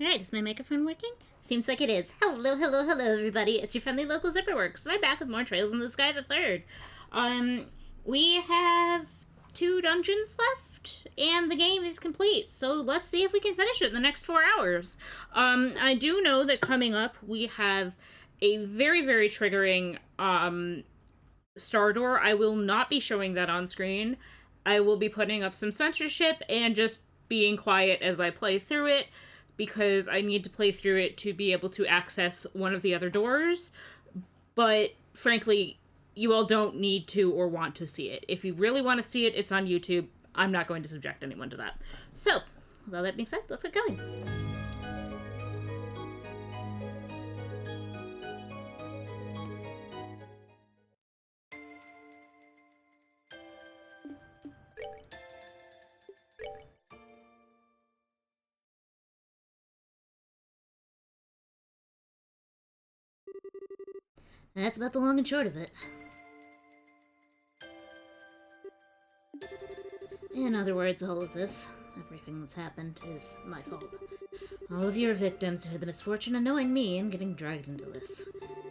Alright, is my microphone working? Seems like it is. Hello, hello, hello, everybody. It's your friendly local zipperworks, and I'm back with more Trails in the Sky the Third. We have 2 dungeons left, and the game is complete, so let's see if we can finish it in the next 4 hours. I do know that coming up, we have a very, very triggering, star door. I will not be showing that on screen. I will be putting up some censorship and just being quiet as I play through it, because I need to play through it to be able to access one of the other doors. But, frankly, you all don't need to or want to see it. If you really want to see it, it's on YouTube. I'm not going to subject anyone to that. So, with all that being said, let's get going. That's about the long and short of it. In other words, all of this, everything that's happened, is my fault. All of you are victims who had the misfortune of knowing me and getting dragged into this.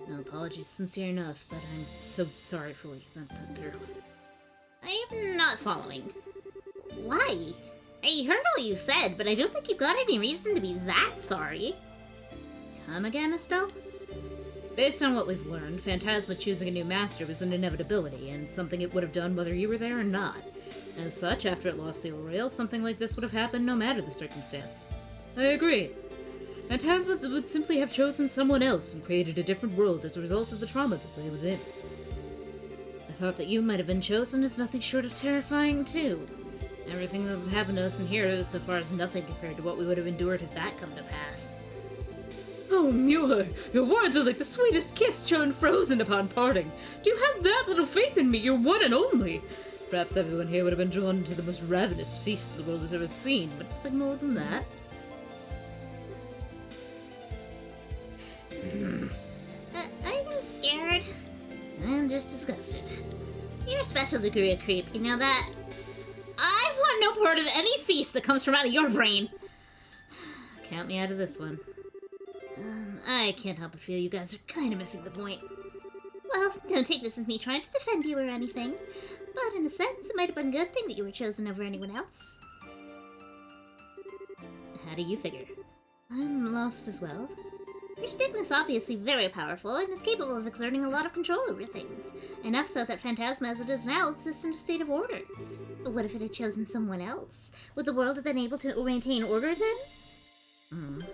No apologies sincere enough, but I'm so sorry for what you've been through. I am not following. Why? I heard all you said, but I don't think you've got any reason to be that sorry. Come again, Estelle? Based on what we've learned, Phantasma choosing a new master was an inevitability, and something it would have done whether you were there or not. As such, after it lost the Oriole, something like this would have happened no matter the circumstance. I agree. Phantasma would simply have chosen someone else and created a different world as a result of the trauma that lay within. I thought that you might have been chosen as nothing short of terrifying, too. Everything that's happened to us in here is so far as nothing compared to what we would have endured had that come to pass. Oh, Mueller, your words are like the sweetest kiss shown frozen upon parting. Do you have that little faith in me, your one and only? Perhaps everyone here would have been drawn to the most ravenous feasts the world has ever seen, but nothing more than that. I'm scared. I'm just disgusted. You're a special degree of creep, you know that? I want no part of any feast that comes from out of your brain. Count me out of this one. I can't help but feel you guys are kind of missing the point. Well, don't take this as me trying to defend you or anything. But in a sense, it might have been a good thing that you were chosen over anyone else. How do you figure? I'm lost as well. Your stigma is obviously very powerful and is capable of exerting a lot of control over things. Enough so that Phantasma as it is now exists in a state of order. But what if it had chosen someone else? Would the world have been able to maintain order then?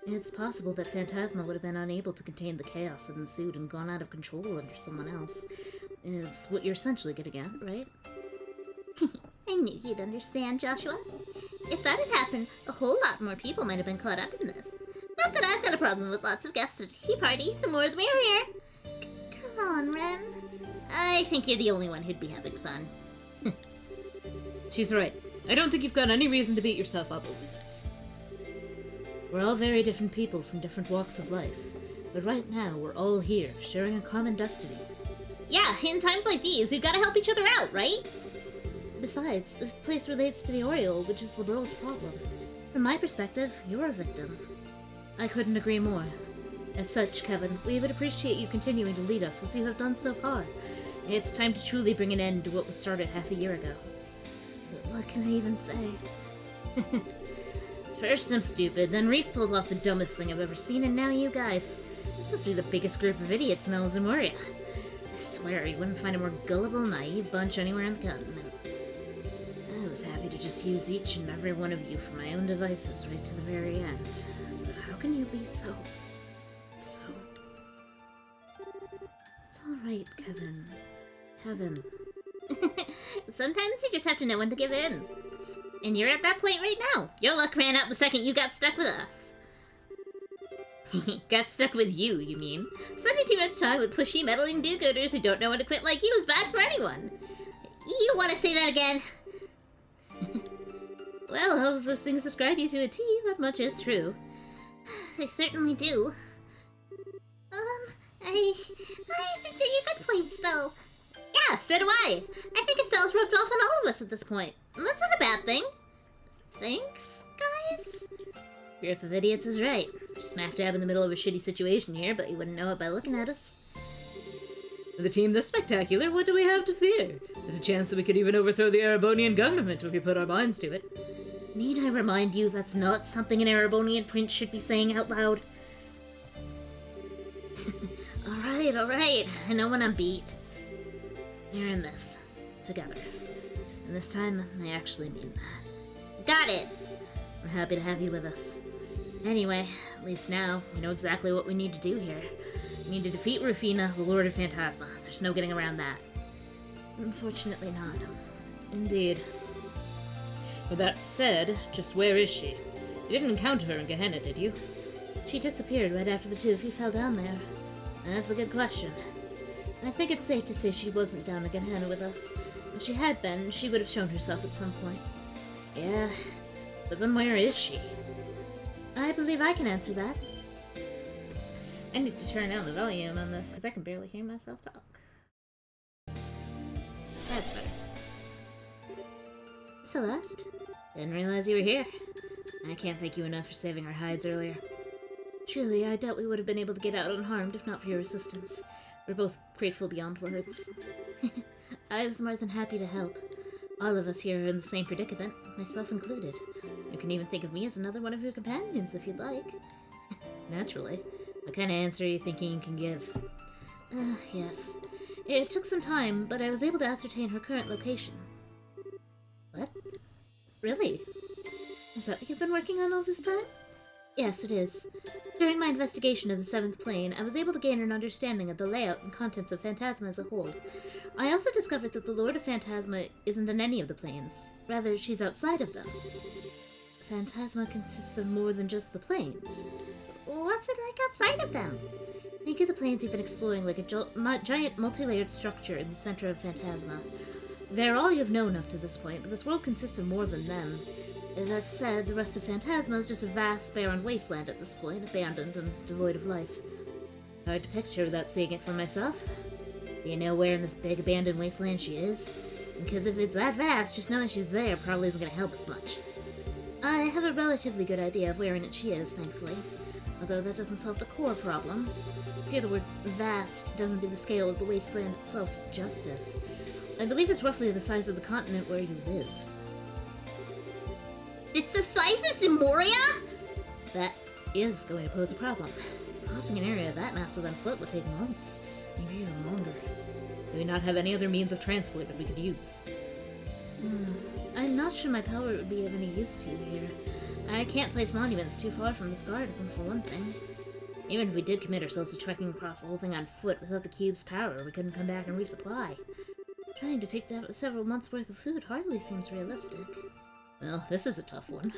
It's possible that Phantasma would have been unable to contain the chaos that ensued and gone out of control under someone else. Is what you're essentially getting at, right? I knew you'd understand, Joshua. If that had happened, a whole lot more people might have been caught up in this. Not that I've got a problem with lots of guests at a tea party, the more the merrier. Come on, Ren. I think you're the only one who'd be having fun. She's right. I don't think you've got any reason to beat yourself up over this. We're all very different people from different walks of life, but right now we're all here, sharing a common destiny. Yeah, in times like these, we've got to help each other out, right? Besides, this place relates to the Oriole, which is the girl's problem. From my perspective, you're a victim. I couldn't agree more. As such, Kevin, we would appreciate you continuing to lead us as you have done so far. It's time to truly bring an end to what was started half a year ago. But what can I even say? First I'm stupid, then Reese pulls off the dumbest thing I've ever seen, and now you guys. This must be the biggest group of idiots in all Zemuria. I swear you wouldn't find a more gullible, naive bunch anywhere on the continent. I was happy to just use each and every one of you for my own devices right to the very end. So how can you be so... It's alright, Kevin. Kevin. Sometimes you just have to know when to give in. And you're at that point right now. Your luck ran out the second you got stuck with us. Got stuck with you mean? Spending too much time with pushy, meddling do-gooders who don't know when to quit like you is bad for anyone. You want to say that again? Well, all of those things describe you to a T. That much is true. They certainly do. I think they're your good points, though. Yeah, so do I. I think Estelle's rubbed off on all of us at this point. And that's not a bad thing. Thanks, guys? Group of idiots is right. We're smack dab in the middle of a shitty situation here, but you wouldn't know it by looking at us. With a team this spectacular, what do we have to fear? There's a chance that we could even overthrow the Erebonian government if we put our minds to it. Need I remind you that's not something an Erebonian prince should be saying out loud? Alright. I know when I'm beat. You're in this. Together. And this time, I actually mean that. Got it. We're happy to have you with us. Anyway, at least now, we know exactly what we need to do here. We need to defeat Rufina, the Lord of Phantasma. There's no getting around that. Unfortunately not. Indeed. With that said, just where is she? You didn't encounter her in Gehenna, did you? She disappeared right after the two of you fell down there. That's a good question. I think it's safe to say she wasn't down in Gehenna with us. If she had been, she would have shown herself at some point. Yeah, but then where is she? I believe I can answer that. I need to turn down the volume on this because I can barely hear myself talk. That's better. Celeste? Didn't realize you were here. I can't thank you enough for saving our hides earlier. Truly, I doubt we would have been able to get out unharmed if not for your assistance. We're both grateful beyond words. I was more than happy to help. All of us here are in the same predicament, myself included. You can even think of me as another one of your companions if you'd like. Naturally. What kind of answer are you thinking you can give? Yes. It took some time, but I was able to ascertain her current location. What? Really? Is that what you've been working on all this time? Yes, it is. During my investigation of the seventh plane, I was able to gain an understanding of the layout and contents of Phantasma as a whole. I also discovered that the Lord of Phantasma isn't in any of the planes. Rather, she's outside of them. Phantasma consists of more than just the planes. What's it like outside of them? Think of the planes you've been exploring like a giant multi-layered structure in the center of Phantasma. They're all you've known up to this point, but this world consists of more than them. That said, the rest of Phantasma is just a vast, barren wasteland at this point, abandoned and devoid of life. Hard to picture without seeing it for myself. Do you know where in this big, abandoned wasteland she is? Because if it's that vast, just knowing she's there probably isn't going to help us much. I have a relatively good idea of where in it she is, thankfully. Although that doesn't solve the core problem. Here the word vast doesn't do the scale of the wasteland itself justice. I believe it's roughly the size of the continent where you live. It's the size of Zimoria? That is going to pose a problem. Crossing an area that massive on foot would take months, maybe even longer. Do we not have any other means of transport that we could use? I'm not sure my power would be of any use to you here. I can't place monuments too far from this garden, for one thing. Even if we did commit ourselves to trekking across the whole thing on foot without the cube's power, we couldn't come back and resupply. Trying to take down several months' worth of food hardly seems realistic. Well, this is a tough one.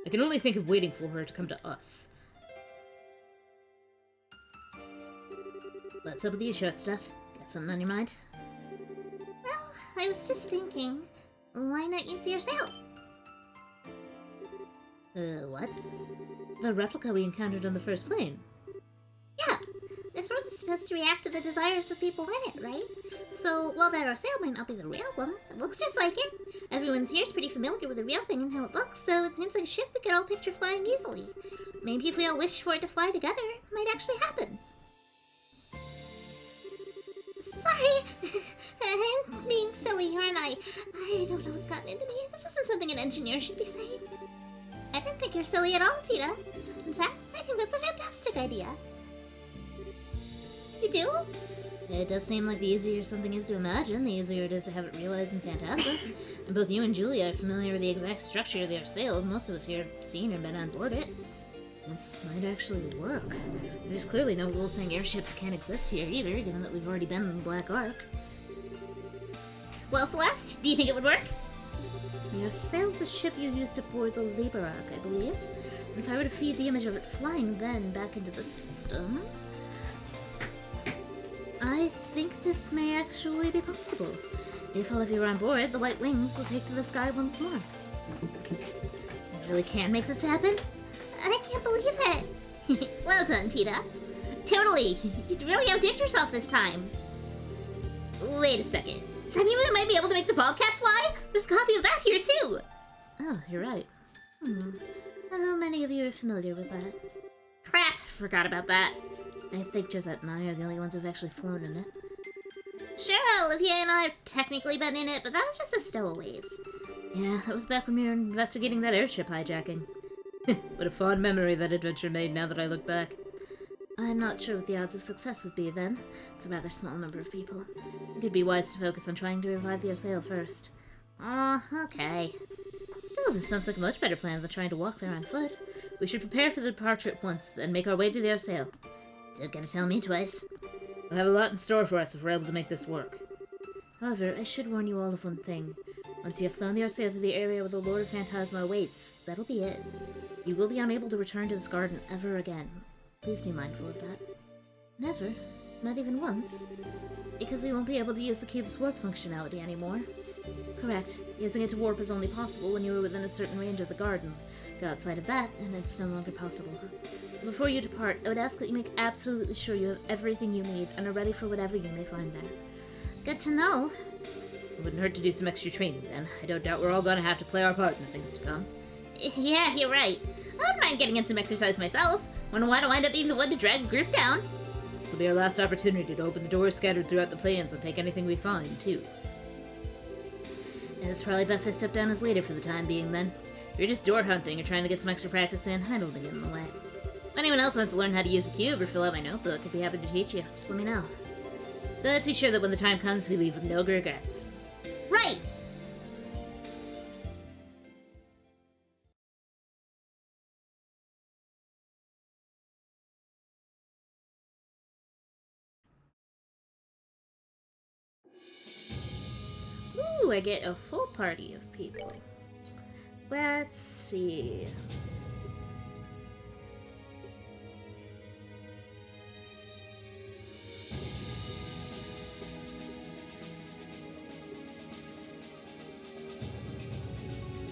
I can only think of waiting for her to come to us. What's up with you, short stuff? Got something on your mind? Well, I was just thinking, why not use your sail? What? The replica we encountered on the first plane. Yeah, this one's supposed to react to the desires of people in it, right? So, while that our sail might not be the real one, it looks just like it. Everyone's here is pretty familiar with the real thing and how it looks, so it seems like a ship we could all picture flying easily. Maybe if we all wish for it to fly together, it might actually happen. Sorry, I'm being silly, aren't I? I don't know what's gotten into me. This isn't something an engineer should be saying. I don't think you're silly at all, Tita. In fact, I think that's a fantastic idea. You do? It does seem like the easier something is to imagine, the easier it is to have it realized in Phantasma. And both you and Julia are familiar with the exact structure of their sail. Most of us here have seen or been on board it. This might actually work. There's clearly no rule saying airships can't exist here either, given that we've already been in the Black Ark. Well, Celeste, do you think it would work? Your sail's a ship you used to board the Labor Ark, I believe. And if I were to feed the image of it flying then back into the system, I think this may actually be possible. If all of you are on board, the White Wings will take to the sky once more. You really can make this happen? I can't believe it. Well done, Tita. Totally. You really outdid yourself this time. Wait a second. Does that mean we might be able to make the podcast fly? There's a copy of that here, too. Oh, you're right. How many of you are familiar with that? Crap, forgot about that. I think Josette and I are the only ones who've actually flown in it. Sure, Olivia and I have technically been in it, but that was just a stowaways. Yeah, that was back when we were investigating that airship hijacking. What a fond memory that adventure made now that I look back. I'm not sure what the odds of success would be then. It's a rather small number of people. It could be wise to focus on trying to revive the sail first. Okay. Still, this sounds like a much better plan than trying to walk there on foot. We should prepare for the departure at once, then make our way to the sail. Don't gotta tell me twice. We'll have a lot in store for us if we're able to make this work. However, I should warn you all of one thing. Once you have flown the sail to the area where the Lord of Phantasma awaits, that'll be it. You will be unable to return to this garden ever again. Please be mindful of that. Never? Not even once? Because we won't be able to use the cube's warp functionality anymore. Correct. Using it to warp is only possible when you are within a certain range of the garden. Go outside of that, and it's no longer possible. So before you depart, I would ask that you make absolutely sure you have everything you need and are ready for whatever you may find there. Good to know. It wouldn't hurt to do some extra training, then. I don't doubt we're all gonna have to play our part in the things to come. Yeah, you're right. I wouldn't mind getting in some exercise myself. Wouldn't want to wind up being the one to drag the group down. This will be our last opportunity to open the doors scattered throughout the plains and take anything we find, too. And it's probably best I step down as leader for the time being, then. If you're just door hunting or trying to get some extra practice in, I don't want to get in the way. If anyone else wants to learn how to use a cube or fill out my notebook, I'd be happy to teach you. Just let me know. But let's be sure that when the time comes, we leave with no regrets. Right! Ooh, I get a full party of people. Let's see.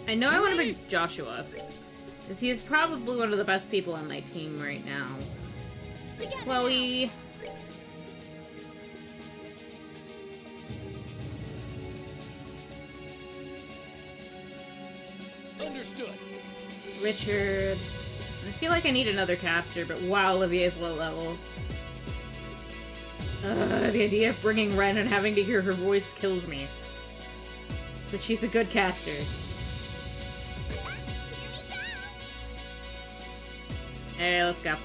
I know I want to bring Joshua, because he is probably one of the best people on my team right now. Chloe. Understood. Richard. I feel like I need another caster, but wow, Olivier's low level. The idea of bringing Ren and having to hear her voice kills me. But she's a good caster. Alright, let's go.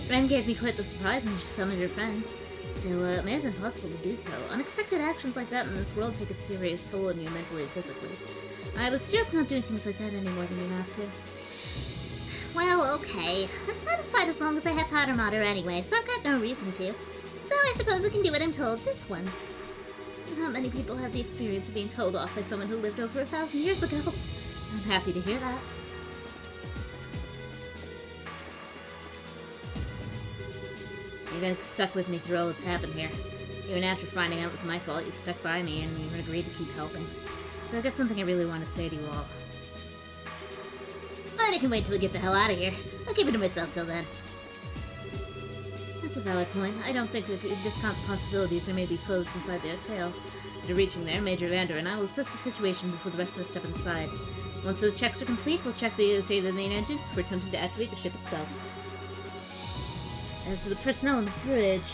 Ren gave me quite the surprise when she summoned her friend. Still, it may have been possible to do so. Unexpected actions like that in this world take a serious toll on you mentally and physically. I would suggest not doing things like that any more than you have to. Well, okay. I'm satisfied as long as I have powder mater anyway, so I've got no reason to. So I suppose I can do what I'm told this once. Not many people have the experience of being told off by someone who lived over 1,000 years ago. I'm happy to hear that. You guys stuck with me through all that's happened here. Even after finding out it was my fault, you stuck by me and you agreed to keep helping. So I've got something I really want to say to you all. But I can wait till we get the hell out of here. I'll keep it to myself till then. That's a valid point. I don't think that we discount the possibilities there may be foes inside the sail. After reaching there, Major Vander and I will assess the situation before the rest of us step inside. Once those checks are complete, we'll check the state of the main engines before attempting to activate the ship itself. As for the personnel on the bridge,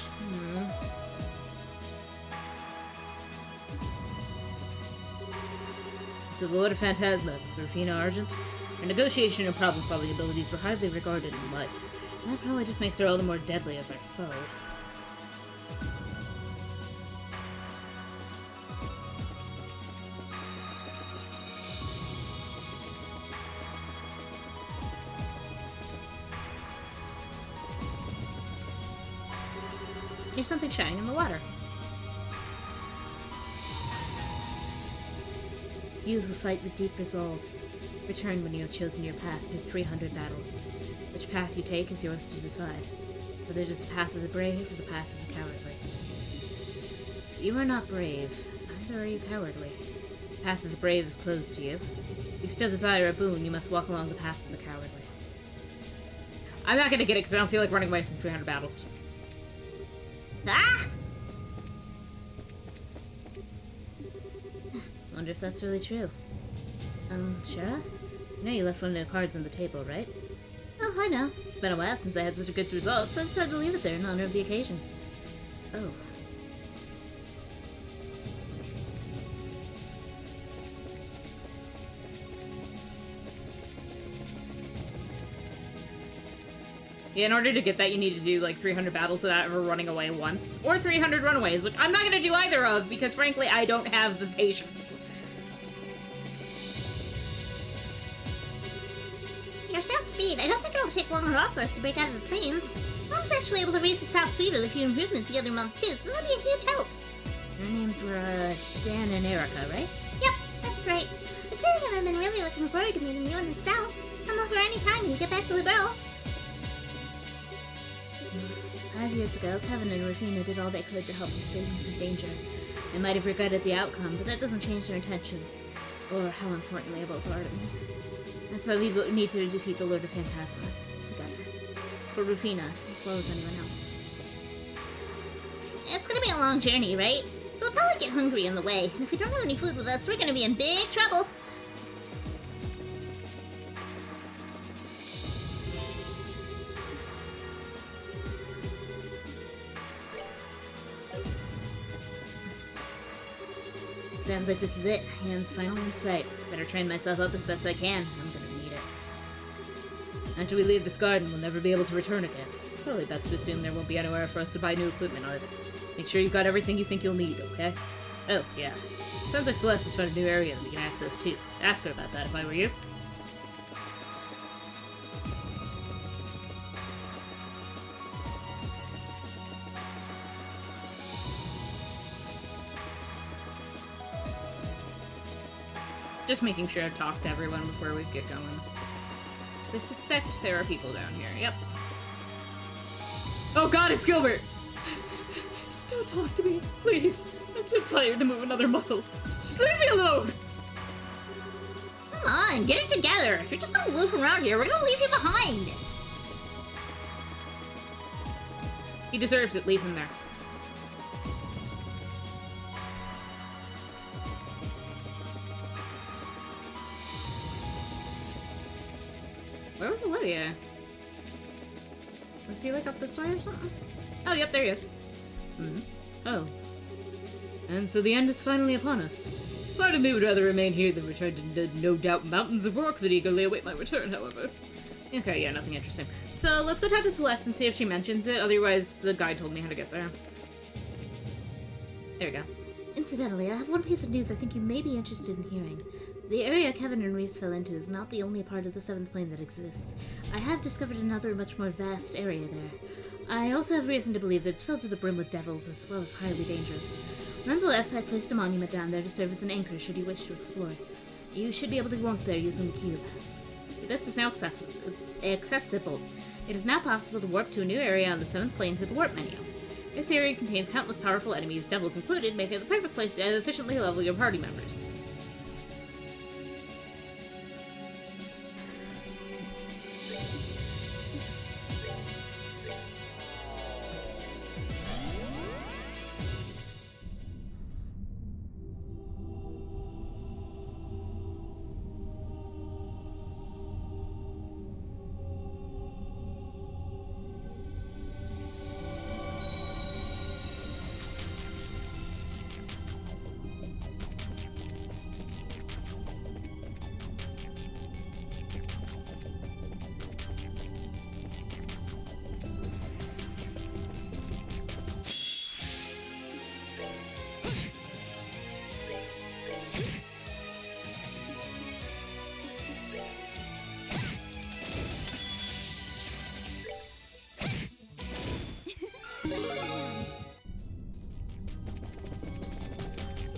So the Lord of Phantasma, Rufina Argent, her negotiation and problem-solving abilities were highly regarded in life. And that probably just makes her all the more deadly as our foe. There's something shining in the water. You who fight with deep resolve, return when you have chosen your path through 300 battles. Which path you take is yours to decide, whether it is the path of the brave or the path of the cowardly. You are not brave, neither are you cowardly. The path of the brave is closed to you. If you still desire a boon, you must walk along the path of the cowardly. I'm not gonna get it because I don't feel like running away from 300 battles. Ah! Wonder if that's really true. Shara? You know you left one of the cards on the table, right? Oh, I know. It's been a while since I had such a good result, so I decided to leave it there in honor of the occasion. Oh. Yeah, in order to get that, you need to do like 300 battles without ever running away once. Or 300 runaways, which I'm not going to do either of, because frankly, I don't have the patience. Your south speed. I don't think it'll take long at all for us to break out of the plains. Mom's actually able to raise the south speed with a few improvements the other month too, so that'll be a huge help. Their names were, Dan and Erica, right? Yep, that's right. The two of them have been really looking forward to meeting you and the stout. Come over any time when you get back to the barrel. 5 years ago, Kevin and Rufina did all they could to help me save me from danger. They might have regretted the outcome, but that doesn't change their intentions, or how important they both are to me. That's why we need to defeat the Lord of Phantasma, together. For Rufina, as well as anyone else. It's gonna be a long journey, right? So we'll probably get hungry on the way, and if we don't have any food with us, we're gonna be in big trouble. Sounds like this is it. Hands finally in sight. Better train myself up as best I can. I'm gonna need it. After we leave this garden, we'll never be able to return again. It's probably best to assume there won't be anywhere for us to buy new equipment either. Make sure you've got everything you think you'll need, okay? Oh, yeah. Sounds like Celeste has found a new area that we can access too. Ask her about that if I were you. Just making sure to talk to everyone before we get going. I suspect there are people down here. Yep. Oh god, it's Gilbert! Don't talk to me, please. I'm too tired to move another muscle. Just leave me alone! Come on, get it together. If you're just gonna loaf around here, we're gonna leave you behind. He deserves it. Leave him there. Where was Olivia? Was he like up this way or something? Oh, yep, there he is. Oh. And so the end is finally upon us. Part of me would rather remain here than return to the no-doubt mountains of rock that eagerly await my return, however. Okay, yeah, nothing interesting. So let's go talk to Celeste and see if she mentions it, otherwise the guide told me how to get there. There we go. Incidentally, I have one piece of news I think you may be interested in hearing. The area Kevin and Reese fell into is not the only part of the seventh plane that exists. I have discovered another much more vast area there. I also have reason to believe that it's filled to the brim with devils as well as highly dangerous. Nonetheless, I placed a monument down there to serve as an anchor should you wish to explore. You should be able to warp there using the cube. This is now accessible. It is now possible to warp to a new area on the seventh plane through the warp menu. This area contains countless powerful enemies, devils included, making it the perfect place to efficiently level your party members.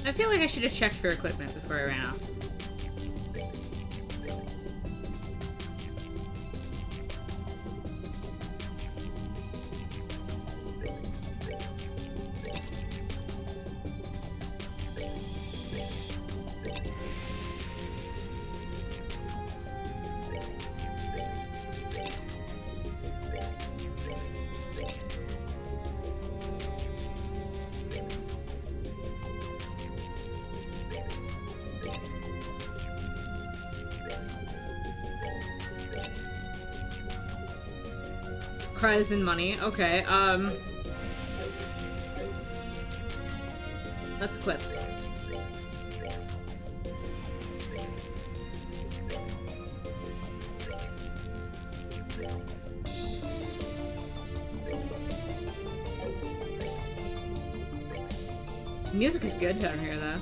I feel like I should have checked for equipment before I ran off. Cries and money. Okay, let's equip. Music is good down here, though.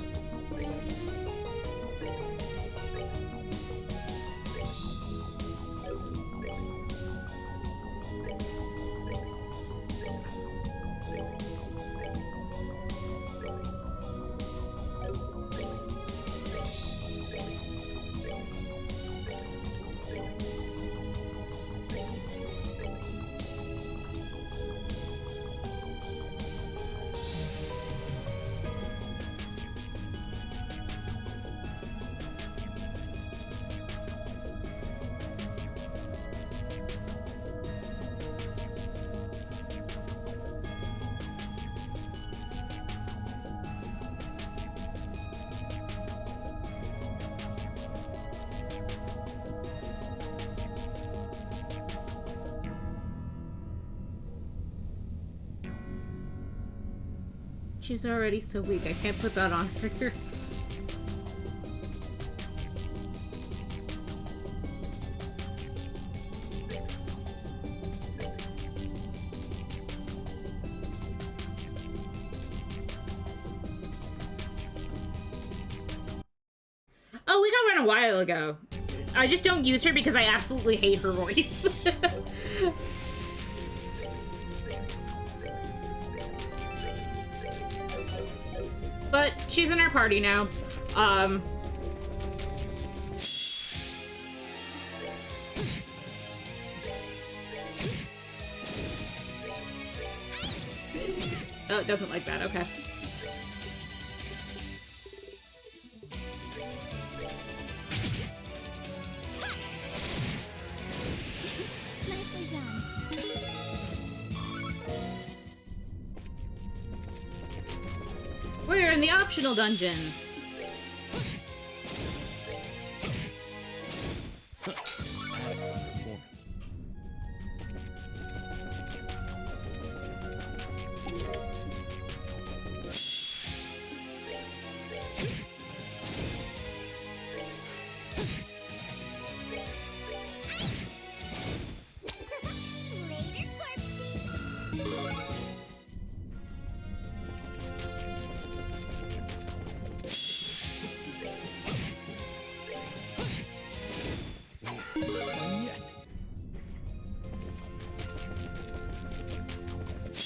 She's already so weak. I can't put that on her. Oh, we got run a while ago. I just don't use her because I absolutely hate her voice. But she's in our party now. Oh, it doesn't like that, okay. Nicely done. We're in the optional dungeon. Later, corpsey.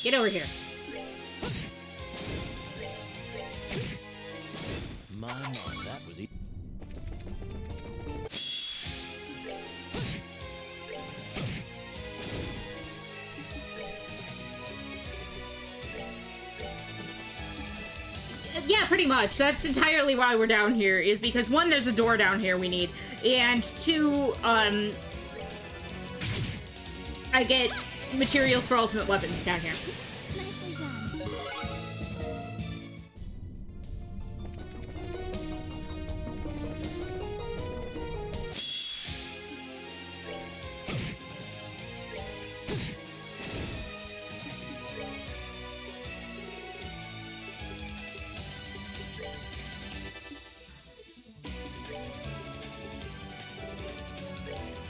Get over here. My, that was easy. Yeah, pretty much. That's entirely why we're down here, is because one, there's a door down here we need, and two, I get materials for ultimate weapons down here. Nicely done.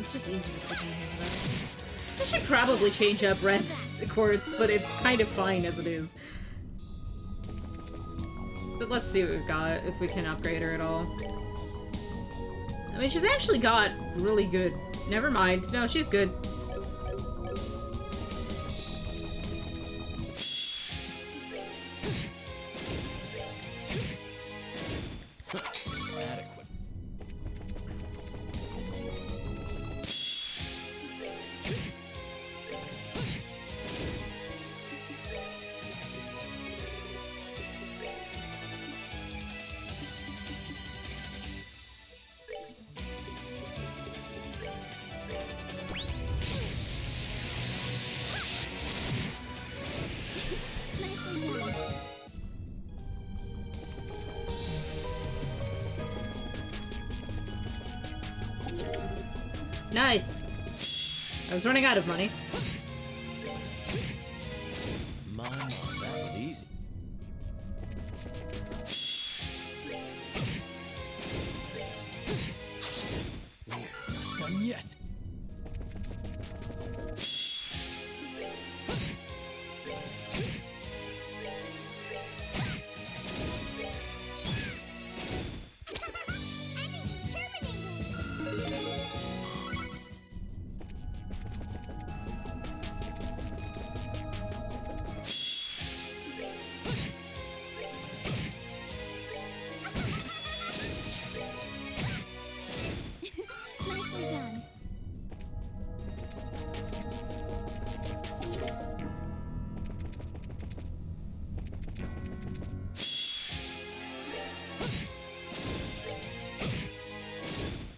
It's just easier to get in here. I should probably change up Red's quartz, but it's kind of fine as it is. But let's see what we've got, if we can upgrade her at all. I mean, she's actually got really good... Never mind. No, she's good. Adequate. Nicely done. Nice. I was running out of money. My, that was easy. We're not done yet. Nicely done.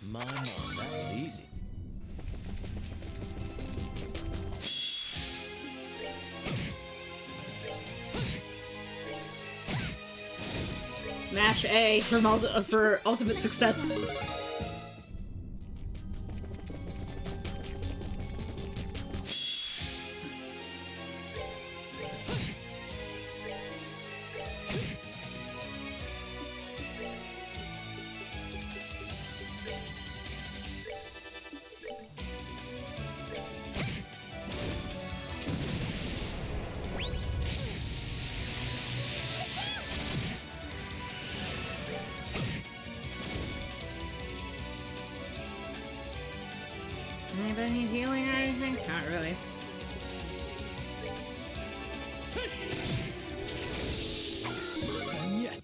My, that was easy. Mash A for ultimate success. have any healing or anything? Not really. Done yet.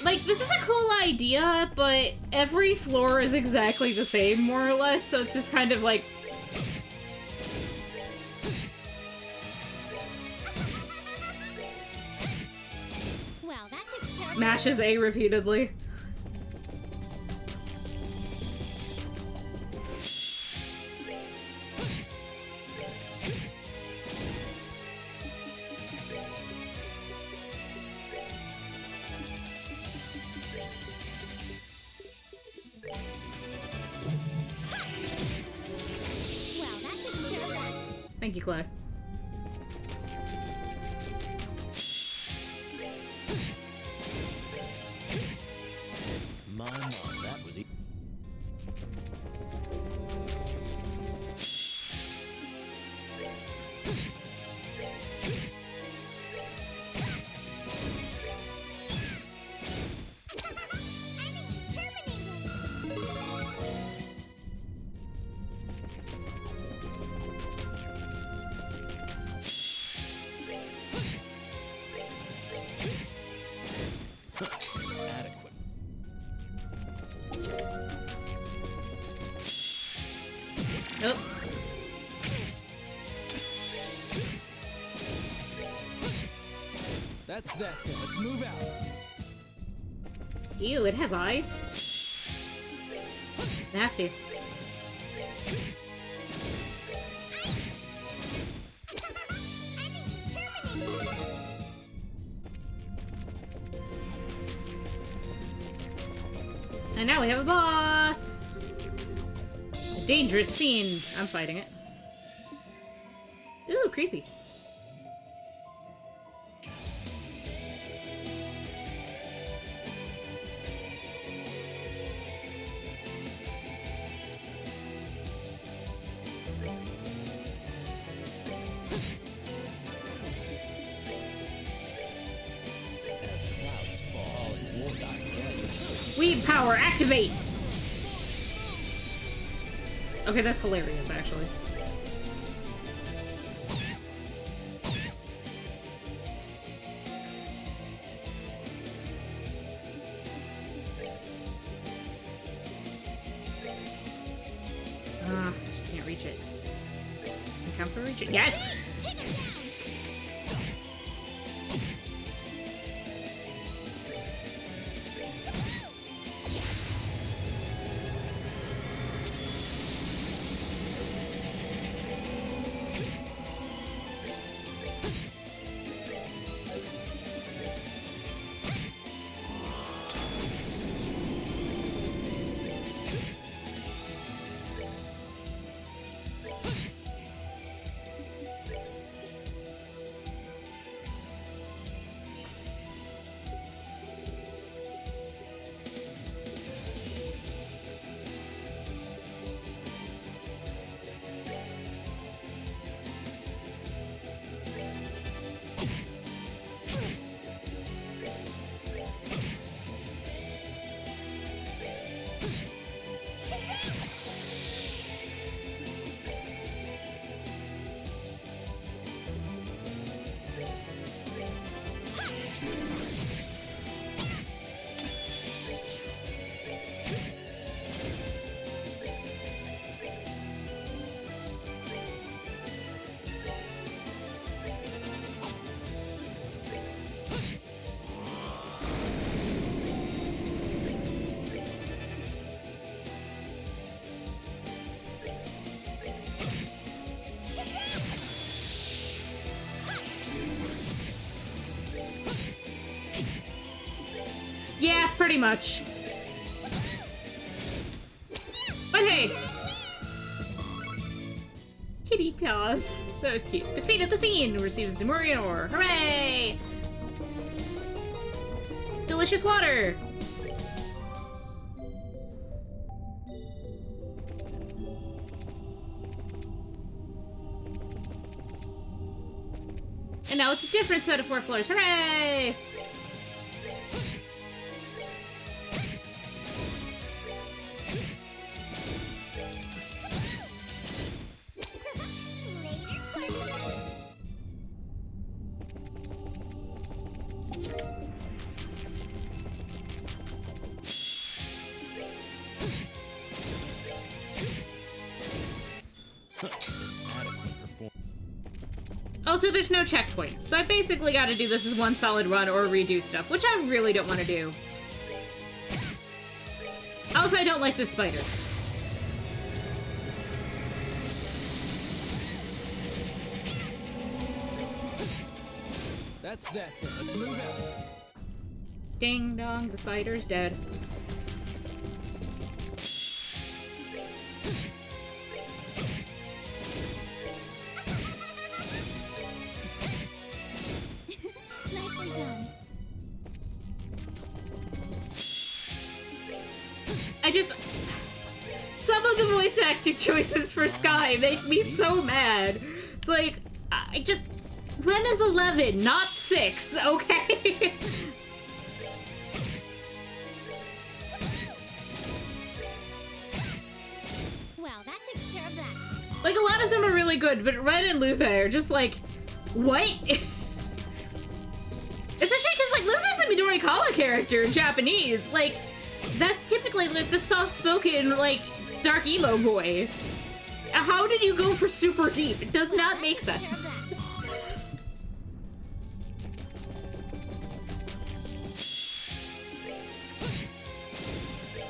Like, this is a cool idea, but every floor is exactly the same, more or less, so it's just kind of like... Well, that takes care of mashes A repeatedly. Well, that takes care of that. Thank you, Clay. My mom, that was easy. Adequate. Nope. That's that. Then. Let's move out. Ew, it has eyes. Nasty. And now we have a boss! A dangerous fiend. I'm fighting it. Ooh, creepy. As clouds fall and wolves eyes together. Weed power, activate! Okay, that's hilarious, actually. She can't reach it. Can come for reach it. Yes! Yeah, pretty much. But hey! Kitty paws. That was cute. Defeated the fiend! Receives Zemurian ore. Hooray! Delicious water! And now it's a different set of 4 floors. Hooray! Also, there's no checkpoints, so I basically gotta do this as one solid run or redo stuff, which I really don't want to do. Also, I don't like this spider. That's that. Let's move out. Ding dong, the spider's dead. Nicely done. Some of the voice acting choices for Sky make me so mad. Like, Ren is 11, not 6, okay? Well, that takes care of that. Like, a lot of them are really good, but Ren and Luffy are just like, what? Especially because, like, Luffy's a Midorikawa character in Japanese. Like, that's typically, like, the soft-spoken, like, dark emo boy. How did you go for super deep? It does not make sense.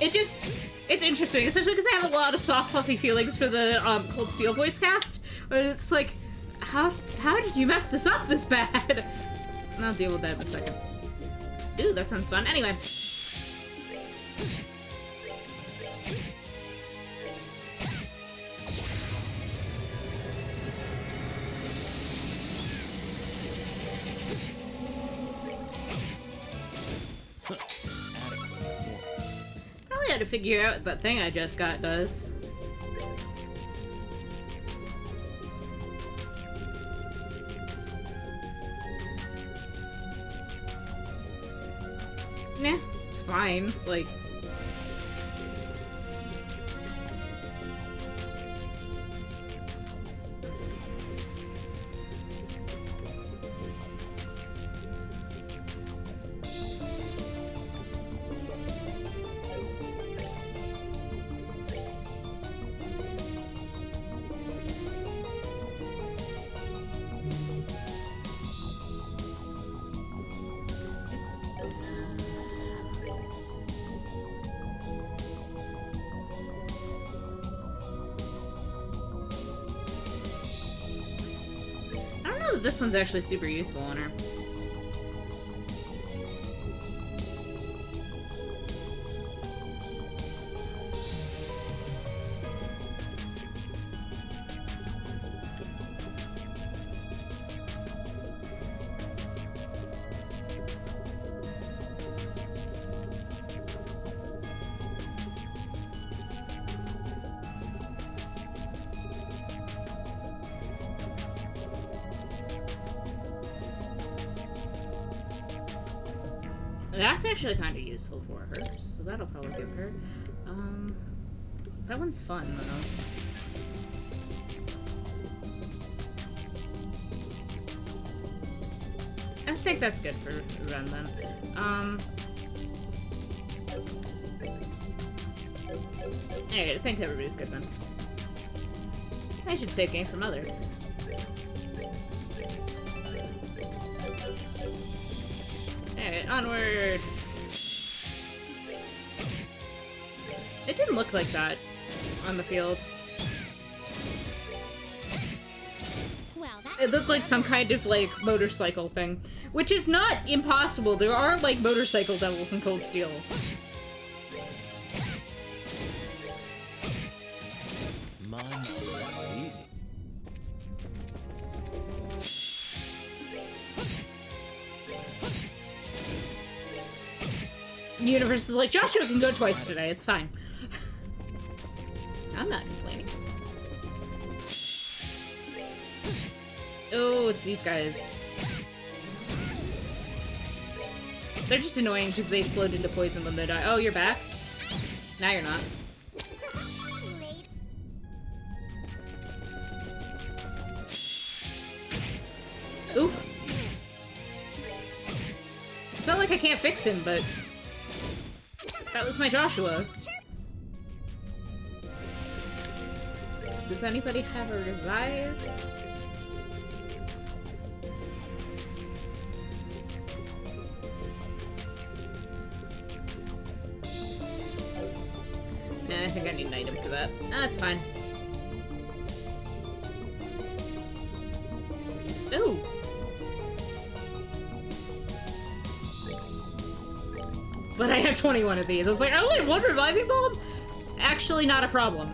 It's interesting, especially because I have a lot of soft, fluffy feelings for the Cold Steel voice cast. But it's like, how did you mess this up this bad? And I'll deal with that in a second. Ooh, that sounds fun. Anyway. Probably had to figure out what that thing I just got does. Nah, it's fine. Like, I don't know that this one's actually super useful on her. That's actually kind of useful for her, so that'll probably give her. That one's fun, though. I think that's good for Ren, then. Alright, I think everybody's good, then. I should save game for Mother. Alright, onward! It didn't look like that on the field. Well, that It looked like some kind of, like, motorcycle thing. Which is not impossible. There are, like, motorcycle devils in Cold Steel. My, easy. The universe is like, Joshua can go twice today, it's fine. I'm not complaining. Oh, it's these guys. They're just annoying because they explode into poison when they die. Oh, you're back? Now you're not. late. Oof. It's not like I can't fix him, but that was my Joshua. Does anybody have a revive? Nah, I think I need an item for that. That's fine. Ooh! But I have 21 of these. I was like, I only have one reviving bulb? Actually, not a problem.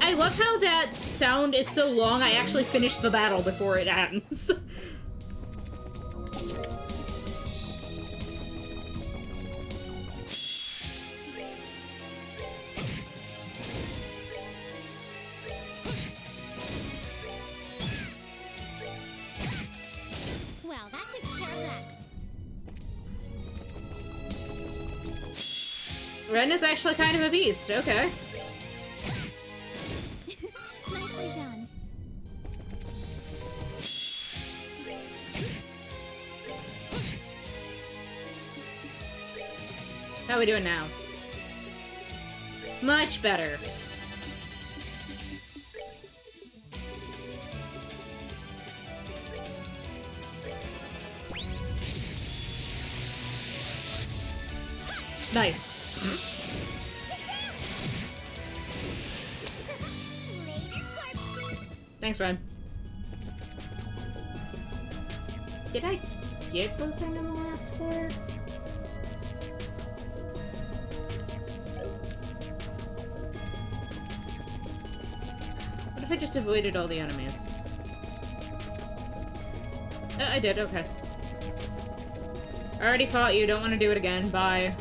I love how that sound is so long, I actually finish the battle before it ends. Well, that takes care of that. Ren is actually kind of a beast, okay. Nicely done. How are we doing now? Much better. Nice. Thanks, Ren. Did I get the thing on the last floor? What if I just avoided all the enemies? I did, okay. I already fought you, don't want to do it again, bye.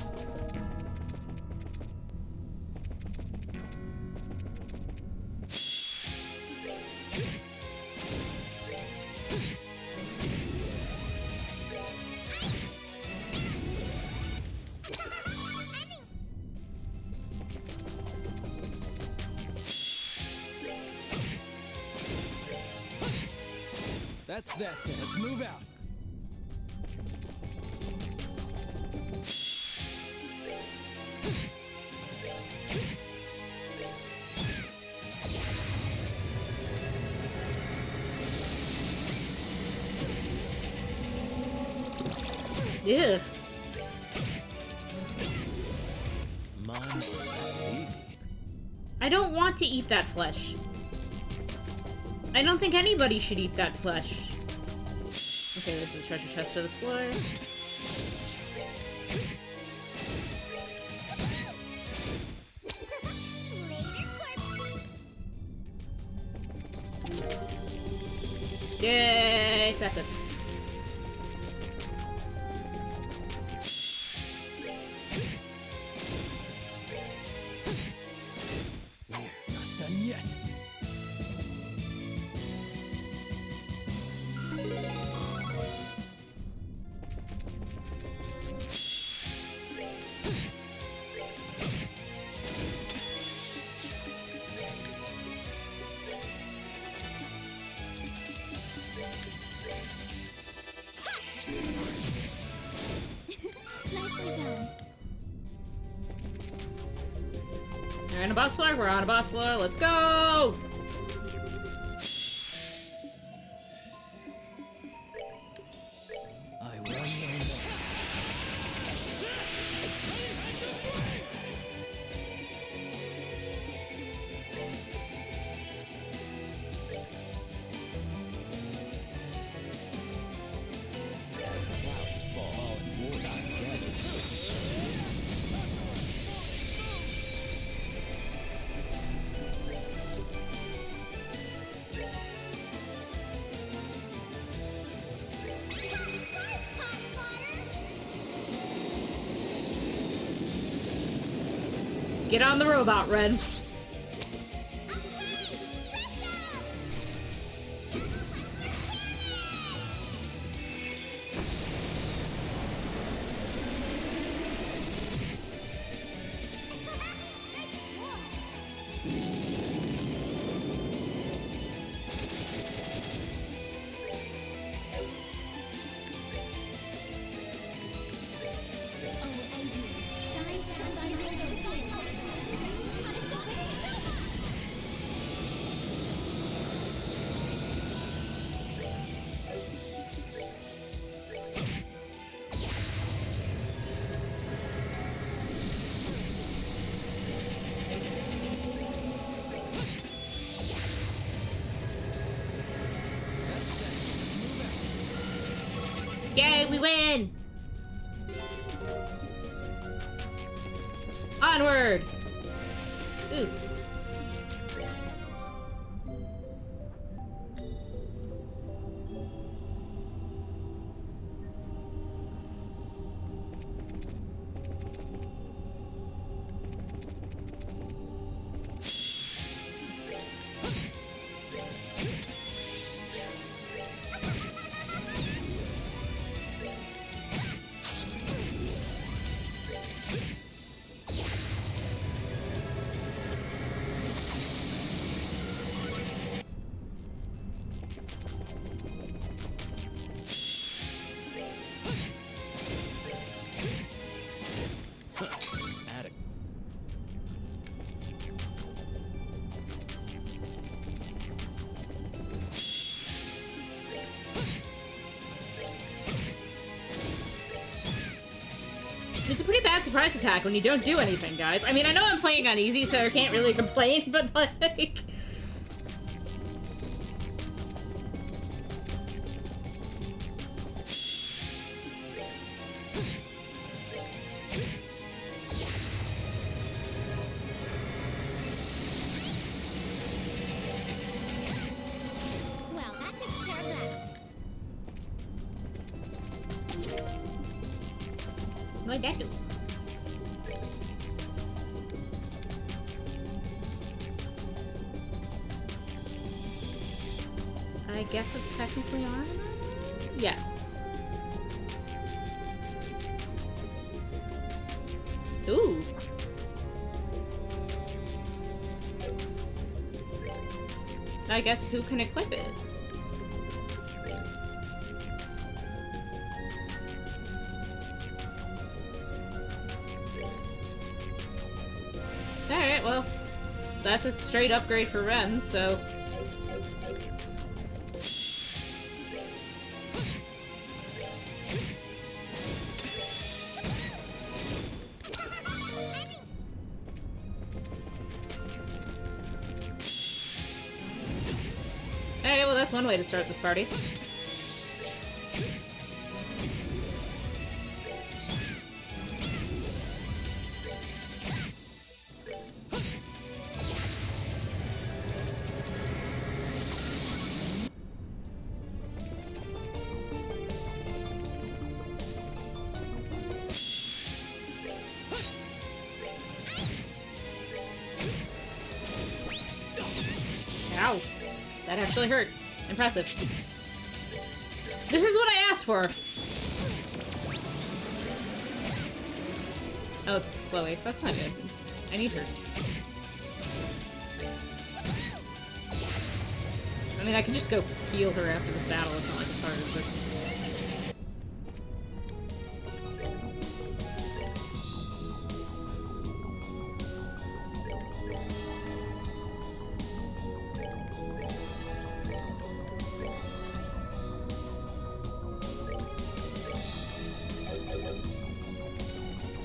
That's that then. Let's move out. Ugh. Mine, easy. I don't want to eat that flesh. I don't think anybody should eat that flesh. Okay, there's a treasure chest to this floor. Yay, Sepith. We're not done yet. Nicely done. We're on a boss floor, we're on a boss floor, let's go! I run no more. As clouds fall and war together. Get on the robot, Red. Yay, we win! Onward! Ooh. Attic. It's a pretty bad surprise attack when you don't do anything, guys. I mean, I know I'm playing on easy, so I can't really complain, but like... Well, that takes care of that. What'd that do? I guess it's technically on? Yes. Ooh. I guess who can equip it? Alright, well, that's a straight upgrade for Ren, so... Alright, well that's one way to start this party. Ow. That actually hurt. Impressive. This is what I asked for! Oh, it's Chloe. That's not good. I need her. I mean, I can just go heal her after this battle. It's not like it's hard, but...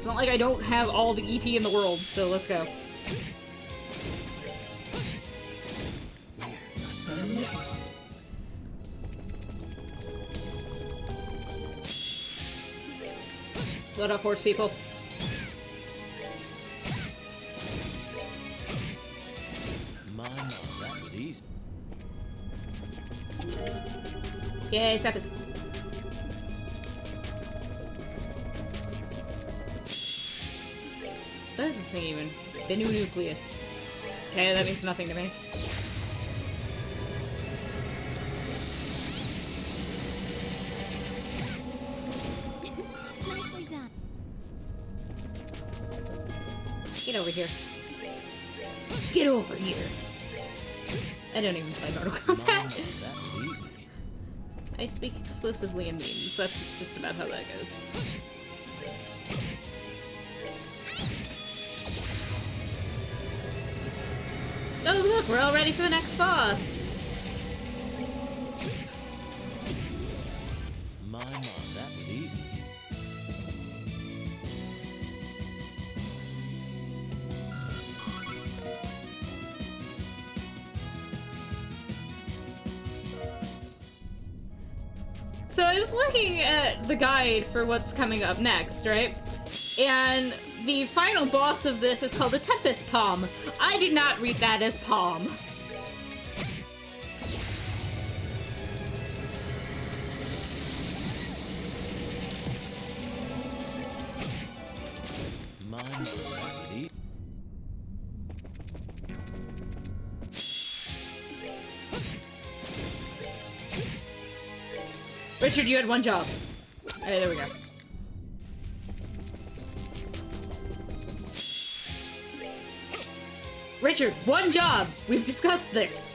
It's not like I don't have all the EP in the world, so let's go. Load up, horse people. Mine, that was easy. Yay, Sepith. What is this thing even? The new nucleus. Okay, that means nothing to me. Nicely done. Get over here. Get over here! I don't even play Mortal Mine, Kombat. that was easy. I speak exclusively in memes. That's just about how that goes. Oh look, we're all ready for the next boss! Mine, that was easy. So I was looking at the guide for what's coming up next, right? And the final boss of this is called a Tempest Palm. I did not read that as palm. Mine. Richard, you had one job. Alright, there we go. Richard, one job! We've discussed this.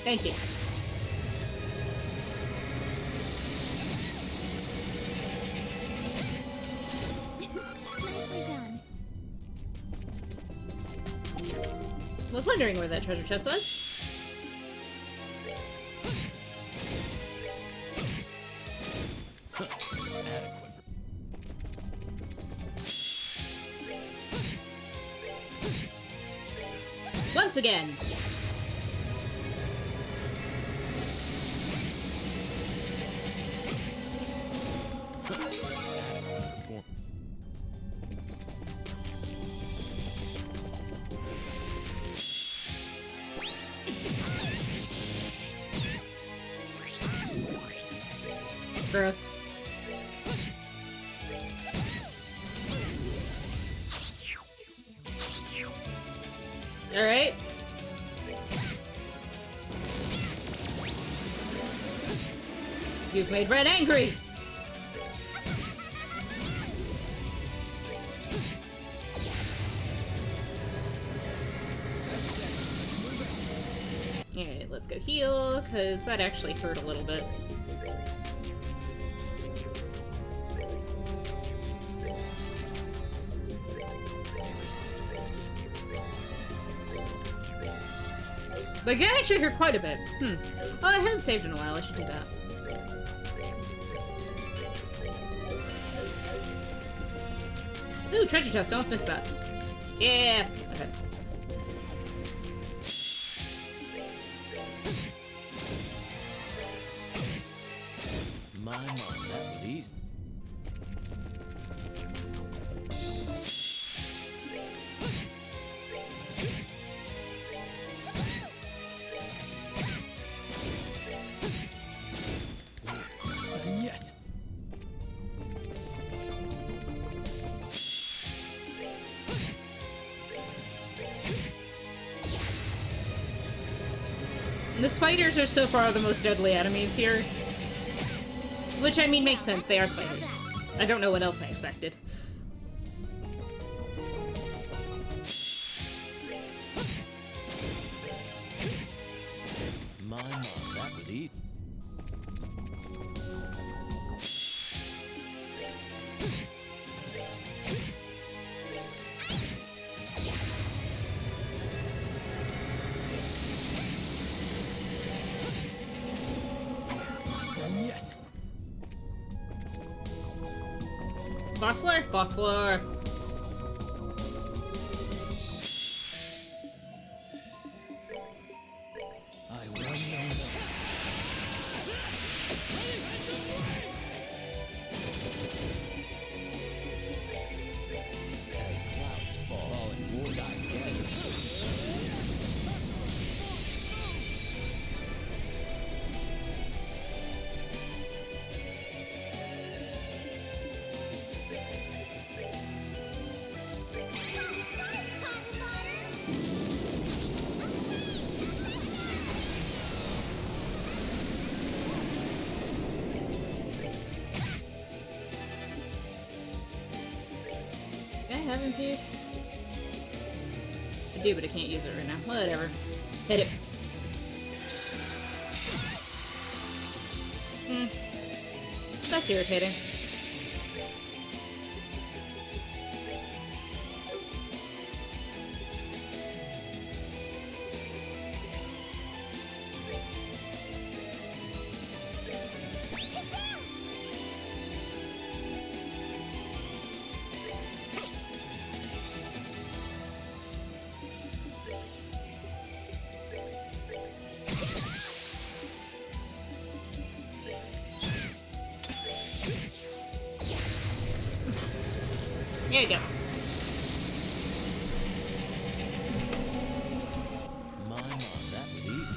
Thank you. I was wondering where that treasure chest was. Once again. Gross. All right. You've made Red angry. Alright, let's go heal, because that actually hurt a little bit. Like, that actually hurt quite a bit. Oh, I haven't saved in a while. I should do that. Ooh, treasure chest. Almost missed that. Yeah. Okay. My, that was easy. Done yet. The spiders are so far the most deadly enemies here. Which, I mean, makes sense. They are spiders. I don't know what else I expected. My, that was easy. Done yet. Boss floor? Boss floor. I won no. As clouds fall and bullseyes gather. I have MP? I do, but I can't use it right now. Whatever. Hit it. That's irritating. There you go. My, that was easy.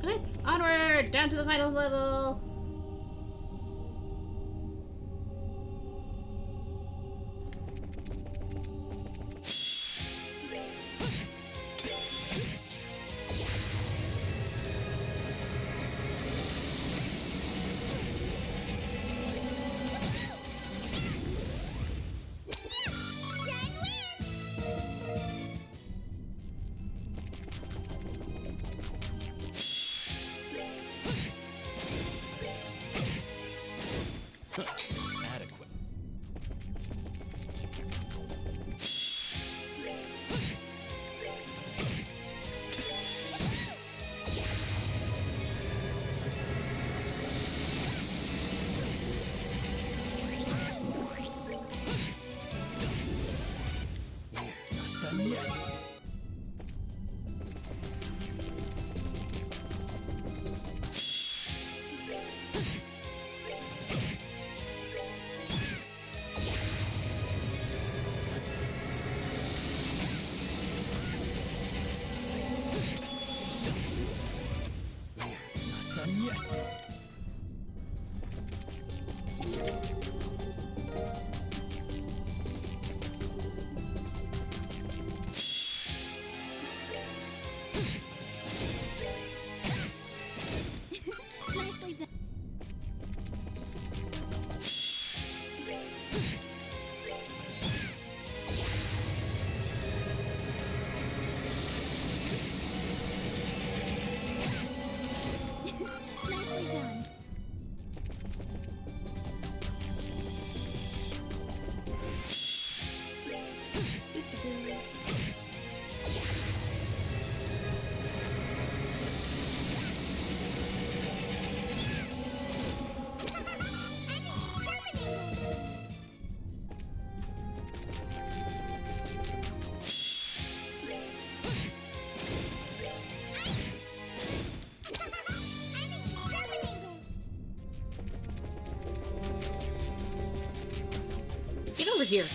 Okay, onward! Down to the final level! Adequate. Not done yet. Not done yet. Nicely done. Nicely done. Get over here.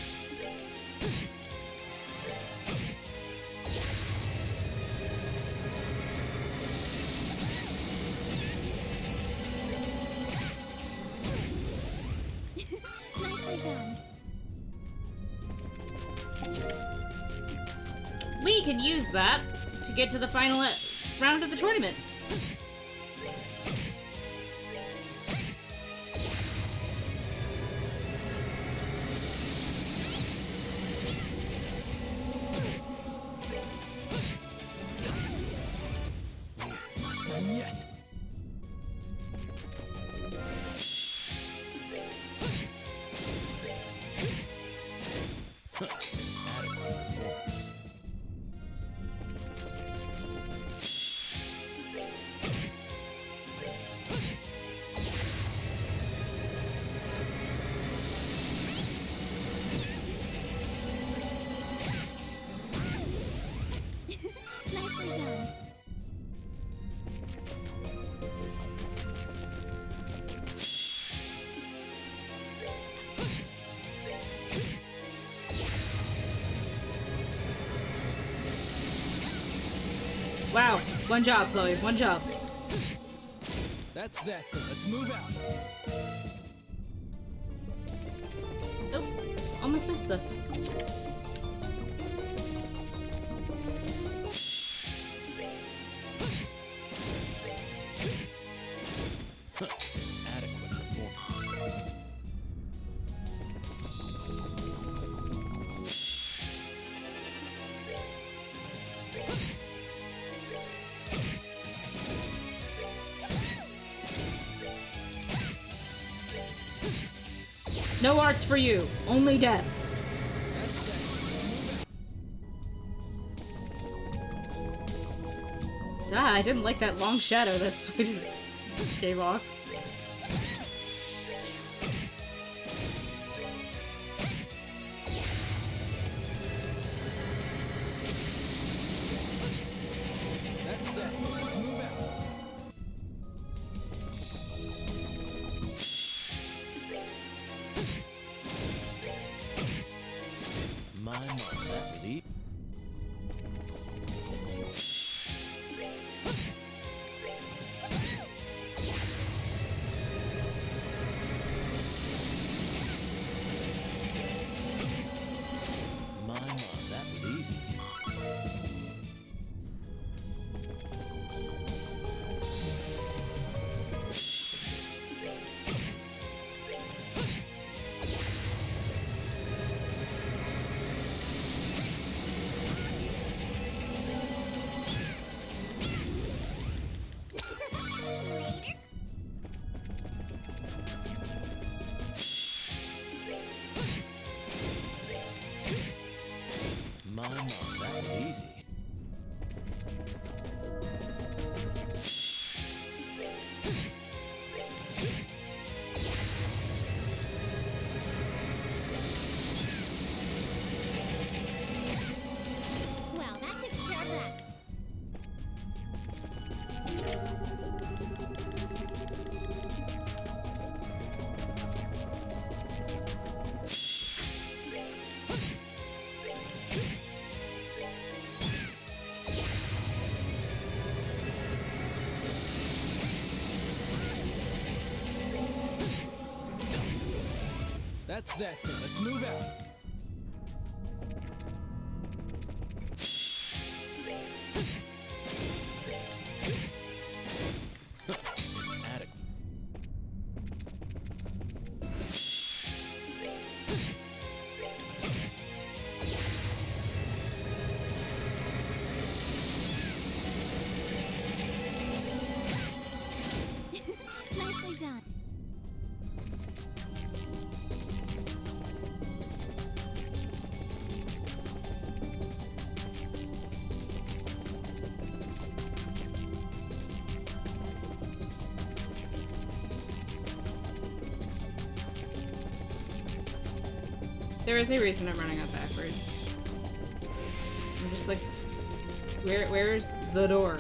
Nicely done. We can use that to get to the final round of the tournament. Not done yet. Adequate performance. Nicely done. Wow. One job, Chloe. One job. That's that. Let's move out. Oh, almost missed this. Adequate performance. No arts for you. Only death. Ah, I didn't like that long shadow that Spider gave off. that was easy. My, that was easy. My, that was easy. Well, that takes care of that. That's that then. Let's move out. Adequate. Nicely done. There is a reason I'm running up backwards. I'm just like, where's the door?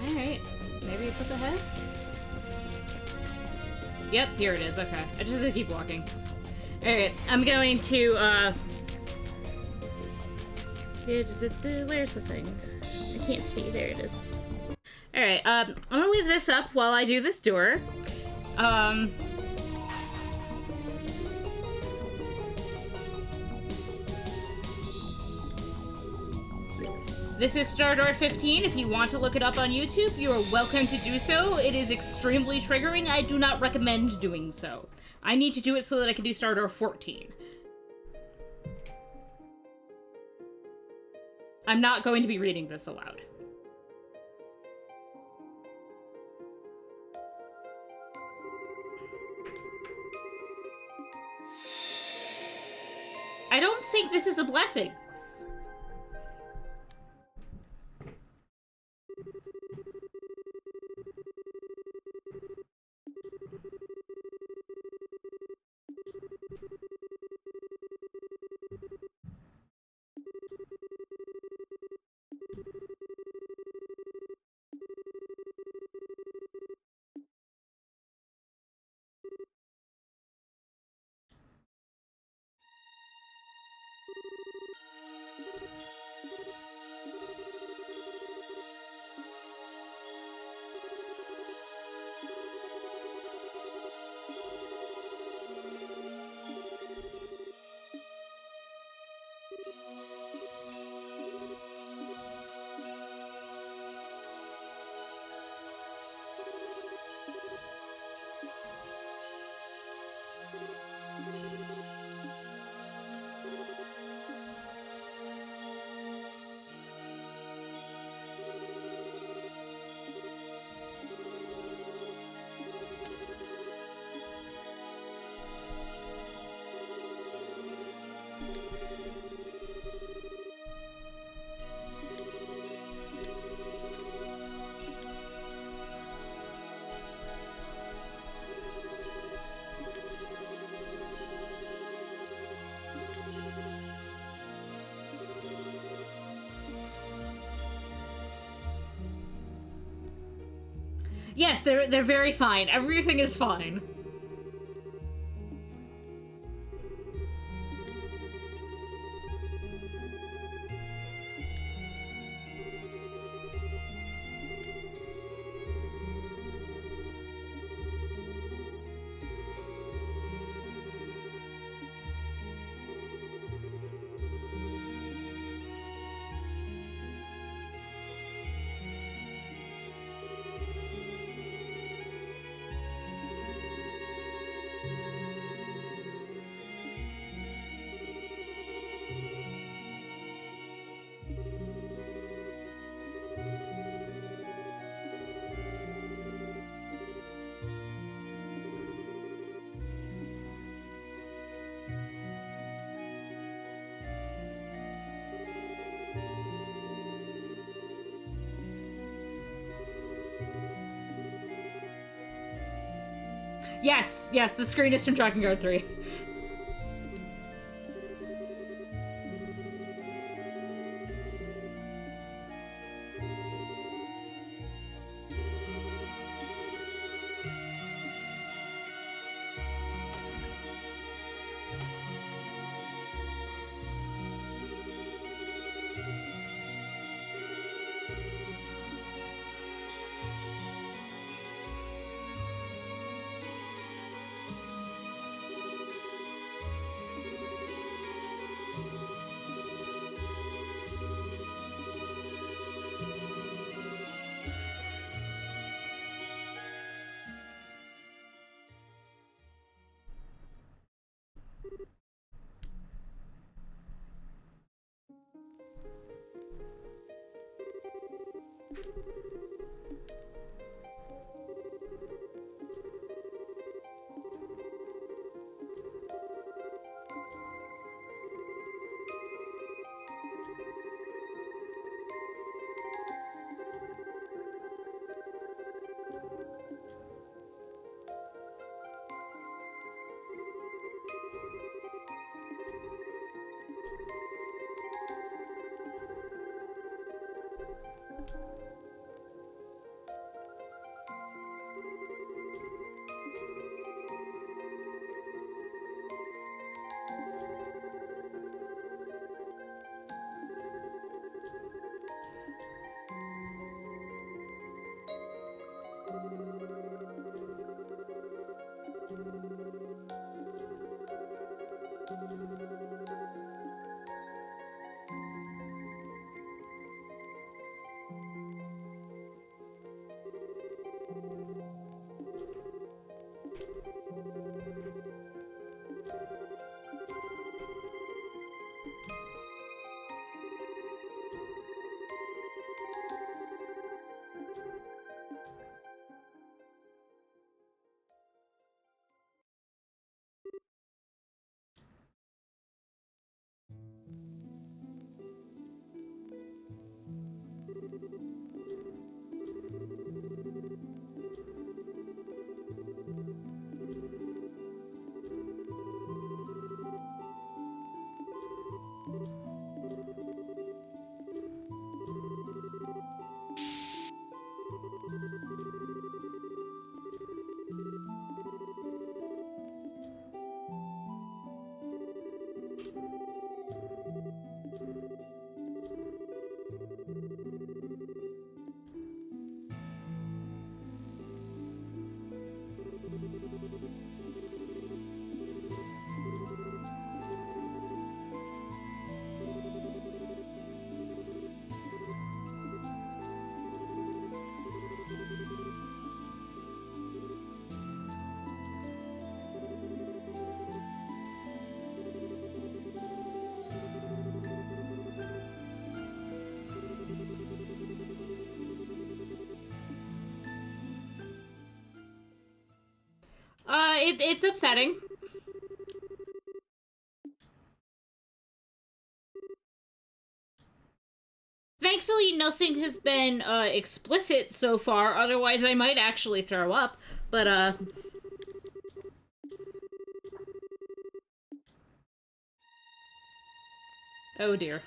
Alright, maybe it's up ahead? Yep, here it is, okay. I just have to keep walking. Alright, I'm going to, where's the thing? I can't see, there it is. Alright, I'm gonna leave this up while I do this door. This is Star Door 15. If you want to look it up on YouTube, you are welcome to do so. It is extremely triggering. I do not recommend doing so. I need to do it so that I can do Star Door 14. I'm not going to be reading this aloud. I don't think this is a blessing. Yes, they're very fine. Everything is fine. Yes, yes, the screen is from Dragon Guard 3. It's upsetting. Thankfully, nothing has been explicit so far, otherwise I might actually throw up, but oh dear.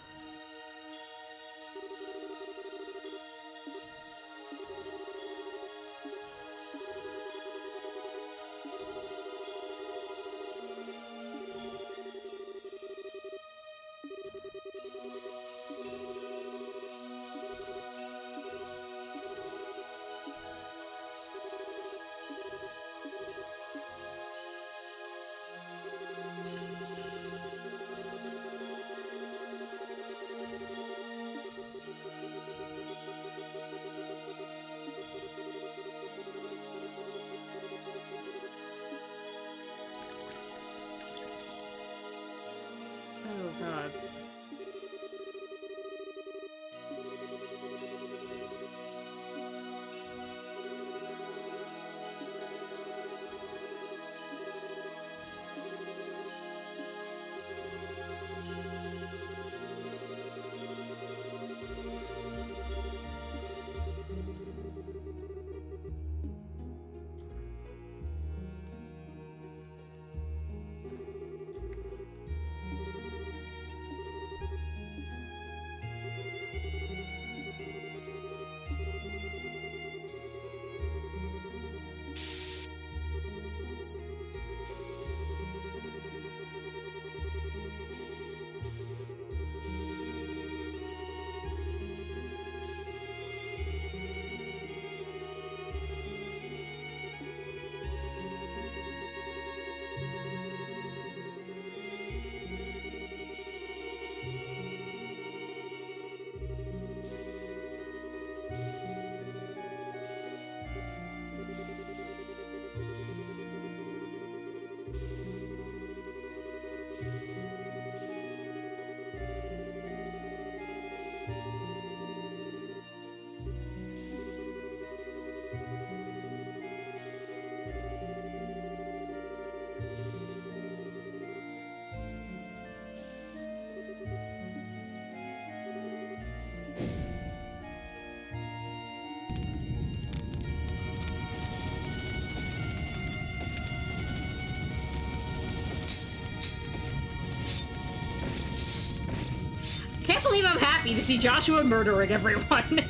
believe I'm happy to see Joshua murdering everyone.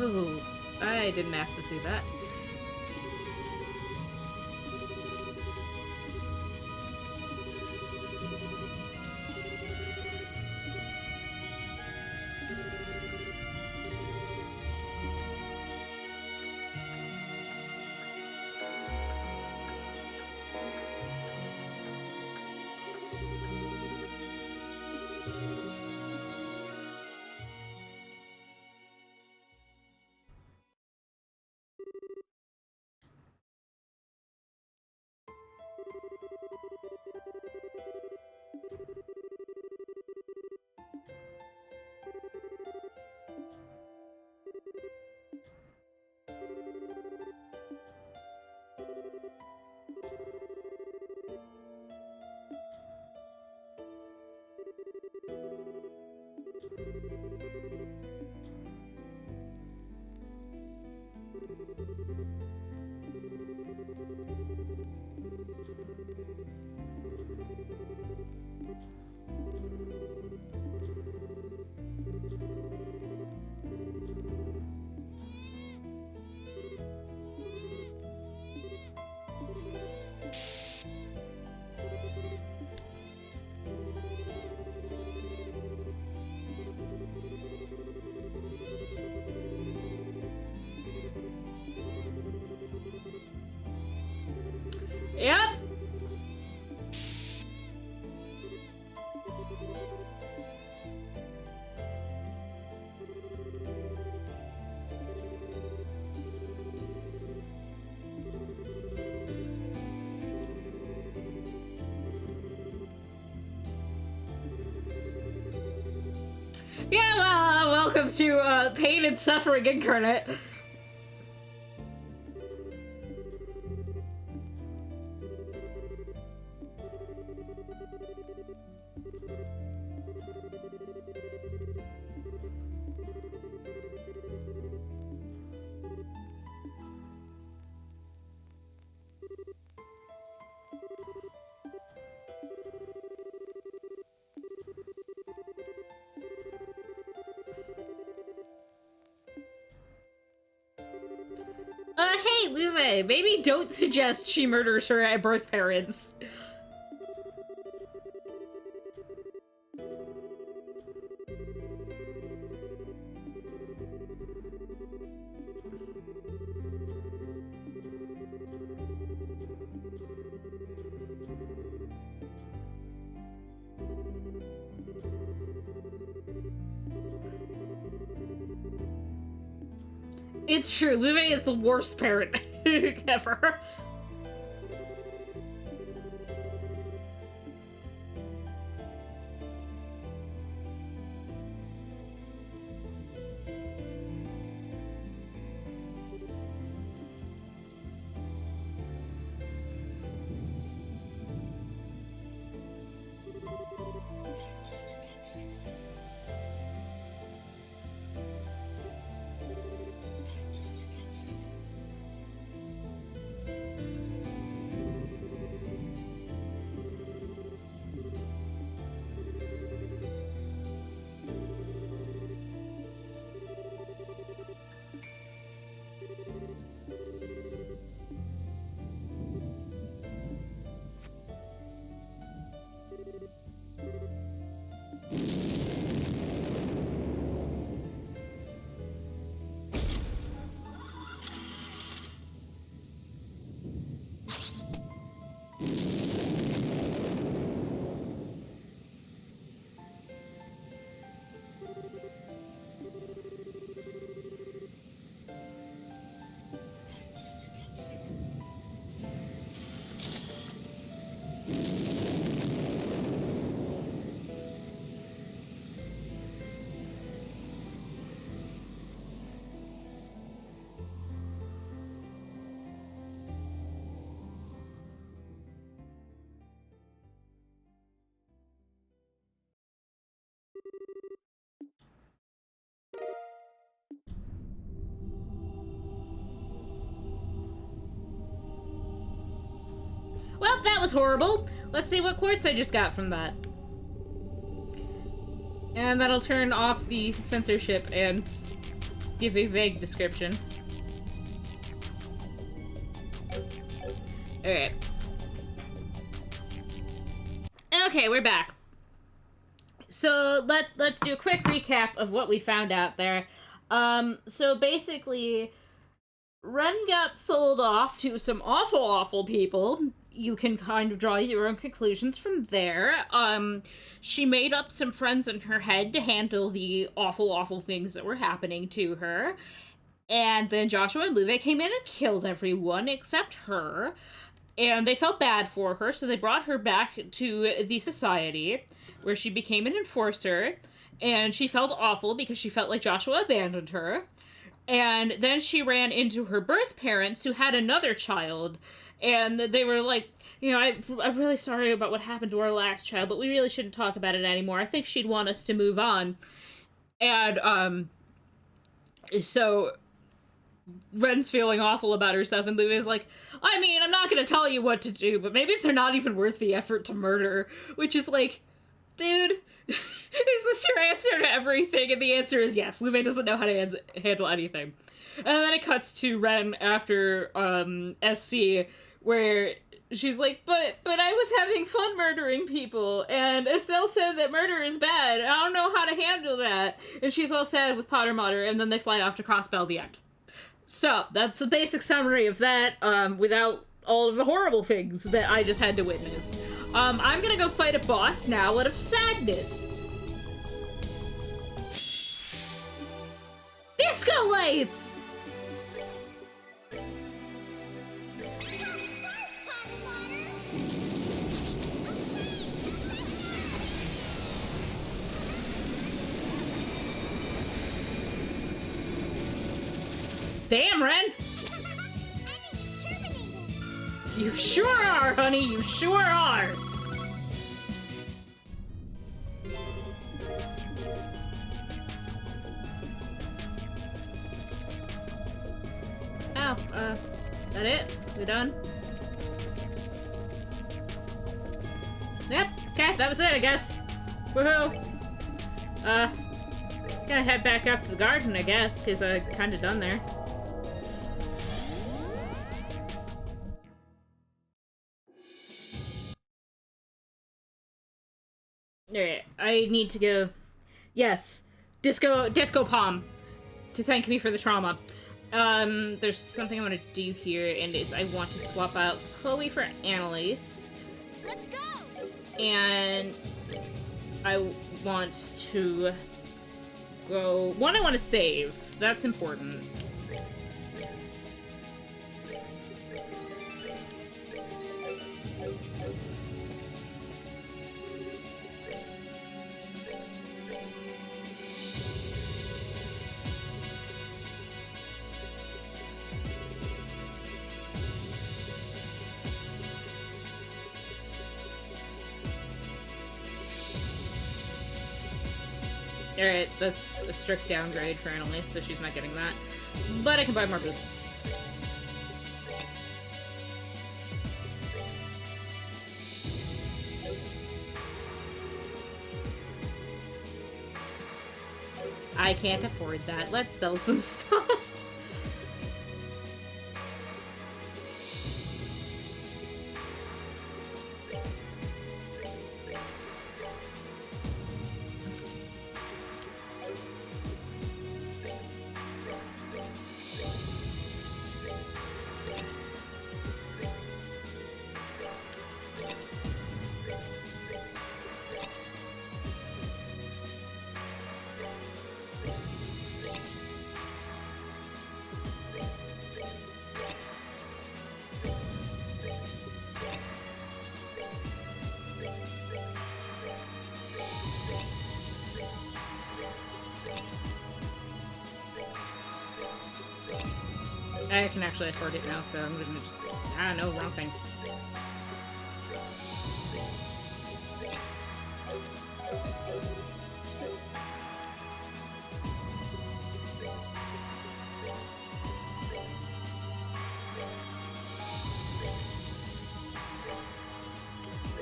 Ooh, I didn't ask to see that. Yep. Yeah, well, welcome to Pain and Suffering Incarnate. Hey, Luve, maybe don't suggest she murders her birth parents. It's true, Luve is the worst parent ever. Well, that was horrible. Let's see what quartz I just got from that. And that'll turn off the censorship and give a vague description. Alright. Okay, we're back. So let's do a quick recap of what we found out there. So basically, Ren got sold off to some awful people. You can kind of draw your own conclusions from there. She made up some friends in her head to handle the awful things that were happening to her. And then Joshua and Luve came in and killed everyone except her. And they felt bad for her, so they brought her back to the society, where she became an enforcer. And she felt awful because she felt like Joshua abandoned her. And then she ran into her birth parents, who had another child. And they were like, you know, I'm really sorry about what happened to our last child, but we really shouldn't talk about it anymore. I think she'd want us to move on. And, so Ren's feeling awful about herself, and Luve's like, I mean, I'm not gonna tell you what to do, but maybe they're not even worth the effort to murder. Which is like, dude, is this your answer to everything? And the answer is yes. Luve doesn't know how to handle anything. And then it cuts to Ren after, SC, where she's like, but I was having fun murdering people, and Estelle said that murder is bad, I don't know how to handle that. And she's all sad with Potter Mater, and then they fly off to Crossbell, the end. So, that's the basic summary of that, without all of the horrible things that I just had to witness. I'm gonna go fight a boss now out of sadness. Disco lights! Damn, Ren! You sure are, honey, you sure are! Oh, that it? We done? Yep, okay, that was it, I guess. Woohoo! Gotta head back up to the garden, I guess, because I'm kinda done there. Alright, I need to go... Yes, Disco Palm, to thank me for the trauma. There's something I want to do here, and it's I want to swap out Chloe for Annalise. Let's go! And I want to go... One, I want to save. That's important. Alright, that's a strict downgrade for Annalise, so she's not getting that. But I can buy more boots. I can't afford that. Let's sell some stuff. I can actually afford it now, so I'm gonna just... I don't know, wrong thing.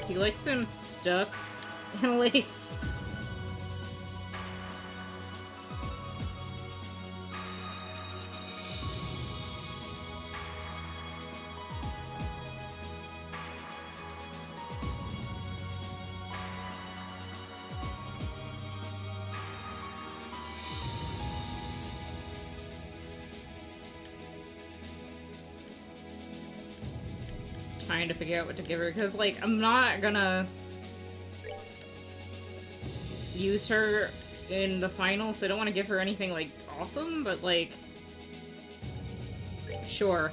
Would you like some stuff, Annalise? Trying to figure out what to give her, because, like, I'm not gonna use her in the final, so I don't want to give her anything, like, awesome, but, like, sure.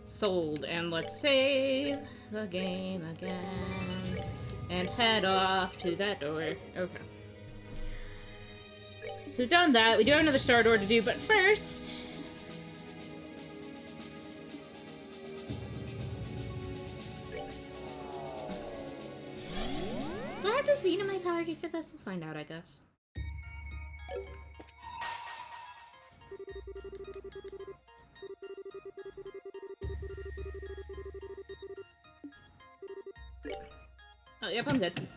Sold, and let's save the game again and head off to that door. Okay. So we've done that. We do have another star door to do, but first... Do I have the Xena my party for this? We'll find out, I guess. Oh, yep, I'm good.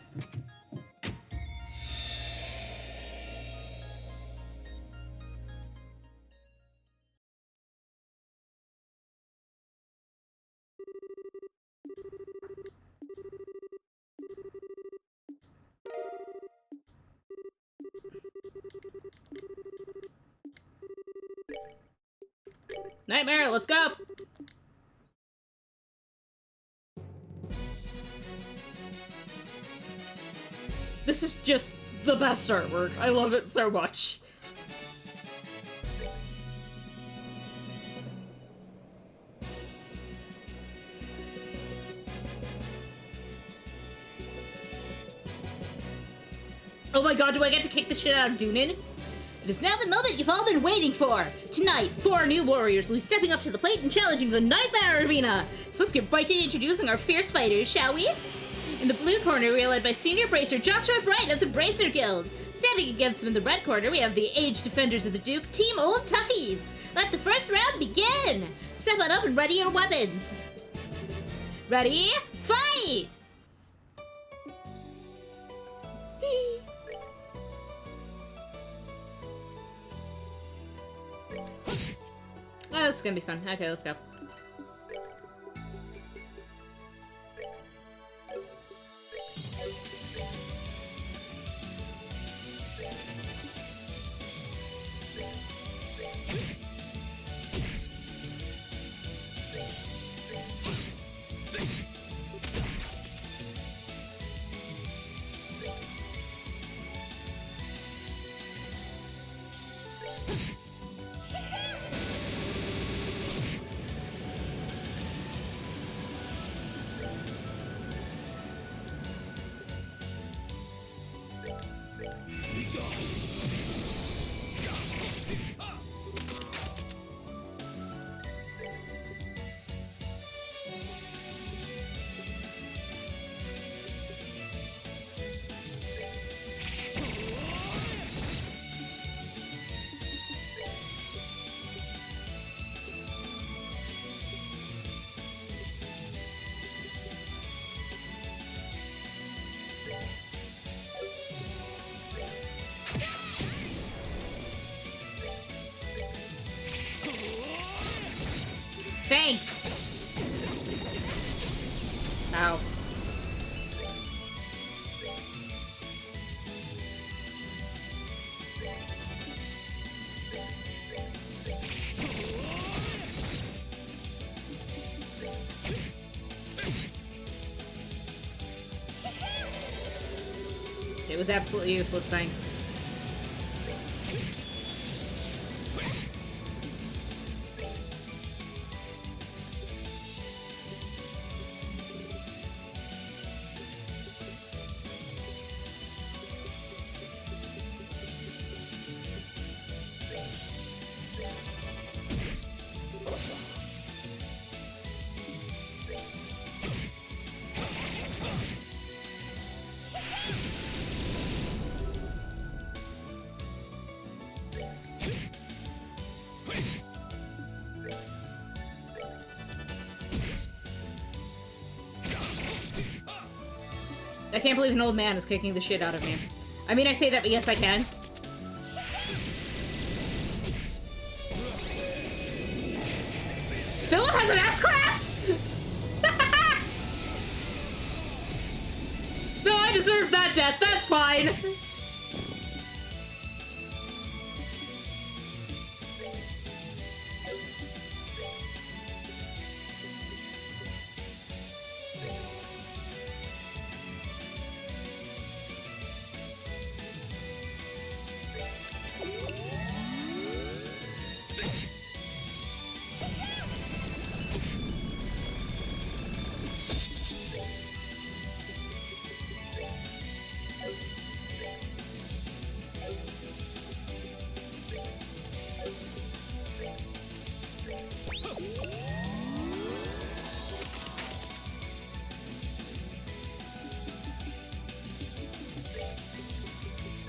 Nightmare, let's go! This is just the best artwork. I love it so much. Oh my god, do I get to kick the shit out of Doonin? It is now the moment you've all been waiting for! Tonight, 4 new warriors will be stepping up to the plate and challenging the Nightmare Arena! So let's get right to introducing our fierce fighters, shall we? In the blue corner, we are led by Senior Bracer Joshua Bright of the Bracer Guild. Standing against them in the red corner, we have the aged defenders of the Duke, Team Old Toughies! Let the first round begin! Step on up and ready your weapons! Ready? Fight! Oh, this is gonna be fun. Okay, let's go. Thanks! Ow. It was absolutely useless, thanks. I can't believe an old man is kicking the shit out of me. I mean, I say that, but yes, I can. Philip has an axe-craft? No, I deserve that death. That's fine.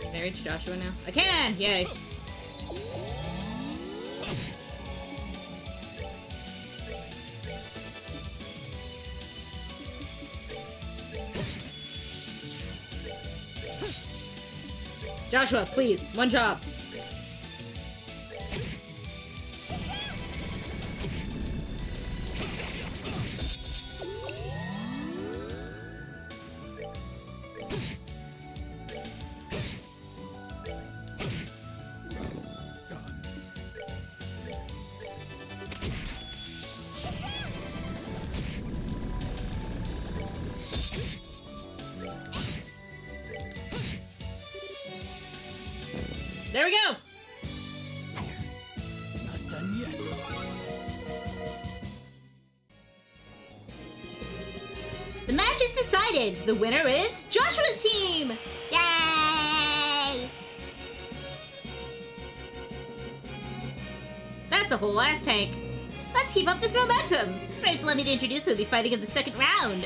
Can I reach Joshua now? I can! Yay. Joshua, please, one job. There we go! Not done yet. The match is decided. The winner is Joshua's team. Yay! That's a whole ass tank. Let's keep up this momentum. First, let me introduce who will be fighting in the second round.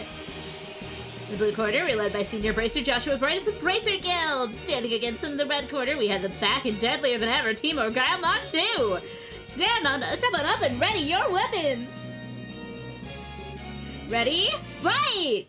In the blue corner, we're led by senior bracer Joshua Bright of the Bracer Guild. Standing against him in the red corner, we have the back and deadlier than ever Team Guile Lock 2. Step on up and ready your weapons. Ready? Fight!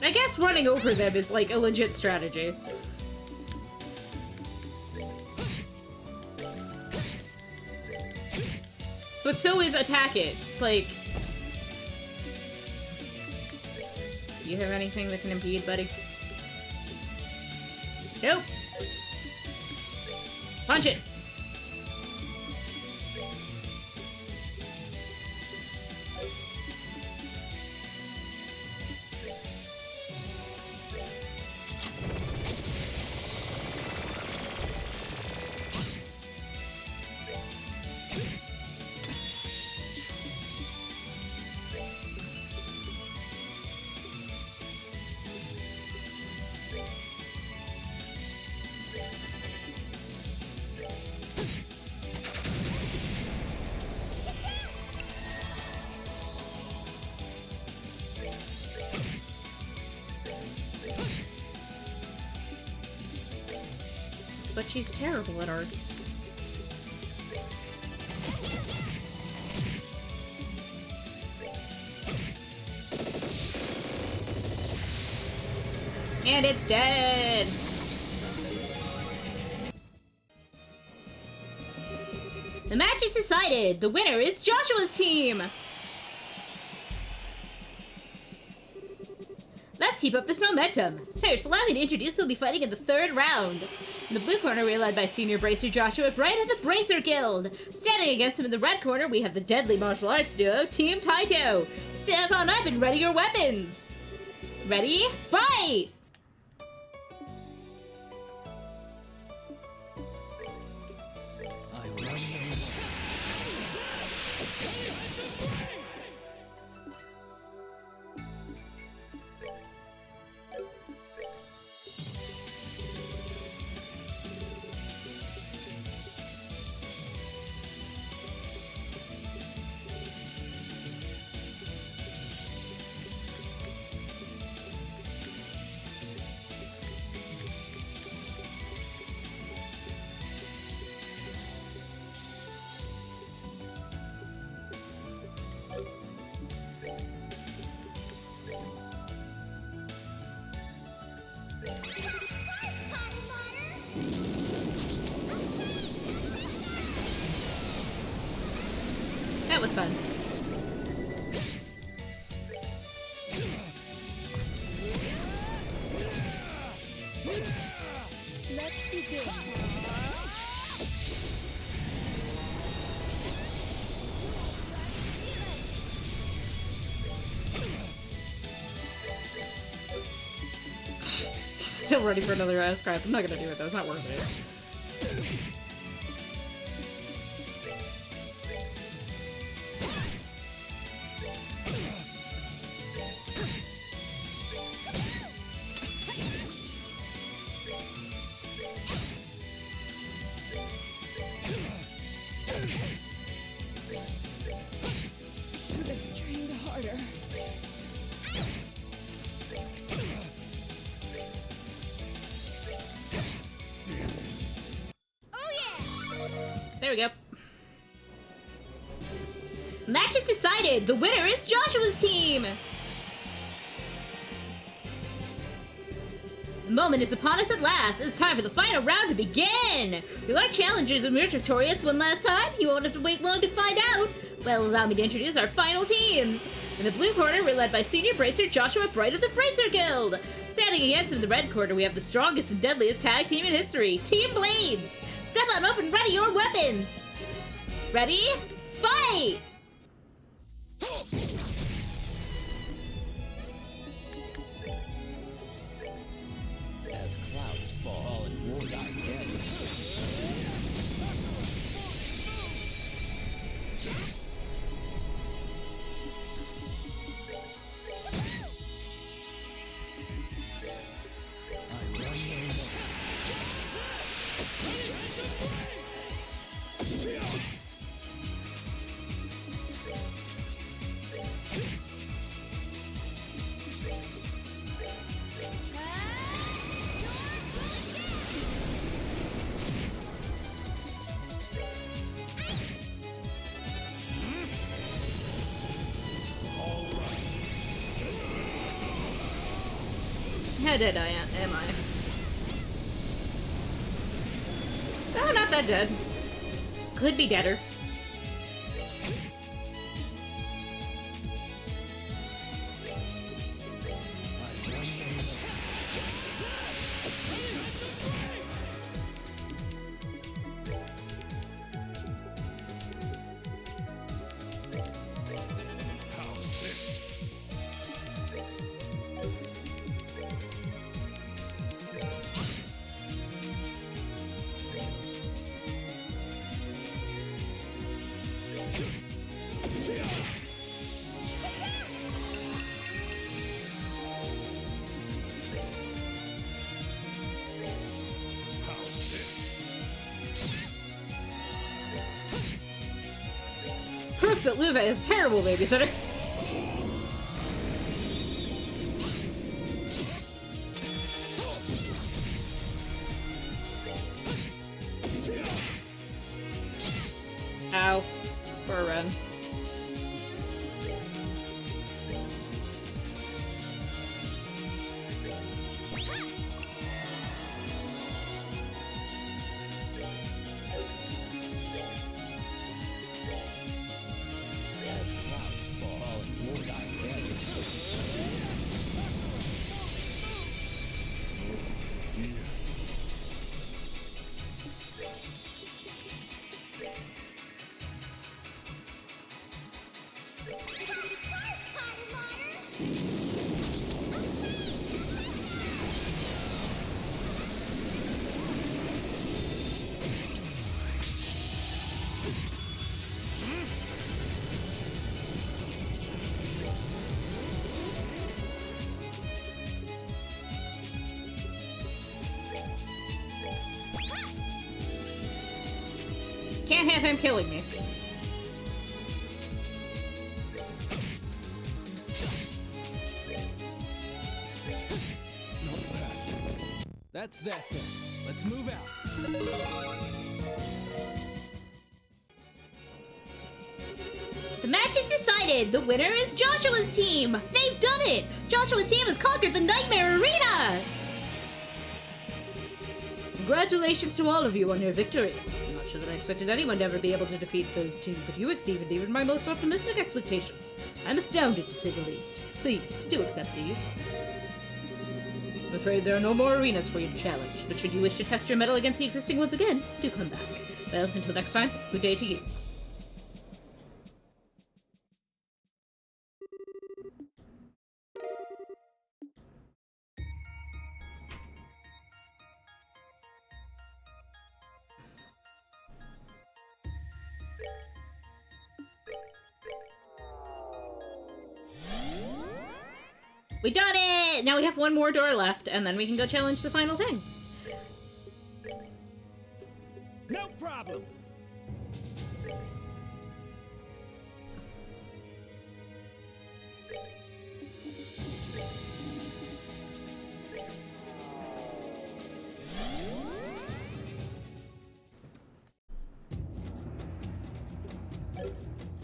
I guess running over them is like a legit strategy. But so is attack it. Like, do you have anything that can impede, buddy? Nope. Punch it. But she's terrible at arts. And it's dead! The match is decided. The winner is Joshua's team. Let's keep up this momentum. First, allow me to introduce who will be fighting in the third round. In the blue corner, we're led by senior bracer Joshua Bright of the Bracer Guild. Standing against him in the red corner, we have the deadly martial arts duo, Team Taito. Step on up and ready your weapons. Ready? Fight! I run no more. That was fun. He's still ready for another ass crap. I'm not gonna do it though, it's not worth it. There we go. Match is decided! The winner is Joshua's team! The moment is upon us at last. It's time for the final round to begin! Will our challengers emerge victorious one last time? You won't have to wait long to find out! Well, allow me to introduce our final teams! In the blue corner, we're led by Senior Bracer Joshua Bright of the Bracer Guild! Standing against him in the red corner, we have the strongest and deadliest tag team in history, Team Blades! Step on up and ready your weapons! Ready? Fight! As clouds fall and bullseyes end. I run no more. How dead am I? Oh, not that dead. Could be deader. Proof that Luva is a terrible babysitter. Ow. For a run. As clouds fall and bullseyes end. have him killing me. Not bad. That's that then. Let's move out. The match is decided! The winner is Joshua's team! They've done it! Joshua's team has conquered the Nightmare Arena! Congratulations to all of you on your victory. I'm not sure that I expected anyone to ever be able to defeat those two, but you exceeded even my most optimistic expectations. I'm astounded, to say the least. Please, do accept these. I'm afraid there are no more arenas for you to challenge, but should you wish to test your mettle against the existing ones again, do come back. Well, until next time, good day to you. We done it! Now we have one more door left, and then we can go challenge the final thing. No problem.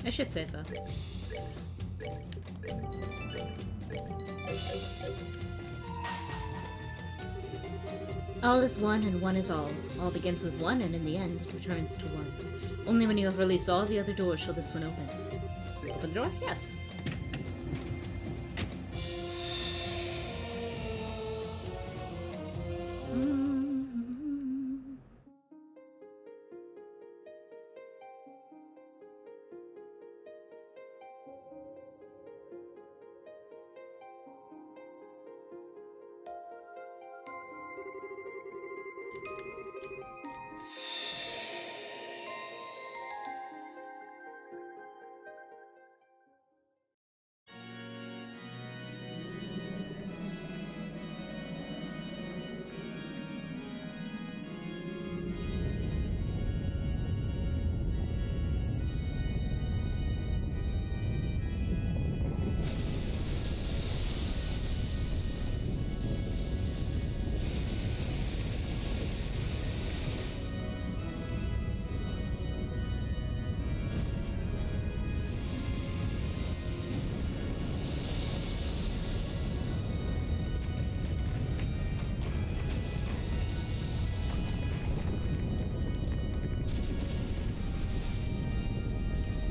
I should save though. All is one and one is all. All begins with one and in the end it returns to one. Only when you have released all the other doors shall this one open. Open the door? Yes.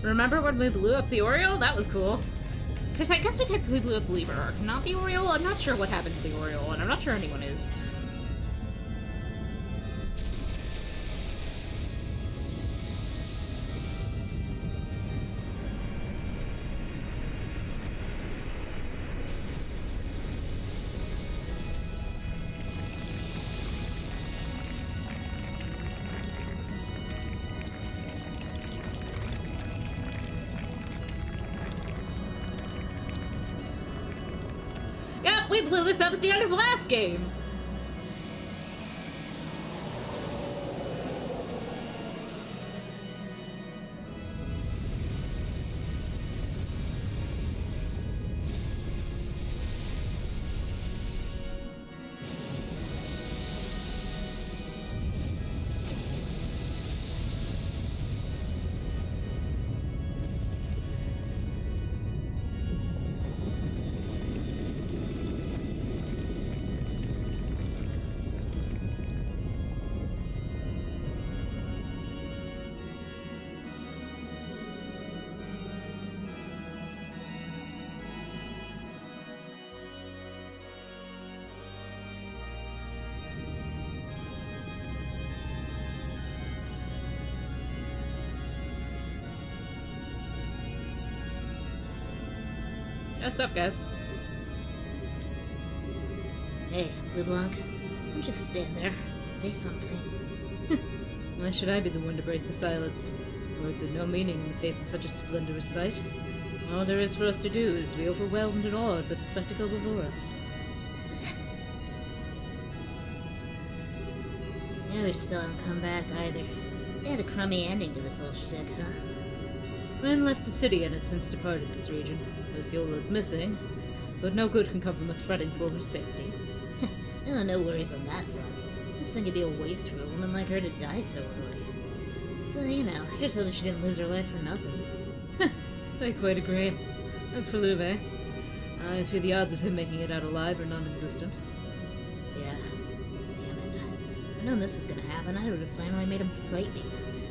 Remember when we blew up the Oriole? That was cool. Because I guess we technically blew up the Lever Arc, not the Oriole. I'm not sure what happened to the Oriole, and I'm not sure anyone is. We blew this up at the end of the last game! What's up, guys? Hey, Blue Blanc, don't just stand there. Say something. Why should I be the one to break the silence? Words have no meaning in the face of such a splendorous sight. All there is for us to do is to be overwhelmed and awed by the spectacle before us. The others still haven't come back either. They had a crummy ending to this whole shtick, huh? Ren left the city and has since departed this region. Luciola's missing, but no good can come from us fretting for her safety. Oh, no worries on that front. I just think it'd be a waste for a woman like her to die so early. So, here's hoping she didn't lose her life for nothing. I quite agree. As for Louve, I fear the odds of him making it out alive are non-existent. Yeah. Damn it. I'd known this was gonna happen, I would have finally made him fight me.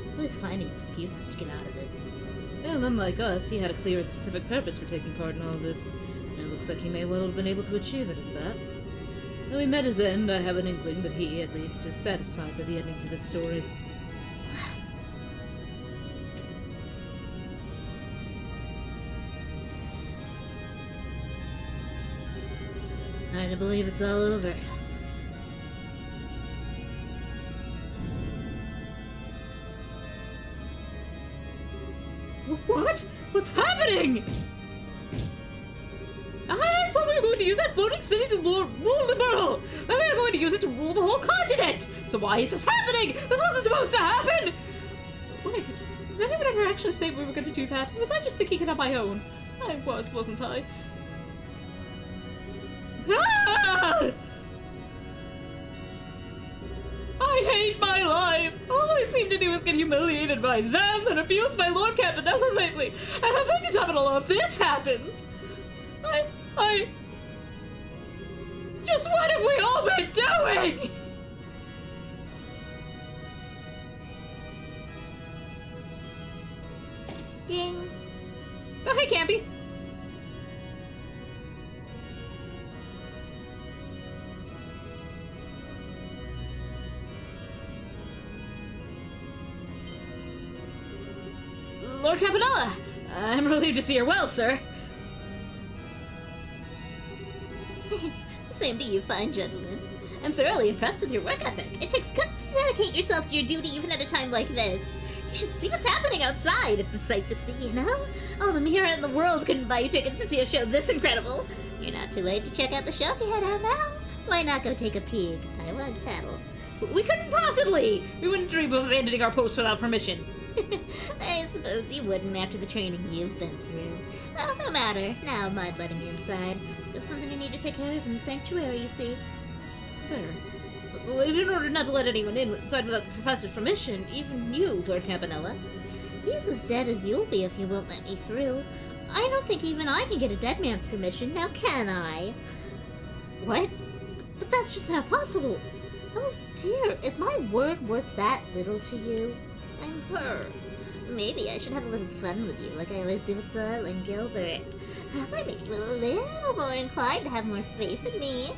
He's always finding excuses to get out of it. And unlike us, he had a clear and specific purpose for taking part in all of this, and it looks like he may well have been able to achieve it at that. Though he met his end, I have an inkling that he, at least, is satisfied by the ending to this story. Hard to believe it's all over. What? What's happening? I thought we were going to use that floating city to rule the world. Then we were going to use it to rule the whole continent. So why is this happening? This wasn't supposed to happen. Wait, did anyone ever actually say we were going to do that? Or was I just thinking it on my own? I was, wasn't I? Ah! I hate my life! All I seem to do is get humiliated by them and abused by Lord Campanella lately. And I think the time in all of this happens. Just what have we all been doing? Ding. Oh, hey, Campy. Lord Campanella, I'm relieved to see you're well, sir. Same to you, fine gentlemen. I'm thoroughly impressed with your work ethic. It takes guts to dedicate yourself to your duty even at a time like this. You should see what's happening outside. It's a sight to see, All the mirror in the world couldn't buy you tickets to see a show this incredible. You're not too late to check out the show if you head out now. Why not go take a peek? I want tattle. We couldn't possibly! We wouldn't dream of abandoning our post without permission. I suppose you wouldn't after the training you've been through. Well, no matter. Now I mind letting you inside. Got something I need to take care of in the sanctuary, you see. Sir, in order not to let anyone inside without the professor's permission, even you, Lord Campanella. He's as dead as you'll be if you won't let me through. I don't think even I can get a dead man's permission, now can I? What? But that's just not possible. Oh dear, is my word worth that little to you? I'm hurt. Maybe I should have a little fun with you, like I always do with darling Gilbert. That might make you a little more inclined to have more faith in me.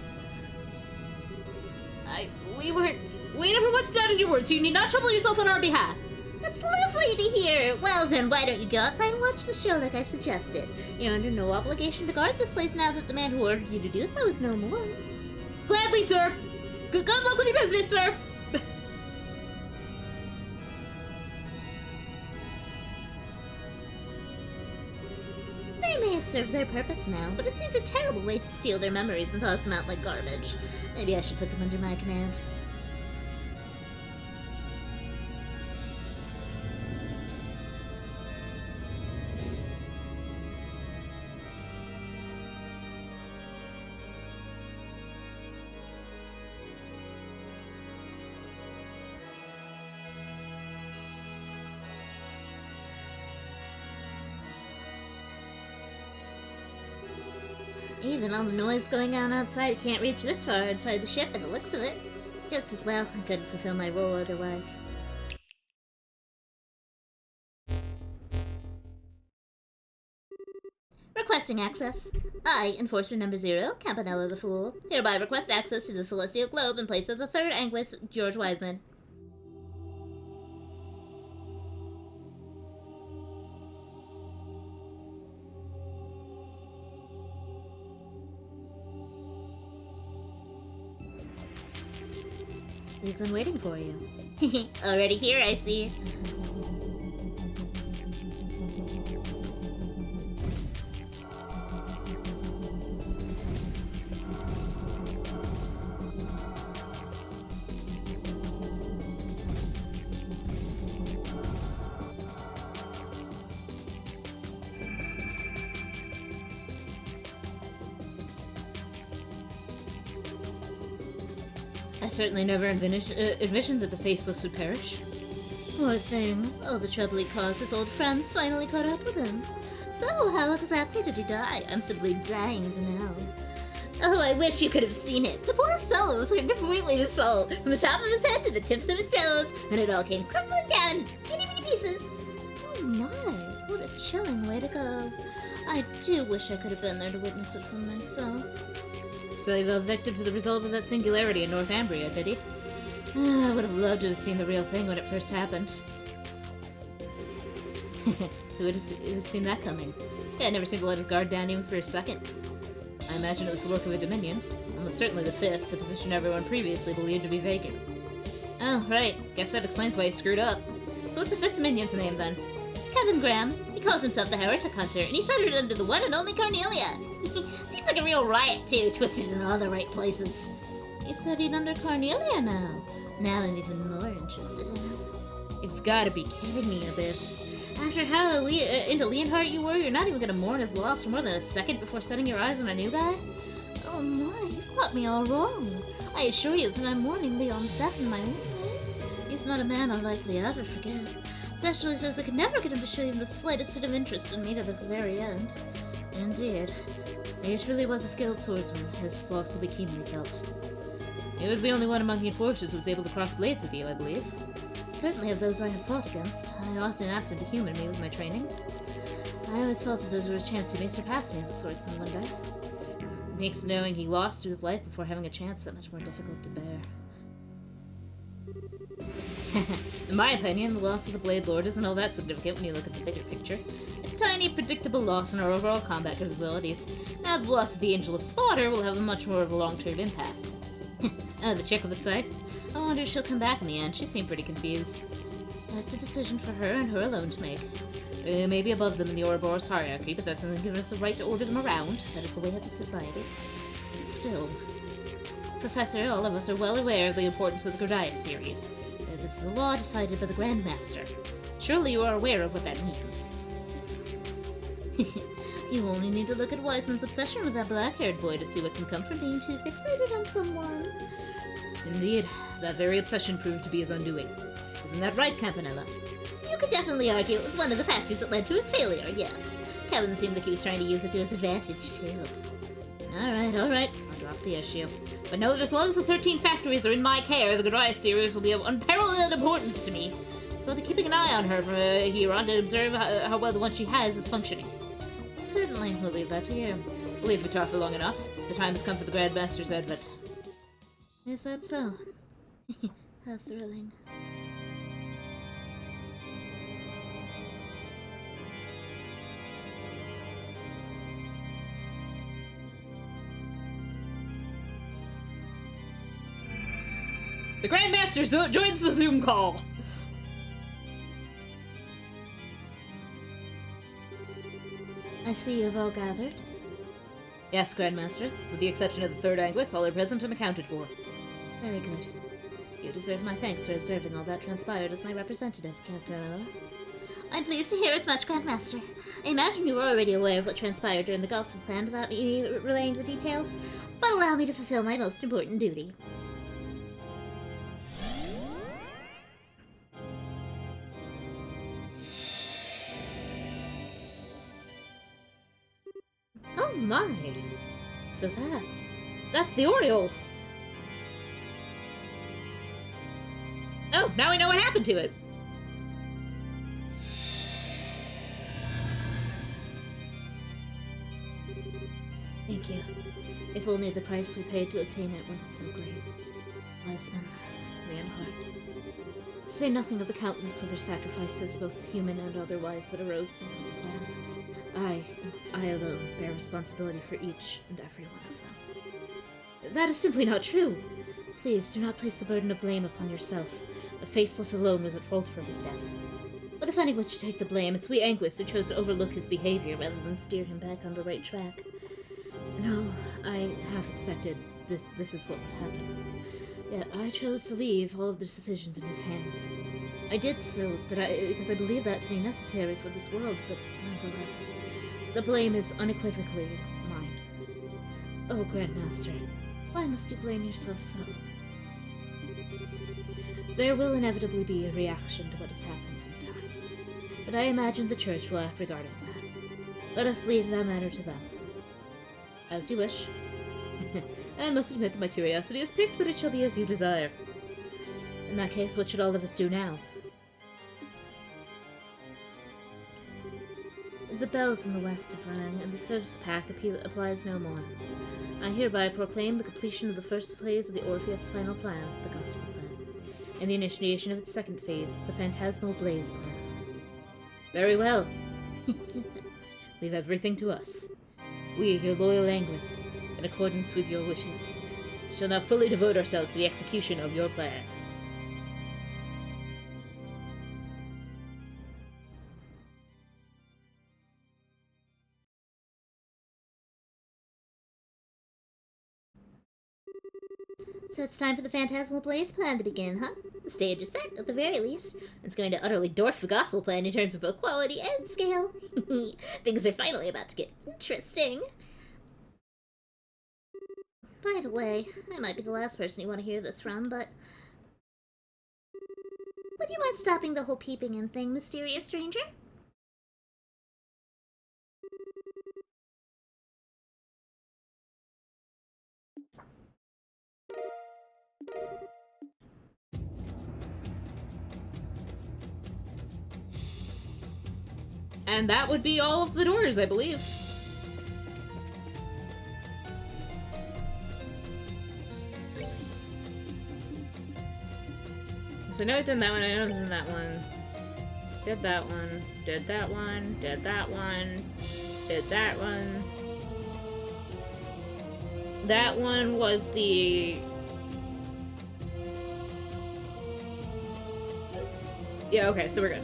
We never once doubted your words, so you need not trouble yourself on our behalf. That's lovely to hear. Well then, why don't you go outside and watch the show like I suggested? You're under no obligation to guard this place now that the man who ordered you to do so is no more. Gladly, sir. Good luck with your business, sir. They may have served their purpose now, but it seems a terrible waste to steal their memories and toss them out like garbage. Maybe I should put them under my command. Even all the noise going on outside can't reach this far inside the ship by the looks of it. Just as well, I couldn't fulfill my role otherwise. Requesting access. I, Enforcer Number 0, Campanella the Fool, hereby request access to the Celestial Globe in place of the Third Anguist, George Wiseman. We've been waiting for you. Already here, I see. I certainly never envisioned that the Faceless would perish. Poor thing. All the trouble he caused his old friends finally caught up with him. So, how exactly did he die? I'm simply dying to know. Oh, I wish you could have seen it. The poor soul was completely to soul, from the top of his head to the tips of his toes, and it all came crumbling down in itty-bitty pieces. Oh my, what a chilling way to go. I do wish I could have been there to witness it for myself. So he fell victim to the result of that singularity in Northumbria, did he? I would have loved to have seen the real thing when it first happened. Who would have seen that coming? Yeah, I never seemed to let his guard down even for a second. I imagine it was the work of a Dominion. Almost certainly the fifth, the position everyone previously believed to be vacant. Oh, right. Guess that explains why he screwed up. So what's the fifth Dominion's name, then? Kevin Graham. He calls himself the Heretic Hunter, and he centered under the one and only Cornelia. Seems like a real riot, too, twisted in all the right places. He studied under Cornelia now. Now I'm even more interested in him. You've gotta be kidding me, Abyss. After how into Leonhardt you were, you're not even gonna mourn his loss for more than a second before setting your eyes on a new guy? Oh my, you've got me all wrong. I assure you that I'm mourning Leon's death in my own way. He's not a man I'll likely ever forget, especially since I could never get him to show even the slightest bit of interest in me to the very end. Indeed. He truly was a skilled swordsman. His loss will be keenly felt. He was the only one among the enforcers who was able to cross blades with you, I believe. Certainly of those I have fought against. I often asked him to humor me with my training. I always felt as though there was a chance he may surpass me as a swordsman one day. It makes knowing he lost to his life before having a chance that much more difficult to bear. In my opinion, the loss of the Blade Lord isn't all that significant when you look at the bigger picture. A tiny, predictable loss in our overall combat capabilities. Now the loss of the Angel of Slaughter will have much more of a long-term impact. Oh, the chick with the scythe? I wonder if she'll come back in the end. She seemed pretty confused. That's a decision for her and her alone to make. Maybe above them in the Ouroboros hierarchy, but that doesn't give us the right to order them around. That is the way of the society. Still, Professor, all of us are well aware of the importance of the Gradius series. This is a law decided by the Grand Master. Surely you are aware of what that means. You only need to look at Wiseman's obsession with that black-haired boy to see what can come from being too fixated on someone. Indeed, that very obsession proved to be his undoing. Isn't that right, Campanella? You could definitely argue it was one of the factors that led to his failure, yes. Kevin seemed like he was trying to use it to his advantage, too. Alright. I'll drop the issue. But know that as long as the 13 factories are in my care, the Gradius series will be of unparalleled importance to me. So I'll be keeping an eye on her from here on to observe how well the one she has is functioning. Certainly. We'll leave that to you. We'll leave it for long enough. The time has come for the Grand Master's advent. Is that so? How thrilling. The Grand Master joins the Zoom call. I see you've all gathered. Yes, Grandmaster. With the exception of the third Anguis, all are present and accounted for. Very good. You deserve my thanks for observing all that transpired as my representative, Captain. I'm pleased to hear as much, Grandmaster. I imagine you were already aware of what transpired during the gospel plan without me relaying the details, but allow me to fulfill my most important duty. Oh my! So that's the Oriole! Oh, now we know what happened to it! Thank you. If only the price we paid to obtain it weren't so great. Wiseman, Leonhardt. To say nothing of the countless other sacrifices, both human and otherwise, that arose through this plan. I alone bear responsibility for each and every one of them. That is simply not true! Please, do not place the burden of blame upon yourself. The Faceless alone was at fault for his death. But if anyone should take the blame, it's we Anguis who chose to overlook his behavior rather than steer him back on the right track. No, I half expected this is what would happen. Yet I chose to leave all of the decisions in his hands. I did so because I believe that to be necessary for this world, but nonetheless, the blame is unequivocally mine. Oh, Grandmaster, why must you blame yourself so? There will inevitably be a reaction to what has happened in time, but I imagine the church will act regarding that. Let us leave that matter to them. As you wish. I must admit that my curiosity is piqued, but it shall be as you desire. In that case, what should all of us do now? The bells in the west have rang, and the first pack applies no more. I hereby proclaim the completion of the first phase of the Orpheus final plan, the Gospel Plan, and the initiation of its second phase, the Phantasmal Blaze Plan. Very well. Leave everything to us. We, your loyal Anguis, in accordance with your wishes, shall now fully devote ourselves to the execution of your plan. So it's time for the Phantasmal Blaze plan to begin, huh? The stage is set, at the very least. It's going to utterly dwarf the Gospel Plan in terms of both quality and And scale. Things are finally about to get interesting. By the way, I might be the last person you want to hear this from, but... would you mind stopping the whole peeping in thing, mysterious stranger? And that would be all of the doors, I believe. So I know I've done that one, I know I've done that one. Did that one, did that one, did that one, did that one. That one was the... Yeah, okay, so we're good.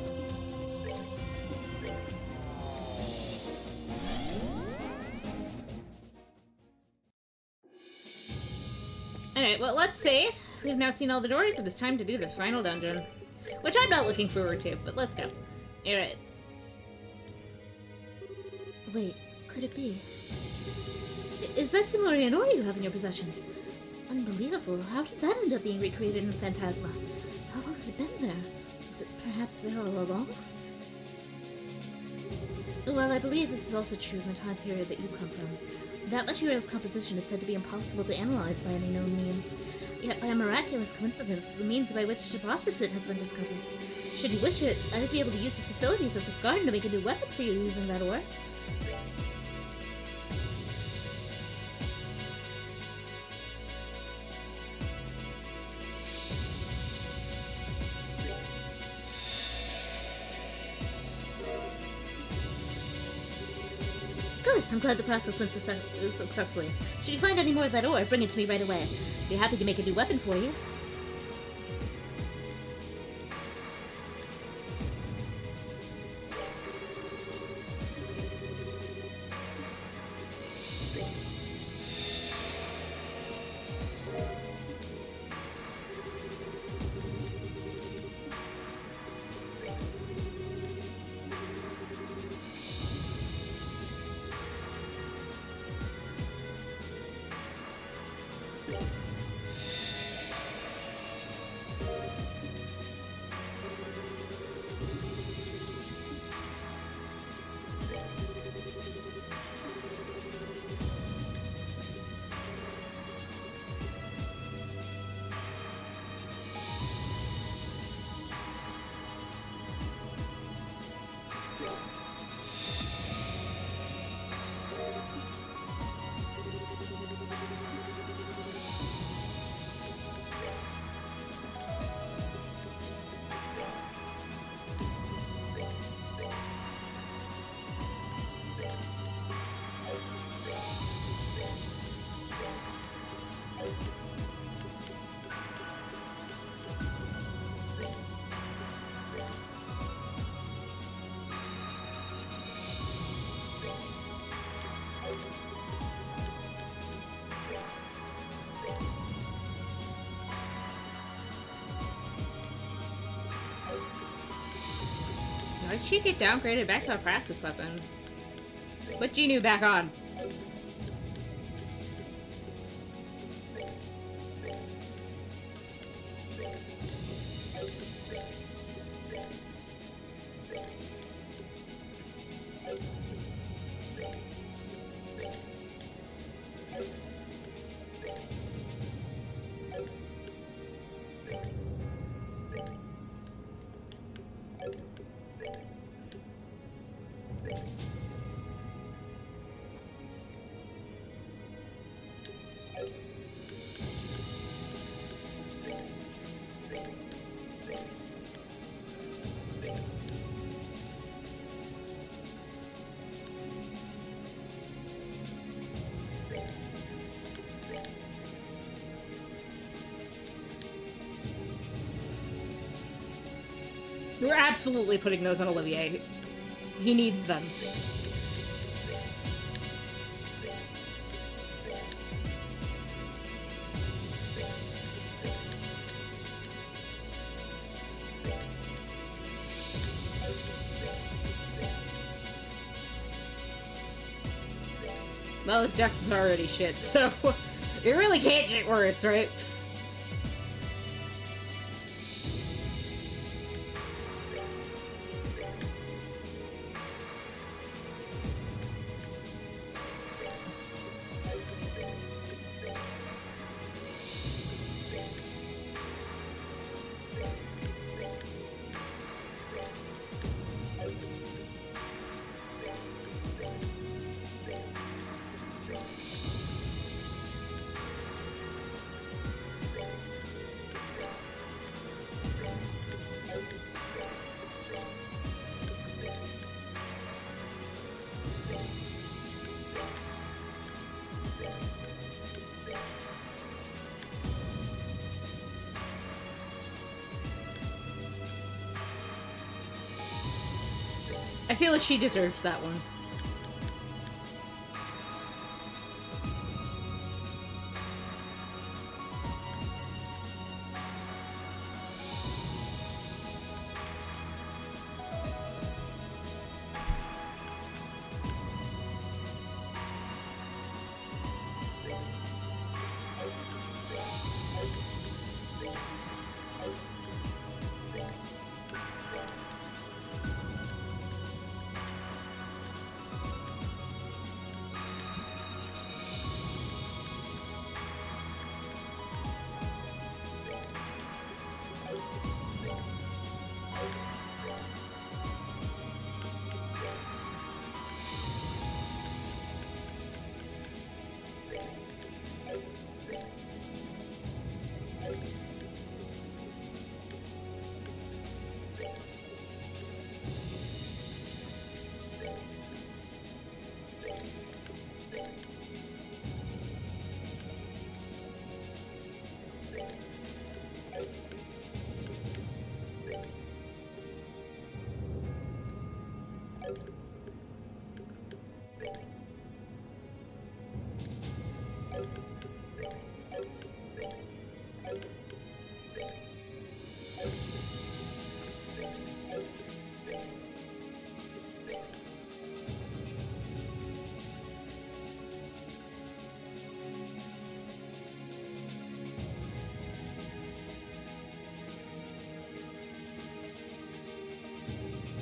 Alright, well, let's save. We've now seen all the doors, and it's time to do the final dungeon. Which I'm not looking forward to, but let's go. Alright. Wait, could it be? Is that Simorian ore you have in your possession? Unbelievable. How did that end up being recreated in Phantasma? How long has it been there? Is it perhaps there all along? Well, I believe this is also true in the time period that you come from. That material's composition is said to be impossible to analyze by any known means. Yet by a miraculous coincidence, the means by which to process it has been discovered. Should you wish it, I'd be able to use the facilities of this garden to make a new weapon for you using that ore. Good, I'm glad the process went successfully. Should you find any more of that ore, bring it to me right away. Be happy to make a new weapon for you. Why did she get downgraded back to a practice weapon? Put Genu back on. We're absolutely putting those on Olivier. He needs them. Well, his dex is already shit, so it really can't get worse, right? I feel like she deserves that one.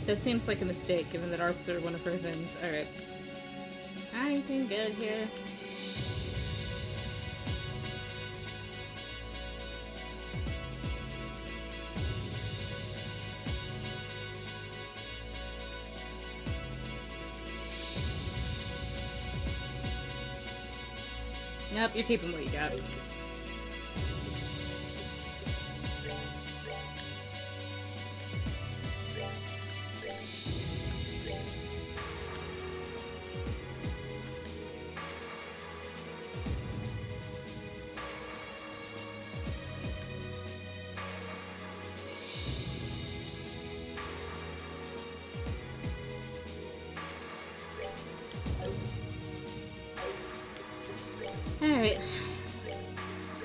That seems like a mistake, given that arts are one of her things. Alright. Anything good here? Nope, you're keeping what you got. Alright.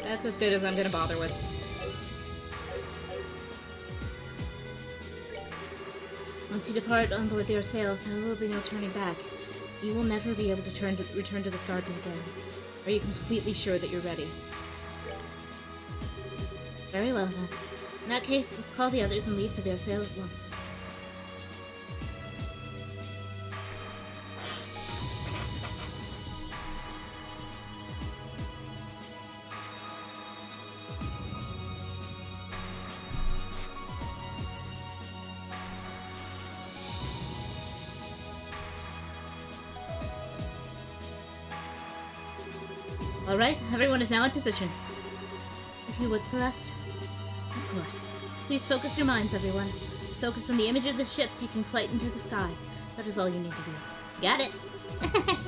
That's as good as I'm gonna bother with. Once you depart on board your sails, there will be no turning back. You will never be able to return to this garden again. Are you completely sure that you're ready? Very well, then. In that case, let's call the others and leave for their sail at once. All right, everyone is now in position. If you would, Celeste. Of course. Please focus your minds, everyone. Focus on the image of the ship taking flight into the sky. That is all you need to do. Got it.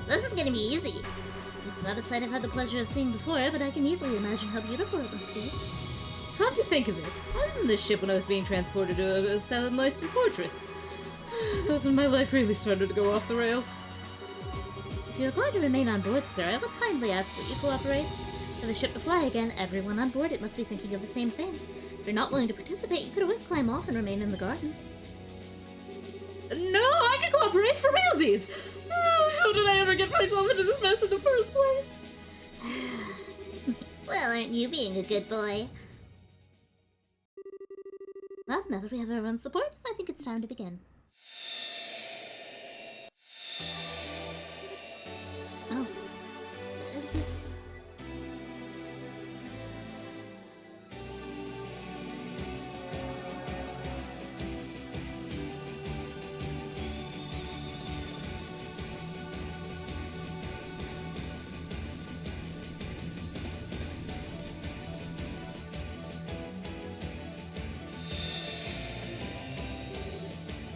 This is gonna be easy. It's not a sight I've had the pleasure of seeing before, but I can easily imagine how beautiful it must be. Come to think of it, I was in this ship when I was being transported to a Salenleisten fortress. That was when my life really started to go off the rails. If you are going to remain on board, sir, I would kindly ask that you cooperate. For the ship to fly again, everyone on board it must be thinking of the same thing. If you're not willing to participate, you could always climb off and remain in the garden. No, I can cooperate for realsies! How did I ever get myself into this mess in the first place? Well, aren't you being a good boy? Well, now that we have everyone's support, I think it's time to begin. Oh. Is this...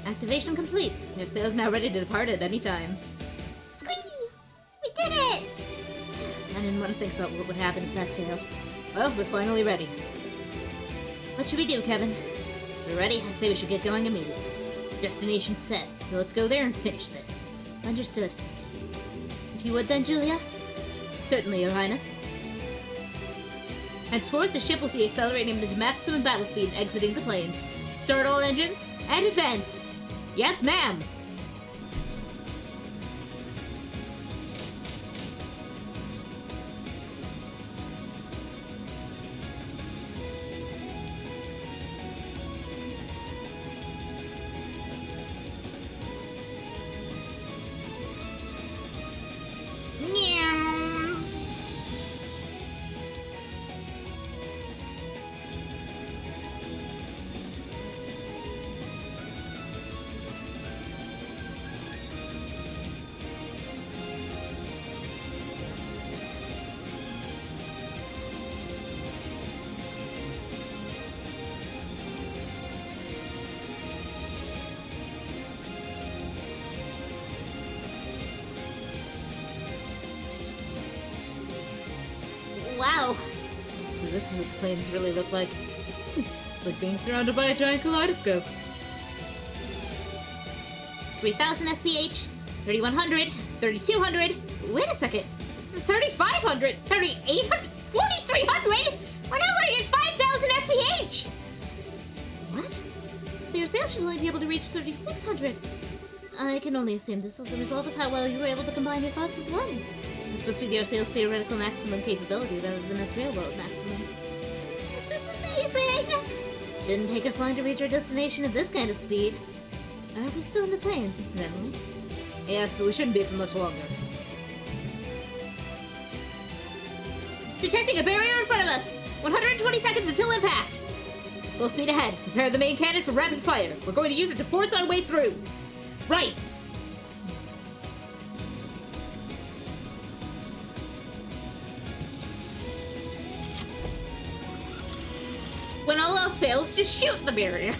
Activation complete. Your sail's now ready to depart at any time. Squee! We did it! I didn't want to think about what would happen if that failed. Well, we're finally ready. What should we do, Kevin? If we're ready, I say we should get going immediately. Destination set, so let's go there and finish this. Understood. If you would then, Julia? Certainly, Your Highness. Henceforth, the ship will see accelerating into maximum battle speed and exiting the planes. Start all engines, and advance! Yes, ma'am! Wow. So this is what the planes really look like. It's like being surrounded by a giant kaleidoscope. 3,000 SPH, 3,100, 3,200. Wait a second. 3,500, 3,800, 4,300? We're now going at 5,000 SPH! What? Your sail should only be able to reach 3,600. I can only assume this was a result of how well you were able to combine your thoughts as one. It's supposed to be the sail's theoretical maximum capability rather than its real-world maximum. This is amazing! Shouldn't take us long to reach our destination at this kind of speed. Aren't we still in the plains, incidentally? Yes, but we shouldn't be for much longer. Detecting a barrier in front of us! 120 seconds until impact! Full speed ahead. Prepare the main cannon for rapid fire. We're going to use it to force our way through. Right! When all else fails, just shoot the barrier.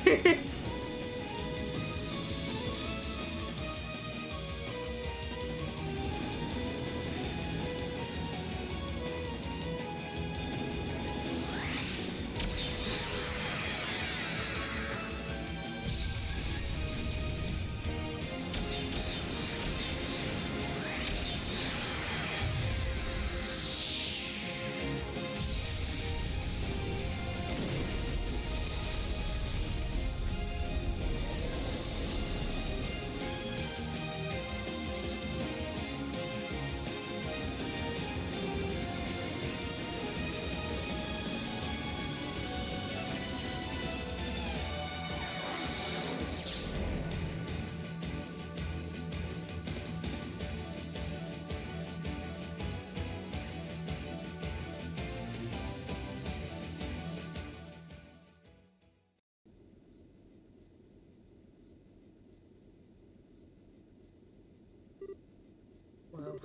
Whoa.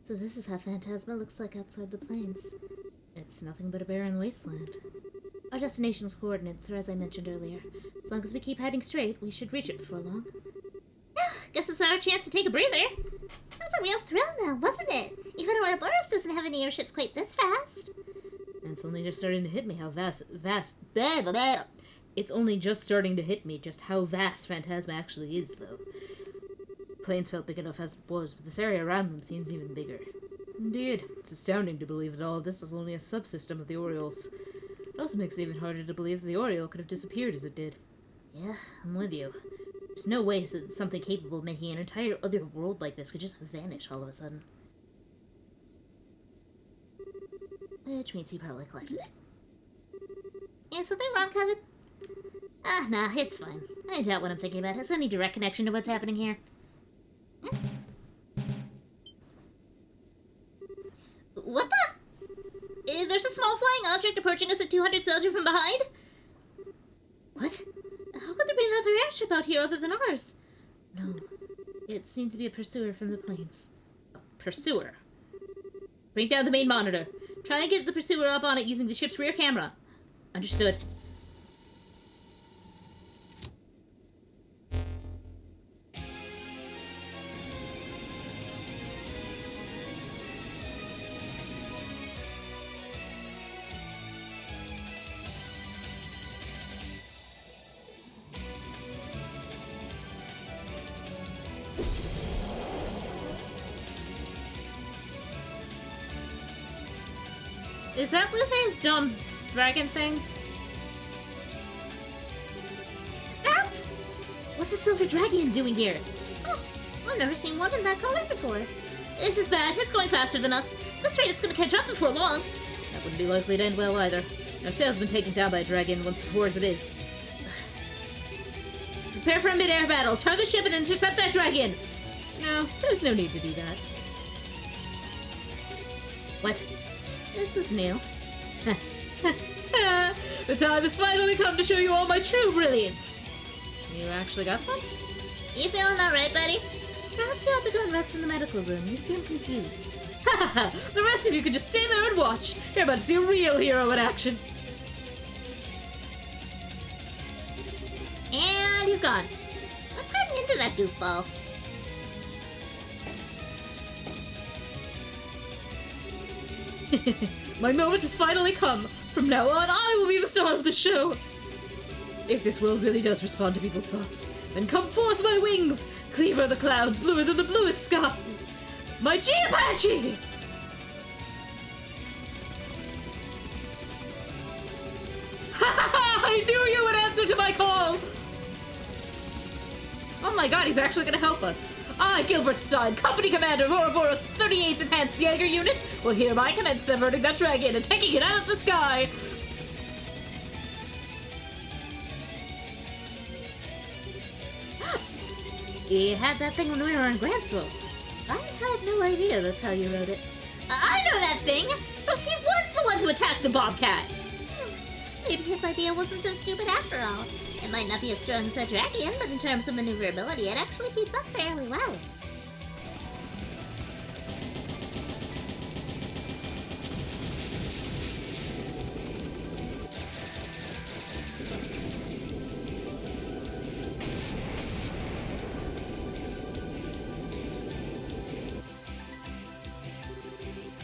So this is how Phantasma looks like outside the plains. It's nothing but a barren wasteland. Our destination's coordinates are as I mentioned earlier. As long as we keep heading straight, we should reach it before long. Guess it's our chance to take a breather. That was a real thrill now, wasn't it? Even Ouroboros doesn't have any airships quite this fast. It's only just starting to hit me how blah, blah, blah. It's only just starting to hit me just how vast Phantasma actually is, though. Planes felt big enough as it was, but this area around them seems even bigger. Indeed, it's astounding to believe that all of this is only a subsystem of the Orioles. It also makes it even harder to believe that the Oriole could have disappeared as it did. Yeah, I'm with you. There's no way that something capable of making an entire other world like this could just vanish all of a sudden. Which means he probably collected it. Yeah, something wrong, Kevin? Nah, it's fine. I doubt what I'm thinking about has any direct connection to what's happening here. What the? There's a small flying object approaching us at 200 Celsius from behind? What? How could there be another airship out here other than ours? No. It seems to be a pursuer from the plains. A pursuer? Bring down the main monitor. Try and get the pursuer up on it using the ship's rear camera. Understood. Is that Luffy's dumb dragon thing? What's a silver dragon doing here? Oh, I've never seen one in that color before. This is bad. It's going faster than us. At this rate, it's gonna catch up before long. That wouldn't be likely to end well either. Our sail's been taken down by a dragon once before as it is. Prepare for a mid-air battle. Turn the ship and intercept that dragon. No, there's no need to do that. What? This is new. The time has finally come to show you all my true brilliance. You actually got some? You feeling alright, buddy? Perhaps you ought to go and rest in the medical room. You seem confused. Ha ha! The rest of you can just stay there and watch. You're about to see a real hero in action. And he's gone. What's gotten into that goofball? My moment has finally come. From now on, I will be the star of the show. If this world really does respond to people's thoughts, then come forth my wings, cleaver of the clouds, bluer than the bluest sky. My G-Apache! I knew you would answer to my call! Oh my god, he's actually gonna help us. I, Gilbert Stein, Company Commander of Ouroboros 38th Enhanced Jaeger Unit, will hereby commence diverting that dragon and taking it out of the sky. You had that thing when we were on Granslow. I had no idea that's how you wrote it. I know that thing! So he was the one who attacked the Bobcat! Maybe his idea wasn't so stupid after all. It might not be as strong as that dragon, but in terms of maneuverability, it actually keeps up fairly well.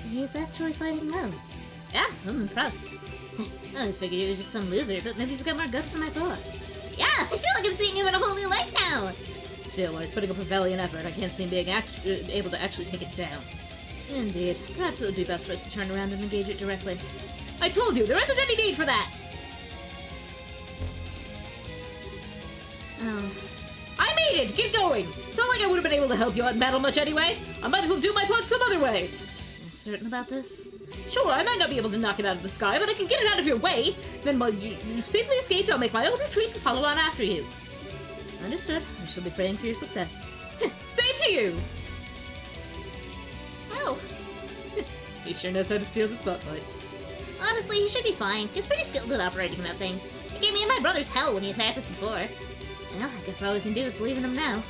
He's actually fighting well. Yeah, I'm impressed. I always figured he was just some loser, but maybe he's got more guts than I thought. Yeah, I feel like I'm seeing him in a whole new light now! Still, while he's putting up a valiant effort, I can't seem being able to actually take it down. Indeed. Perhaps it would be best for us to turn around and engage it directly. I told you, there isn't any need for that! Oh. I made it! Get going! It's not like I would have been able to help you out in battle much anyway. I might as well do my part some other way. You're certain about this? Sure, I might not be able to knock it out of the sky, but I can get it out of your way. Then while you've safely escaped, I'll make my own retreat and follow on after you. Understood. I shall be praying for your success. Same to you! Oh. He sure knows how to steal the spotlight. Honestly, he should be fine. He's pretty skilled at operating that thing. He gave me and my brother's hell when he attacked us before. Well, I guess all we can do is believe in him now.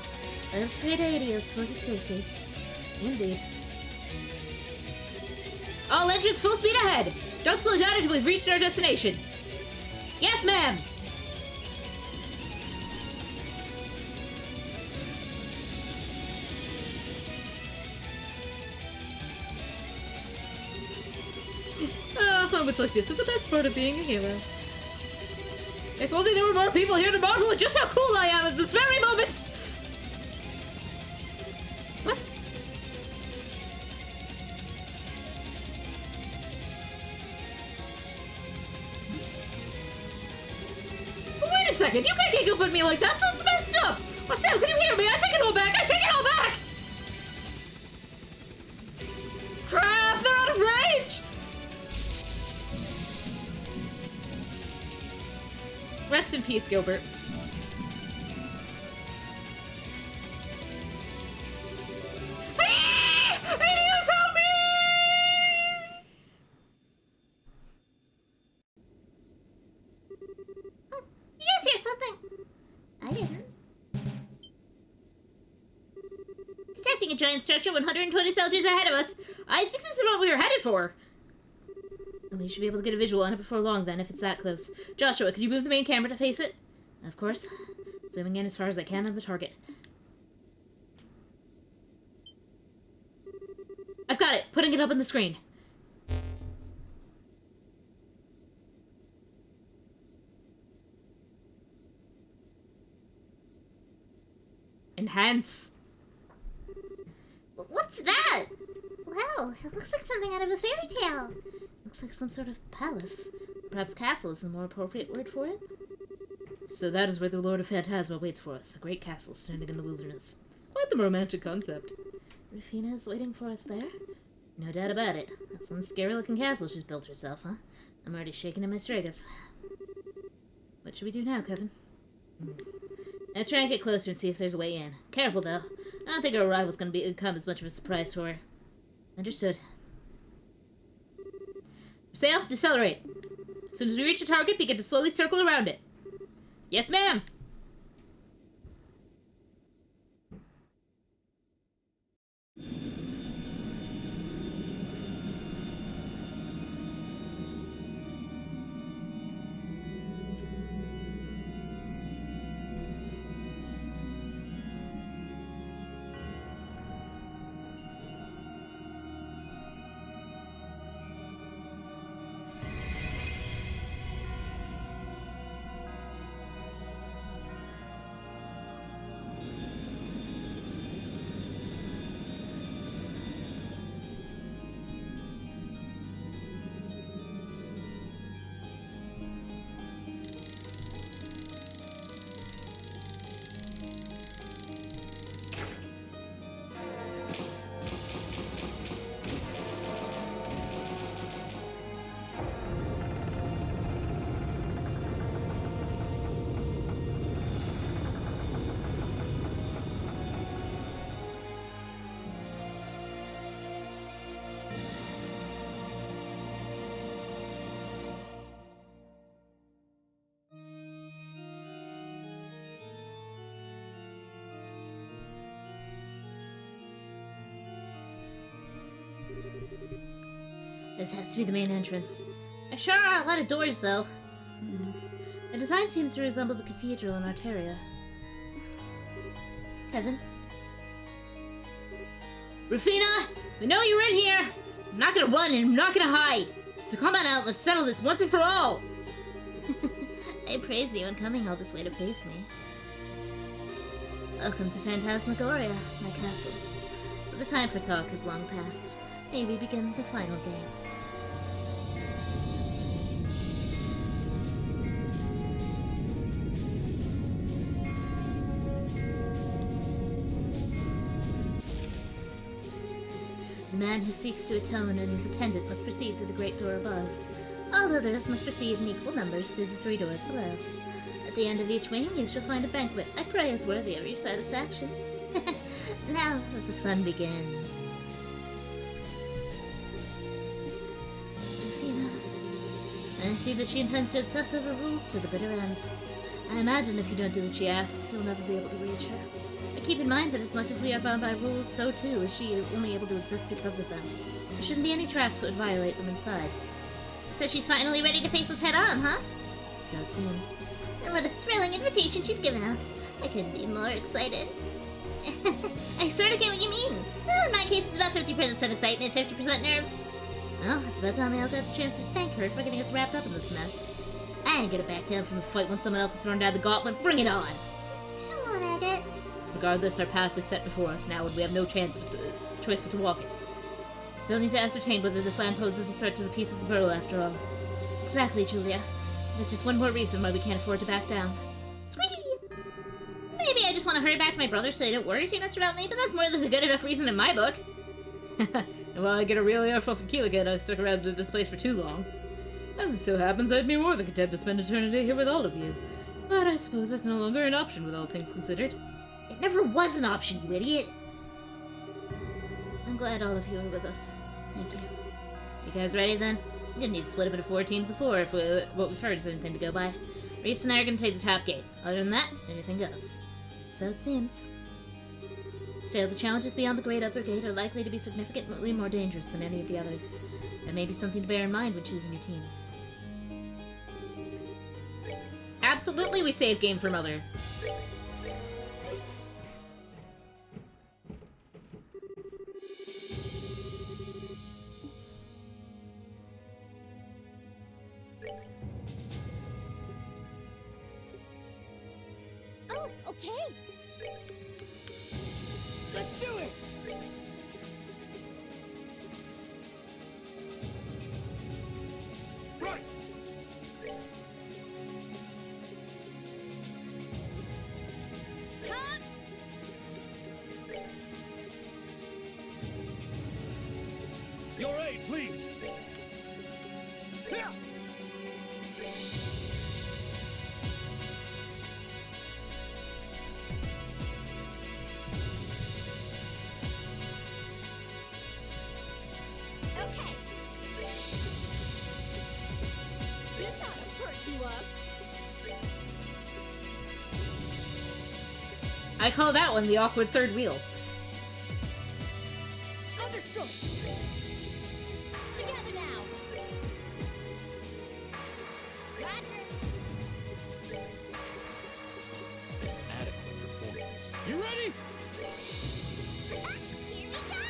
Let's pray to Adios for his safety. Indeed. All engines full speed ahead! Don't slow down until we've reached our destination. Yes, ma'am! moments like this are the best part of being a hero. If only there were more people here to marvel at just how cool I am at this very moment! What? Wait a second, you can't gang up on me like that, that's messed up! Marcel, can you hear me? I take it all back, I take it all back! Crap, they're out of range! Rest in peace, Gilbert. Radios, help me! You guys hear something? I didn't. Detecting a giant structure 120 soldiers ahead of us. I think this is what we were headed for. We should be able to get a visual on it before long then, if it's that close. Joshua, could you move the main camera to face it? Of course. Zooming in as far as I can on the target. I've got it! Putting it up on the screen. Enhance. What's that? Wow, it looks like something out of a fairy tale. Looks like some sort of palace. Perhaps castle is the more appropriate word for it. So that is where the Lord of Phantasma waits for us. A great castle standing in the wilderness. Quite the romantic concept. Rufina is waiting for us there? No doubt about it. That's one scary-looking castle she's built herself, huh? I'm already shaking in my stragus. What should we do now, Kevin? Now try and get closer and see if there's a way in. Careful, though. I don't think our arrival's gonna become as much of a surprise for her. Understood. Sail, decelerate. As soon as we reach the target, begin to slowly circle around it. Yes, ma'am! This has to be the main entrance. There sure are a lot of doors, though. The design seems to resemble the cathedral in Arteria. Kevin? Rufina! We know you're in here! I'm not gonna run and I'm not gonna hide! So come on out, let's settle this once and for all! I praise you in coming all this way to face me. Welcome to Phantasmagoria, my castle. But the time for talk is long past. May we begin the final game. The man who seeks to atone and his attendant must proceed through the great door above. All others must proceed in equal numbers through the 3 doors below. At the end of each wing, you shall find a banquet I pray is worthy of your satisfaction. Now let the fun begin. Rufina, I see that she intends to obsess over rules to the bitter end. I imagine if you don't do as she asks, you'll never be able to reach her. But keep in mind that as much as we are bound by rules, so too is she only able to exist because of them. There shouldn't be any traps that would violate them inside. So she's finally ready to face us head on, huh? So it seems. And what a thrilling invitation she's given us. I couldn't be more excited. I sort of get what you mean. Well, in my case, it's about 50% excitement, 50% nerves. Well, it's about time I got the chance to thank her for getting us wrapped up in this mess. I ain't gonna back down from the fight when someone else has thrown down the gauntlet. Bring it on! Come on, Agate. Regardless, our path is set before us now, and we have no choice but to walk it. We still need to ascertain whether this land poses a threat to the peace of the world after all. Exactly, Julia. That's just one more reason why we can't afford to back down. Sweet! Maybe I just want to hurry back to my brother so they don't worry too much about me, but that's more than a good enough reason in my book. And while I get a real earful from Keelan, I stuck around in this place for too long. As it so happens, I'd be more than content to spend eternity here with all of you. But I suppose it's no longer an option with all things considered. It never was an option, you idiot. I'm glad all of you are with us. Thank you. You guys ready then? I'm gonna need to split up into 4 teams of 4 if what we've heard is anything to go by. Reese and I are gonna take the top gate. Other than that, anything goes. So it seems. Still, the challenges beyond the Great Upper Gate are likely to be significantly more dangerous than any of the others. That may be something to bear in mind when choosing your teams. Absolutely, we save game for Mother. Oh, okay. Let's do it! Right! Your aid, please! Yeah. Okay. This ought to perk you up. I call that one the awkward third wheel. Understood. Together now. Roger. An adequate performance. You ready? Here we go.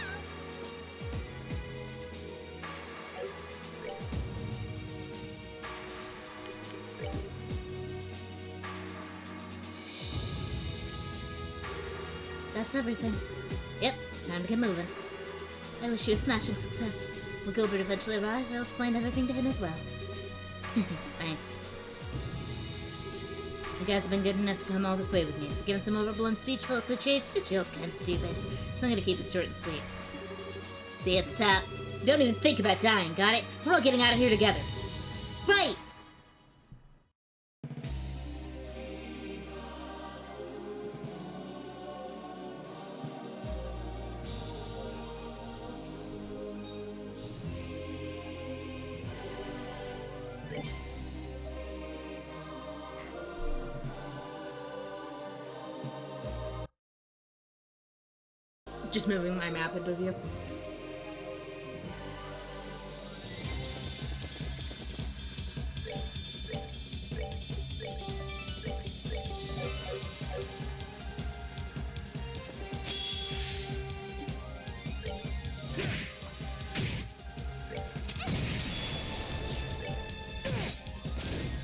That's everything. Yep, time to get moving. I wish you a smashing success. When Gilbert eventually arrives, I'll explain everything to him as well. Thanks. You guys have been good enough to come all this way with me, so giving some overblown speech full of cliches just feels kind of stupid. So I'm gonna keep this short and sweet. See you at the top. Don't even think about dying, got it? We're all getting out of here together. Right! Just moving my map into view.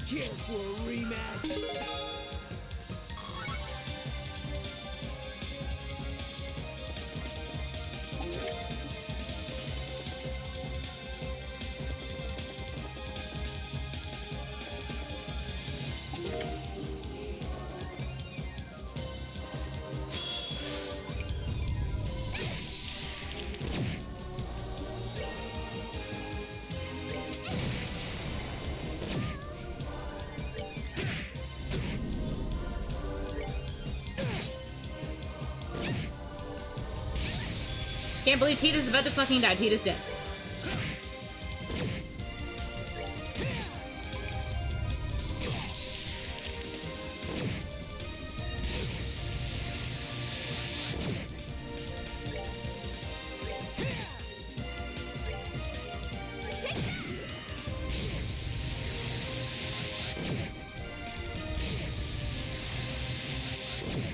Care for a rematch? Can't believe Tita's about to fucking die. Tita's dead.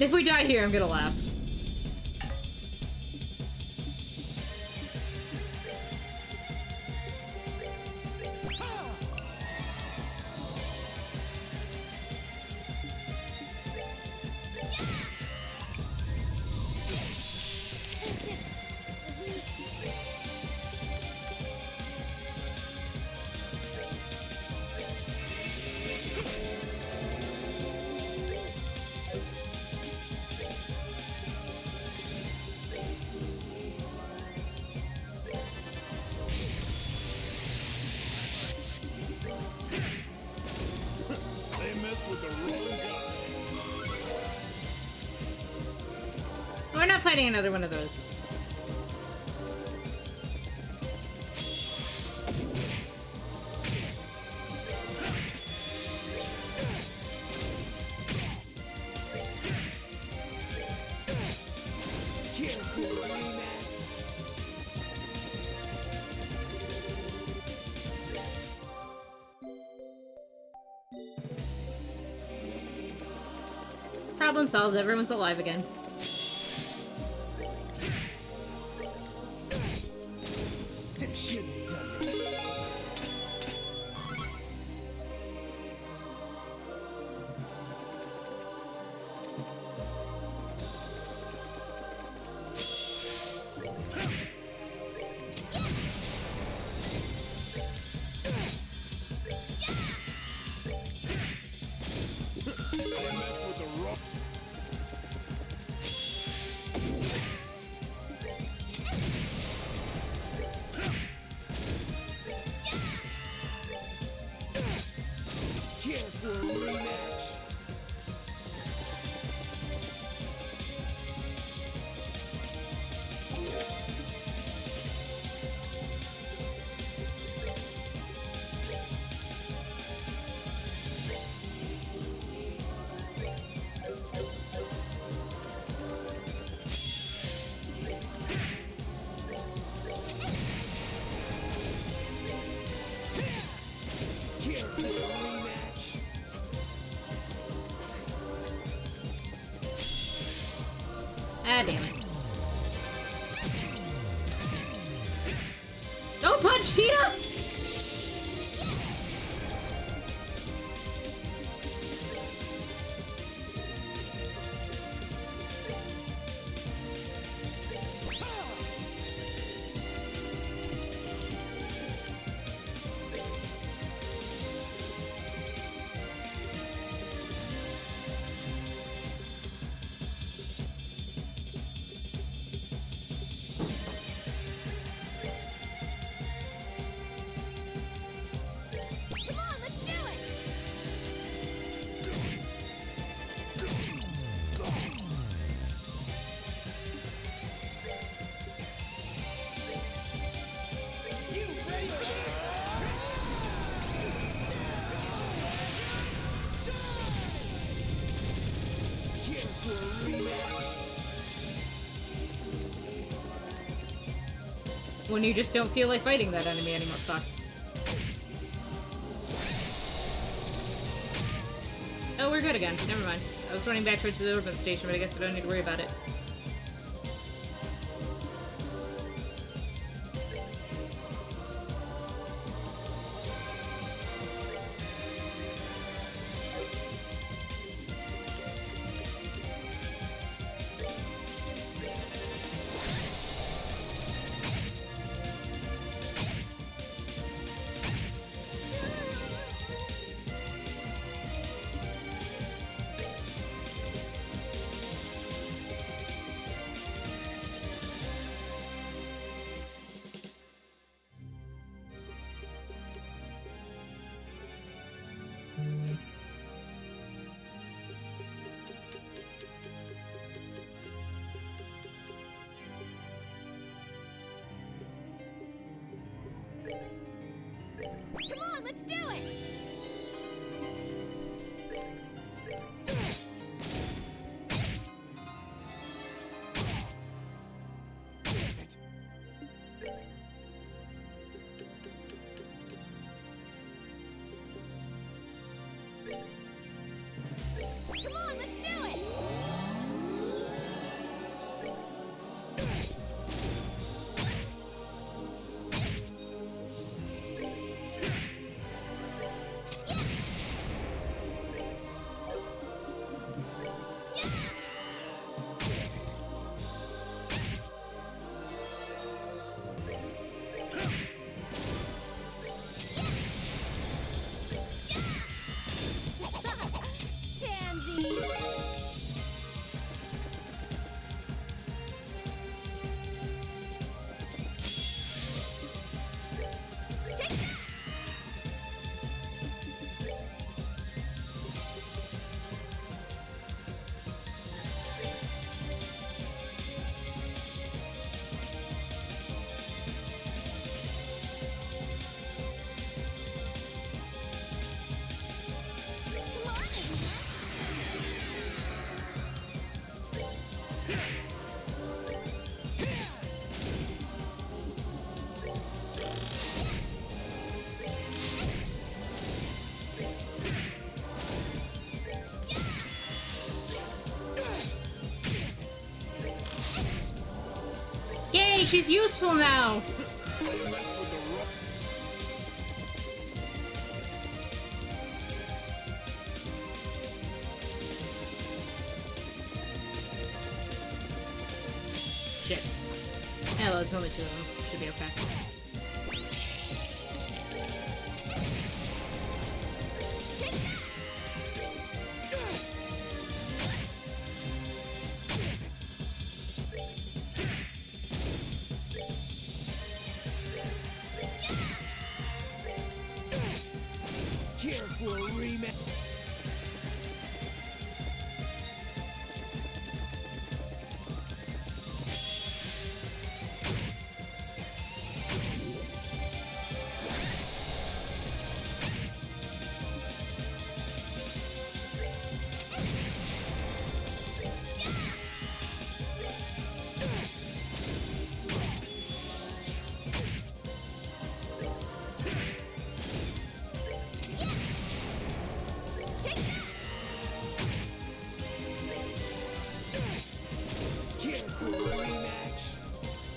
If we die here, I'm gonna laugh. not fighting another one of those. Problem solved. Everyone's alive again. Ah, damn it. Don't punch, Tina! When you just don't feel like fighting that enemy anymore. Fuck. Oh, we're good again. Never mind. I was running back towards the urban station, but I guess I don't need to worry about it. Come on, let's do it! Come on, let's do it! she's useful now! Shit. Yeah, well, it's only 2 of them. Should be okay. Careful, rematch.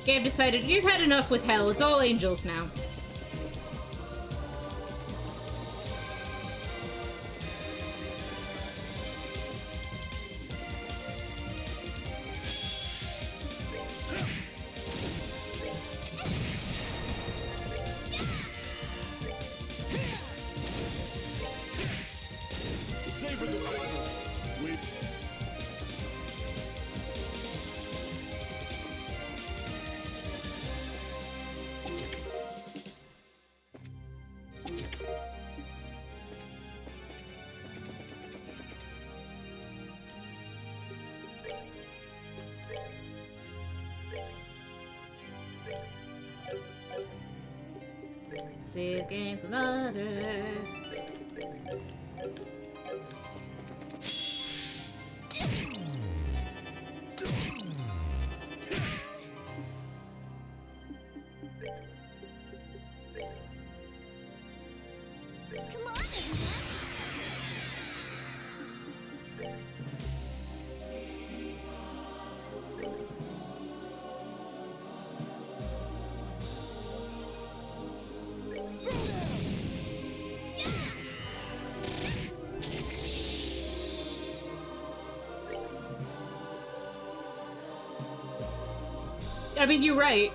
Gabe decided, you've had enough with hell, it's all angels now. Savor the pleasure. Wait. Save game for mother. Come on, everyone. I mean, you're right.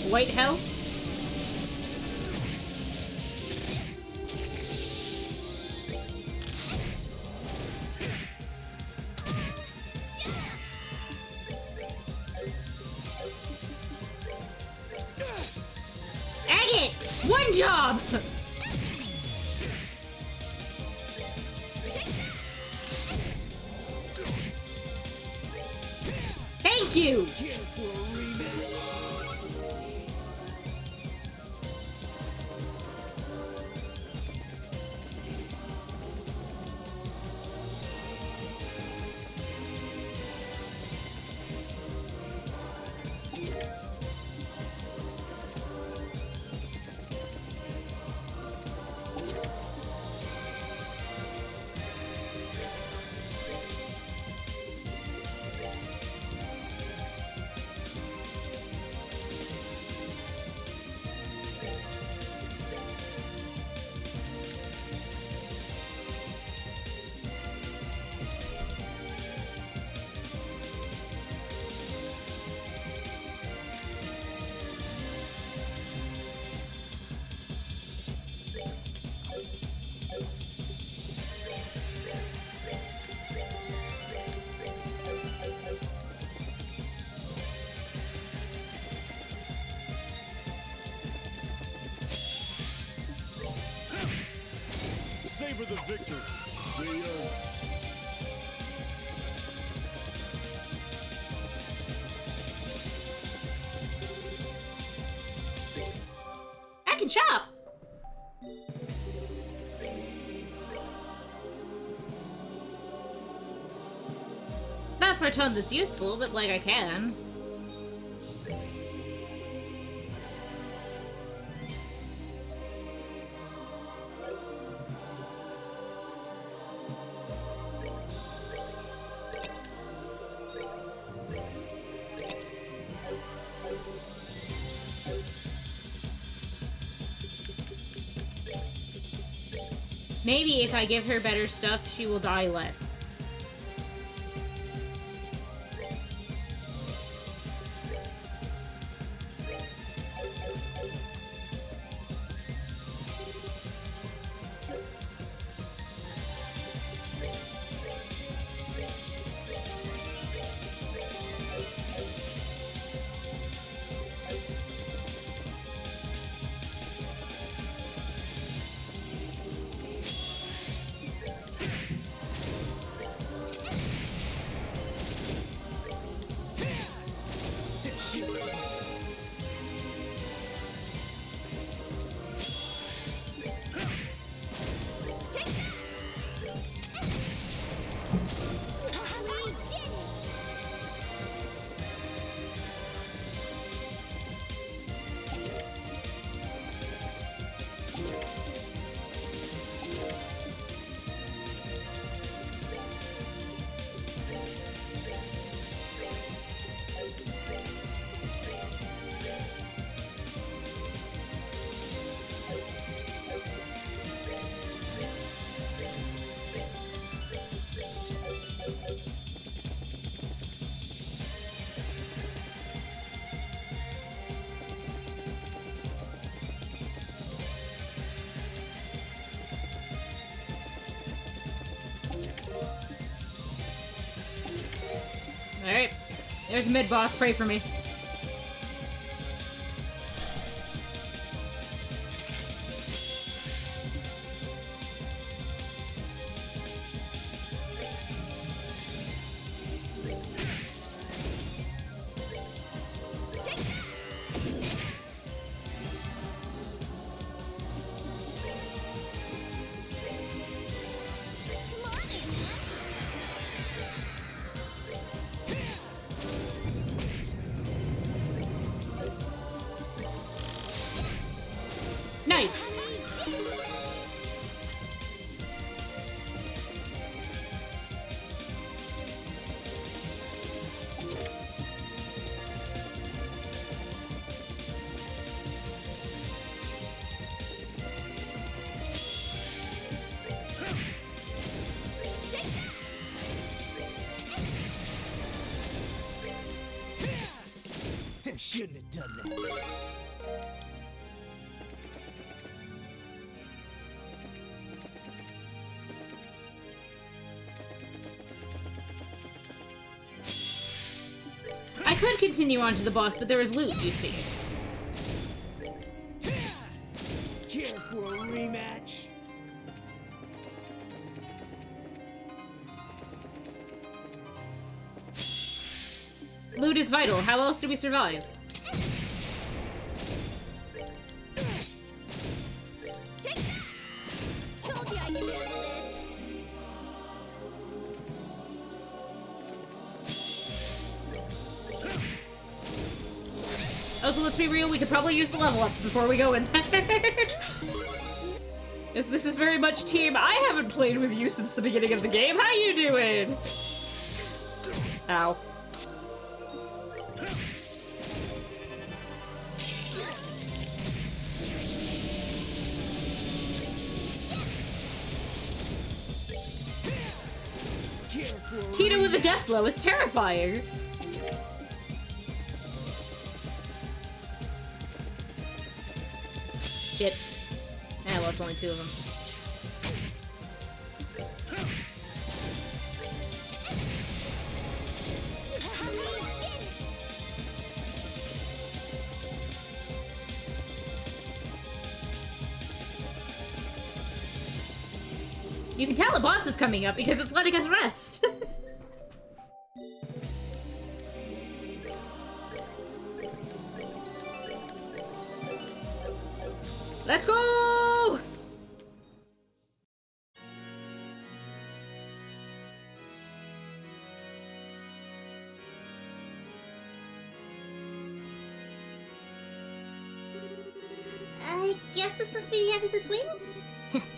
White hell? Agate! One job! Thank you! Savor the victor. I can chop! Not for a ton that's useful, but like I can. Maybe if I give her better stuff, she will die less. Alright. There's mid-boss. Pray for me. Nice! Shouldn't have done that. I could continue on to the boss, but there is loot, you see. Care for a rematch? Loot is vital. How else do we survive? Also, let's be real, we could probably use the level ups before we go in there. This is very much team. I haven't played with you since the beginning of the game. How you doing? Ow. Tina with a death blow is terrifying. Shit. Ah, well, it's only two of them. You can tell the boss is coming up because it's letting us rest. Let's go! I guess this must be the end of this wing?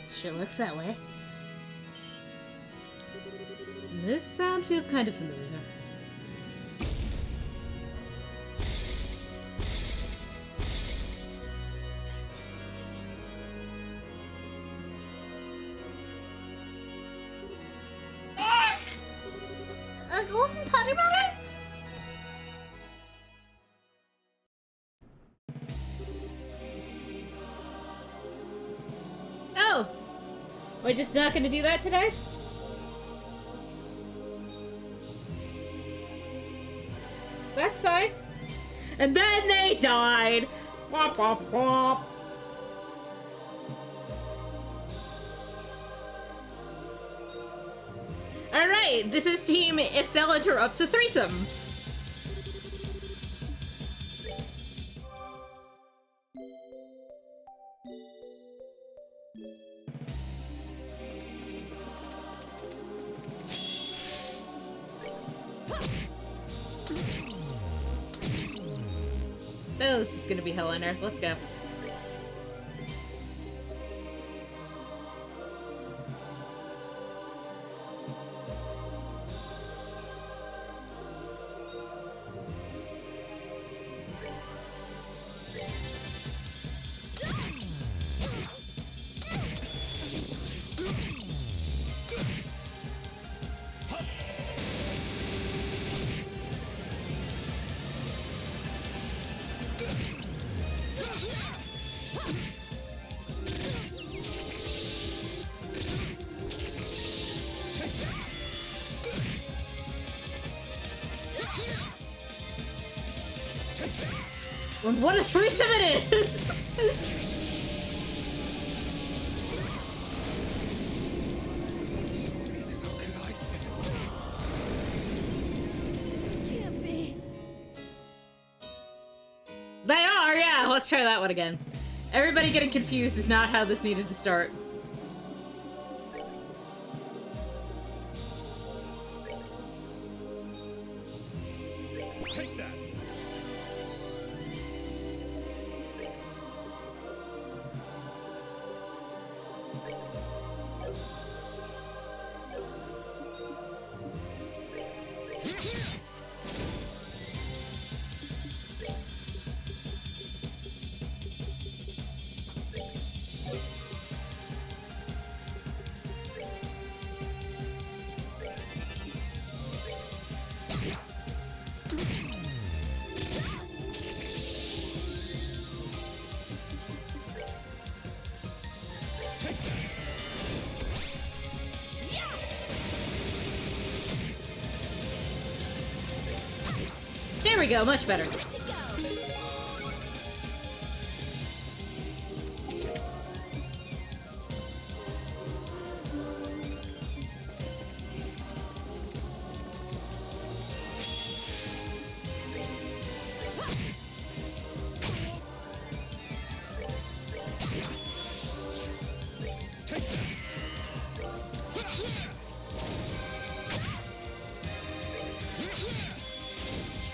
Sure looks that way. This sound feels kind of familiar. golden potty matter? Oh! We're just not gonna do that today? That's fine. And then they died! Womp womp womp. Alright, this is team If Cell Interrupts a Threesome. Oh, this is gonna be hell on earth. Let's go. And what a threesome it is! They are, yeah! Let's try that one again. Everybody getting confused is not how this needed to start. Take that! There we go, much better.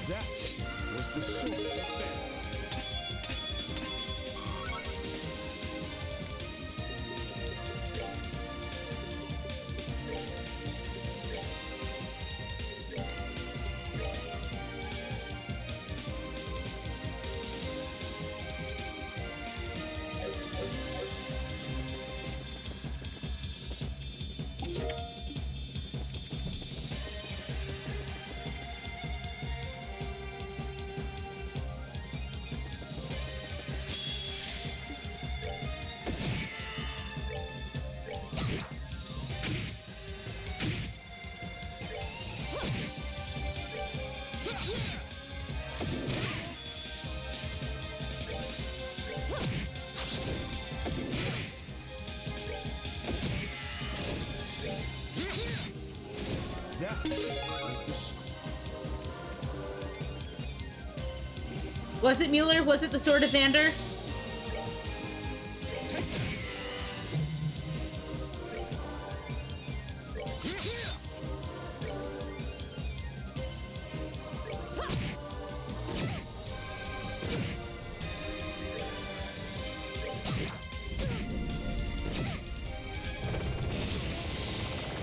That was the sword that fell. That was the sword. Was it Mueller? Was it the Sword of Xander?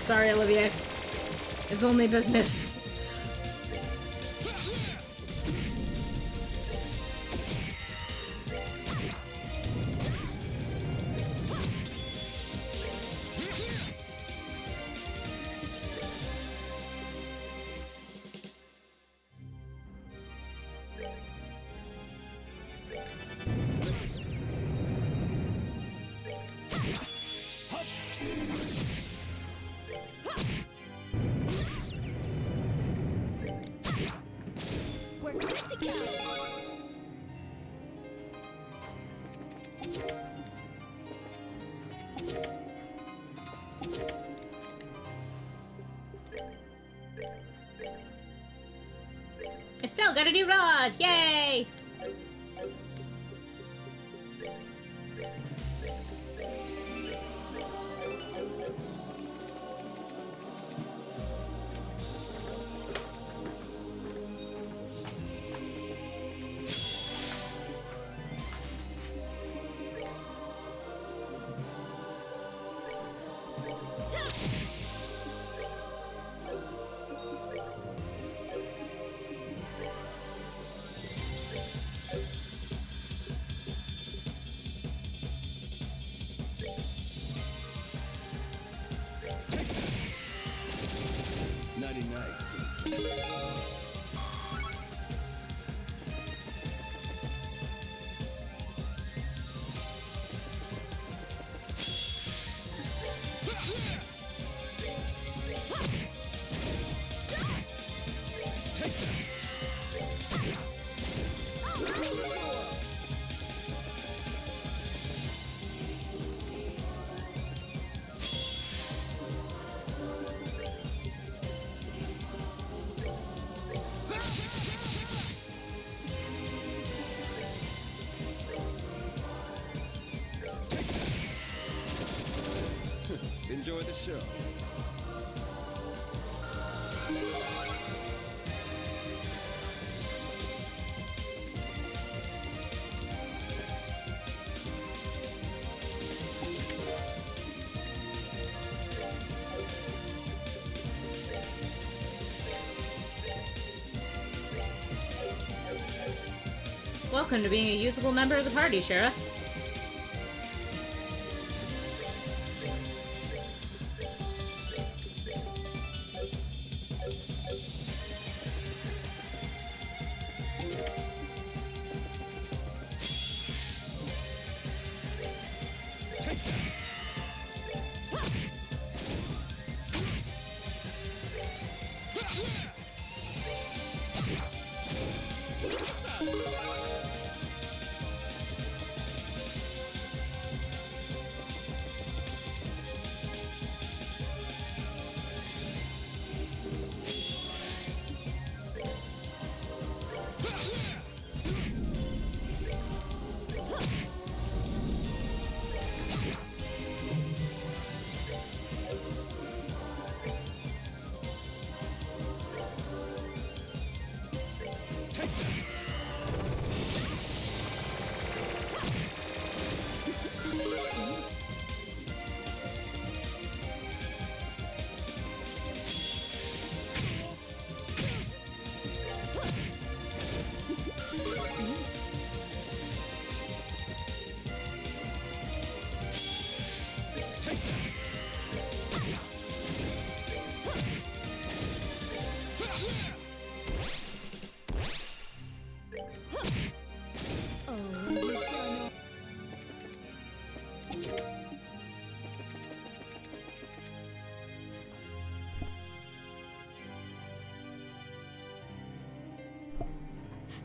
Sorry, Olivia. It's only business. Still got a new rod! Yay! Enjoy the show. Welcome to being a usable member of the party, Shara.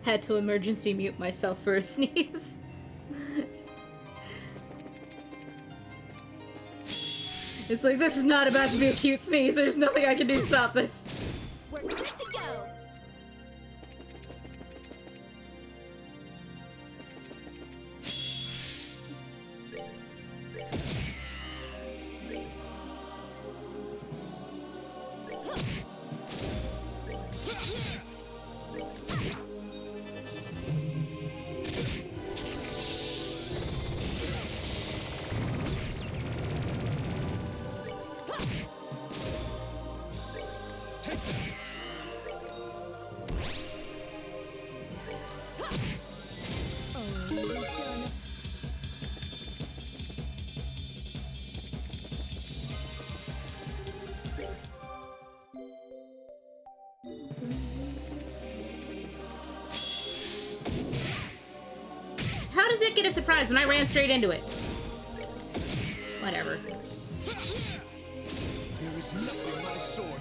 Had to emergency mute myself for a sneeze. It's like, this is not about to be a cute sneeze. There's nothing I can do to stop this. We're good to go. How does it get a surprise when I ran straight into it? Whatever. There is nothing my sword.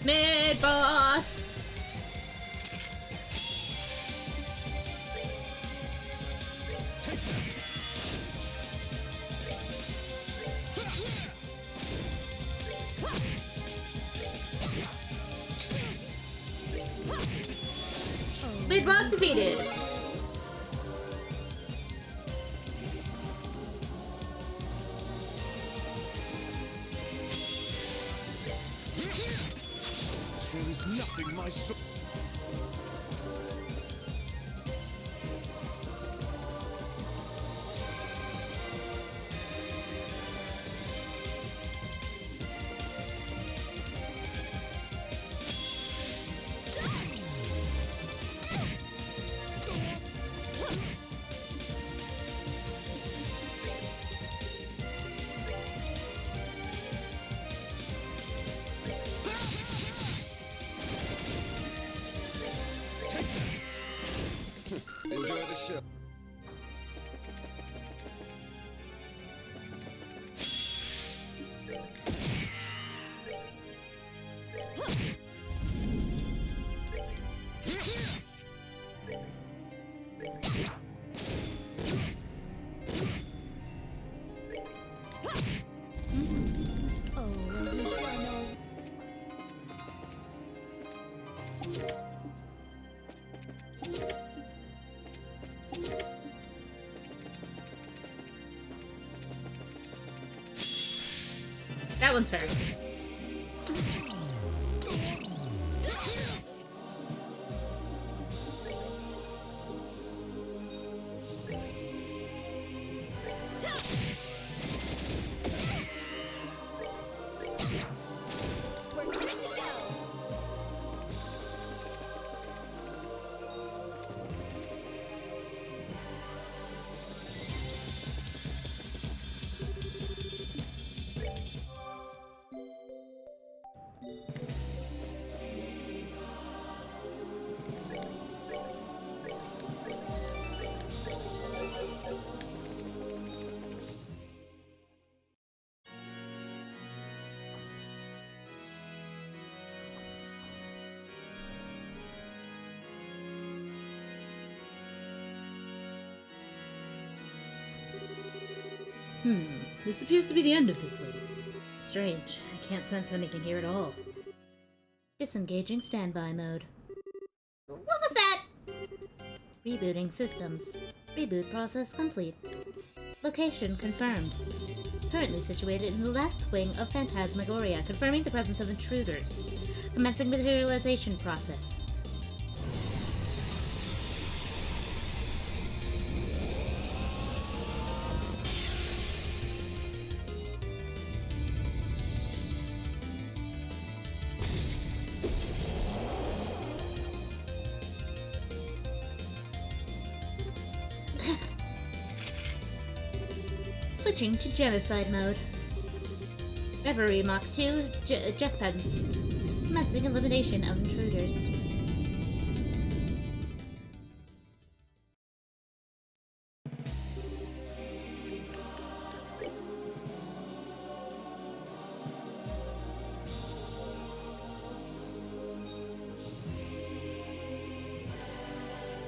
Mid boss. Mid boss defeated. There is nothing my soul. Enjoy the show. That one's fair. This appears to be the end of this waiting. Strange. I can't sense anything here at all. Disengaging standby mode. What was that? Rebooting systems. Reboot process complete. Location confirmed. Currently situated in the left wing of Phantasmagoria, confirming the presence of intruders. Commencing materialization process. Switching to genocide mode. Reverie Mach 2 just passed. Commencing elimination of intruders.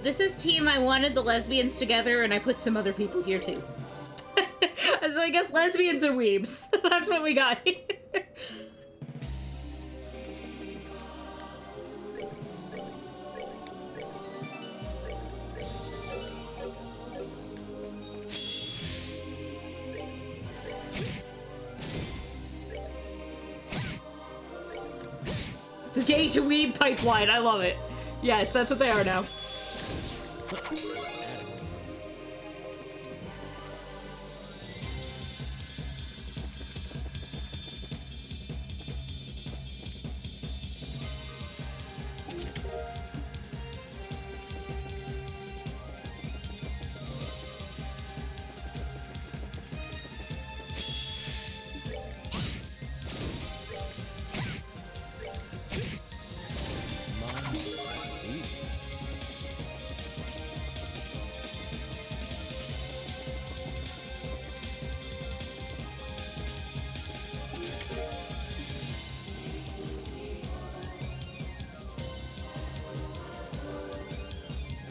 This is team I wanted the lesbians together, and I put some other people here too. So I guess lesbians and weebs. That's what we got here. The gay to weeb pipeline, I love it. Yes, that's what they are now.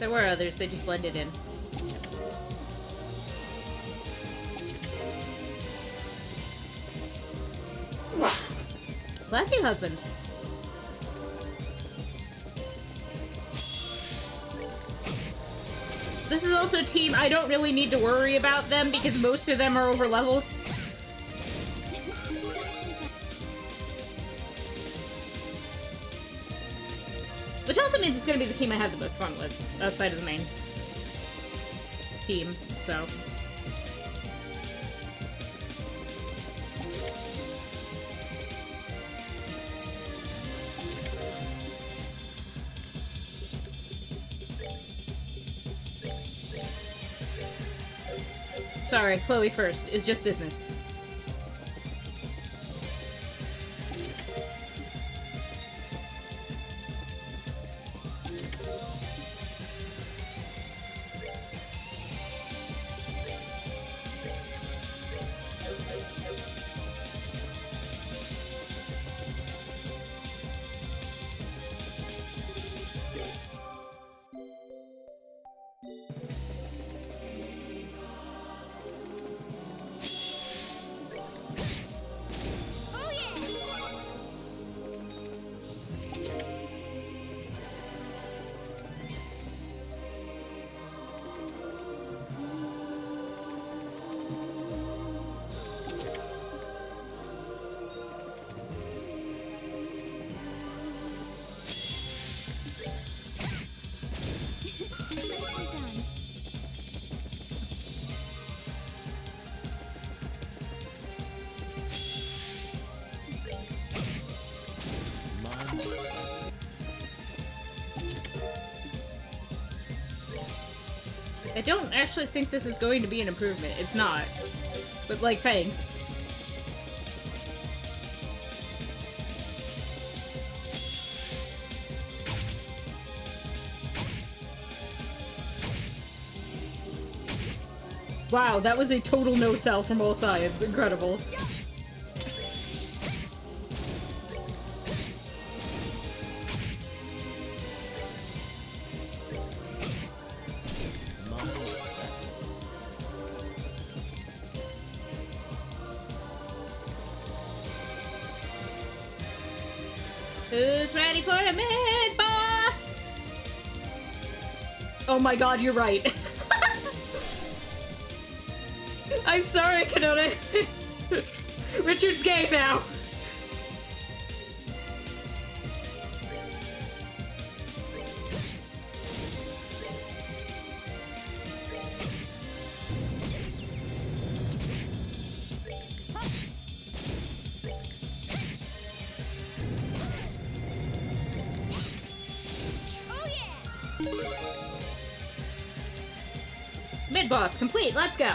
There were others, they just blended in. Bless you, husband. This is also a team I don't really need to worry about them because most of them are over leveled. Which also means it's going to be the team I have the most fun with, outside of the main team, so. Sorry, Chloe first. It's just business. I don't actually think this is going to be an improvement. It's not. But, like, thanks. Wow, that was a total no-sell from all sides. Incredible. Who's ready for a mid-boss? Oh my god, you're right. I'm sorry, Kanone. Richard's gay now. Mid-boss complete, let's go.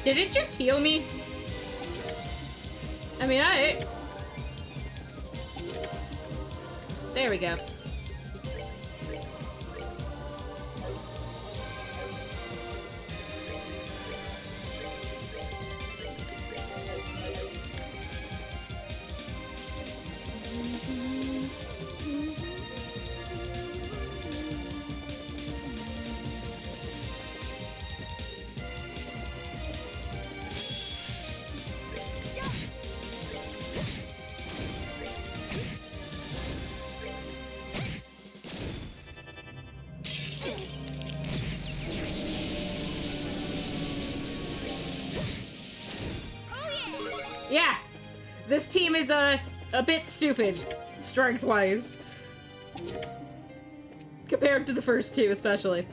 Did it just heal me? I mean, there we go. Yeah, this team is a bit stupid, strength-wise. Compared to the first two, especially.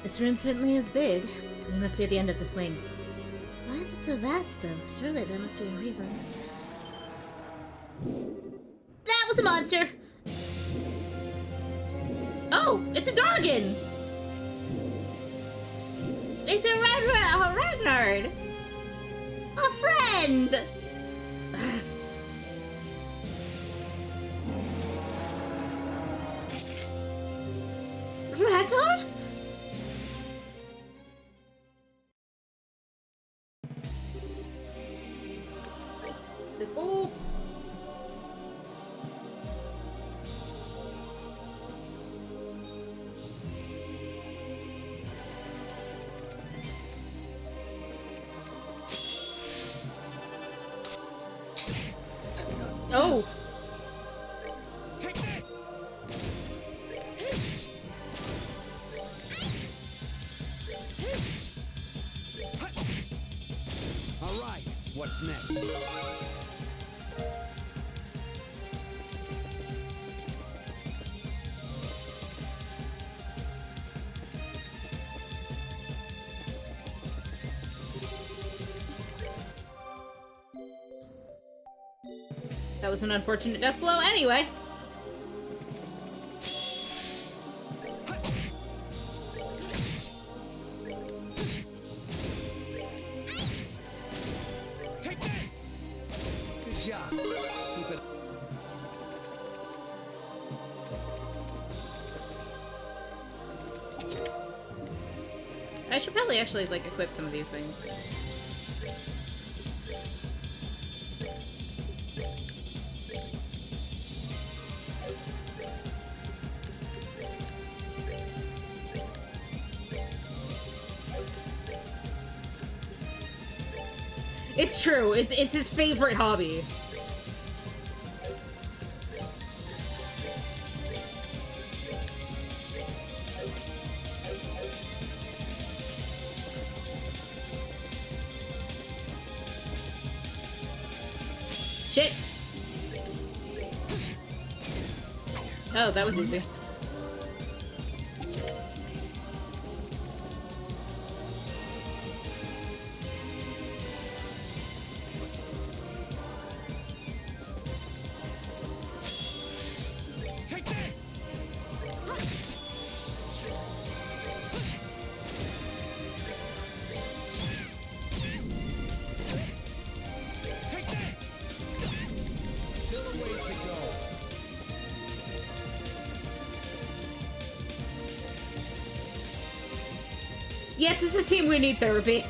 This room certainly is big. We must be at the end of this wing. Why is it so vast, though? Surely there must be a reason. That was a monster! Oh, it's a Dargan! It's a Ragnard! A friend! Ragnar? Oh! Oh! Take that! All right, what's next? That was an unfortunate death blow anyway. Take that! Good job. Keep it. I should probably actually, like, equip some of these things. It's true. It's his favorite hobby. Shit. Oh, that was easy. Take that! Take that! Still a ways to go. Yes, this is Team We Need Therapy.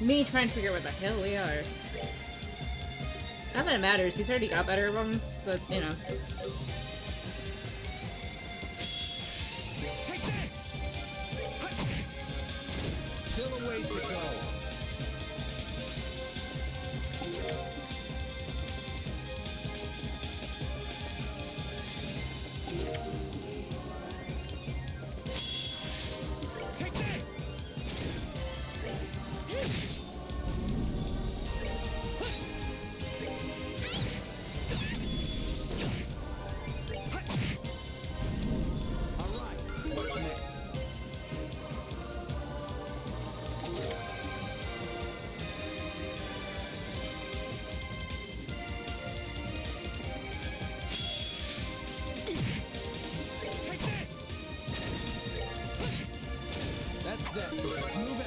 Me trying to figure out what the hell we are. Not that it matters, he's already got better ones, but, you know. Take that! Still a ways to go. Take that! All right, what's next? Take that! That's that. Let's move out.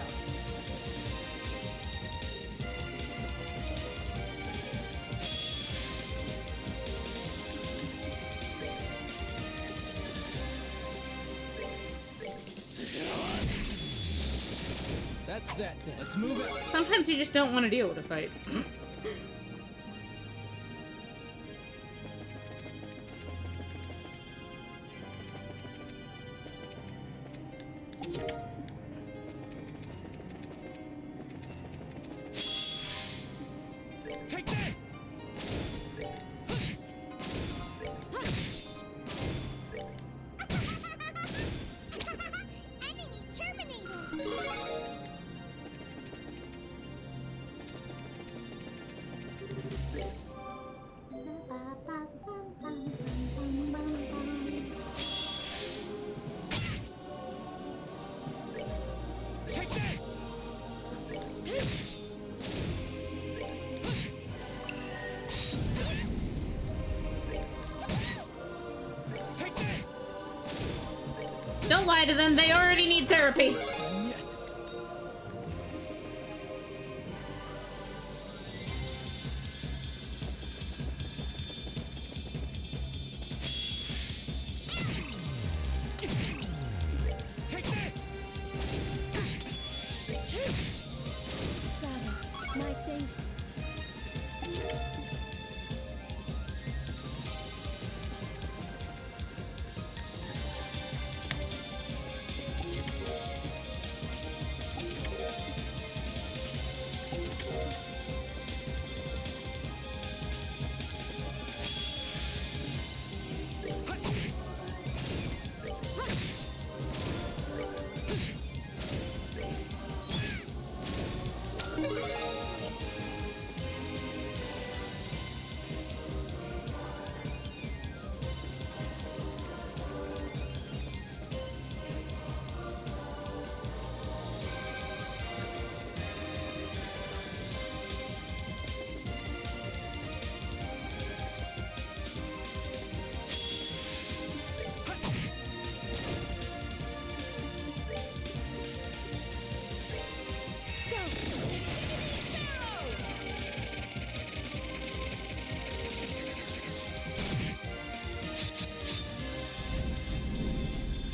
That's that. Let's move out. Sometimes you just don't want to deal with a fight. Take that! Take that! Don't lie to them, they already need therapy. Done yet. Take that! Goddess, my thanks.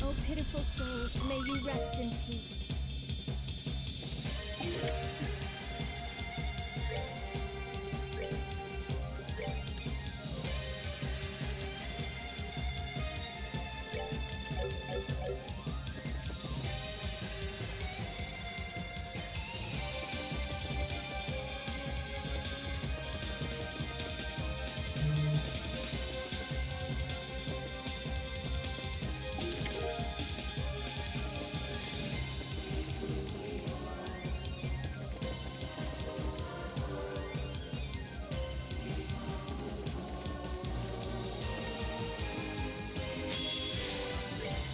Oh, pitiful souls, may you rest in peace.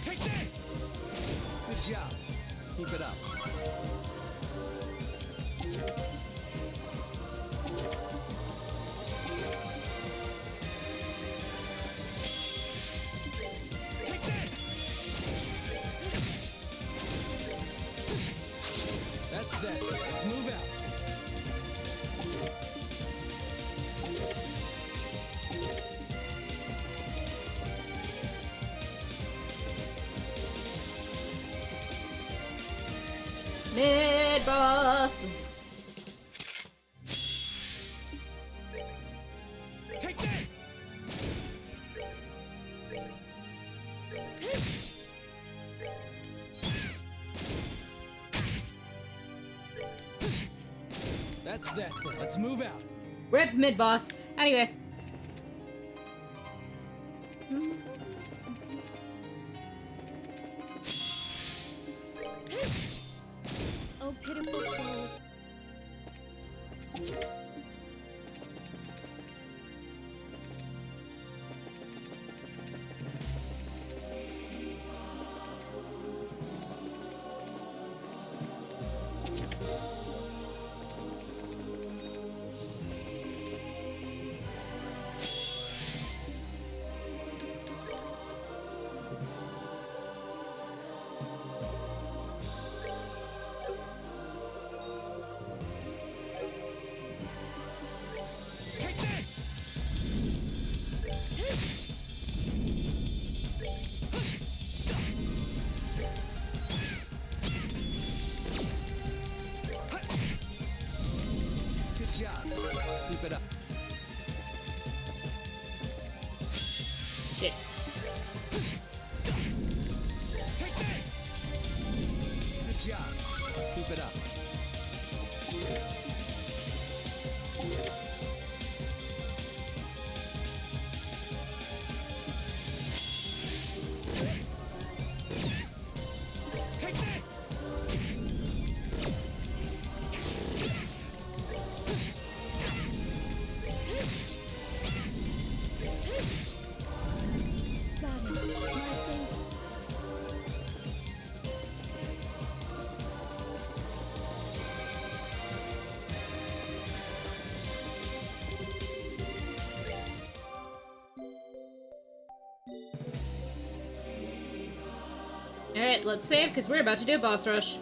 Take that! Good job. Keep it up. Take that! That's that. Let's move out. Mid boss. Take that! That's that. Let's move out. Rip mid boss. Anyway. Oh, pitiful souls. Take that! Good job. Keep it up. Shit. Take that! Good job. Keep it up. Take that! Goddess, my thanks. Alright, let's save, because we're about to do a boss rush.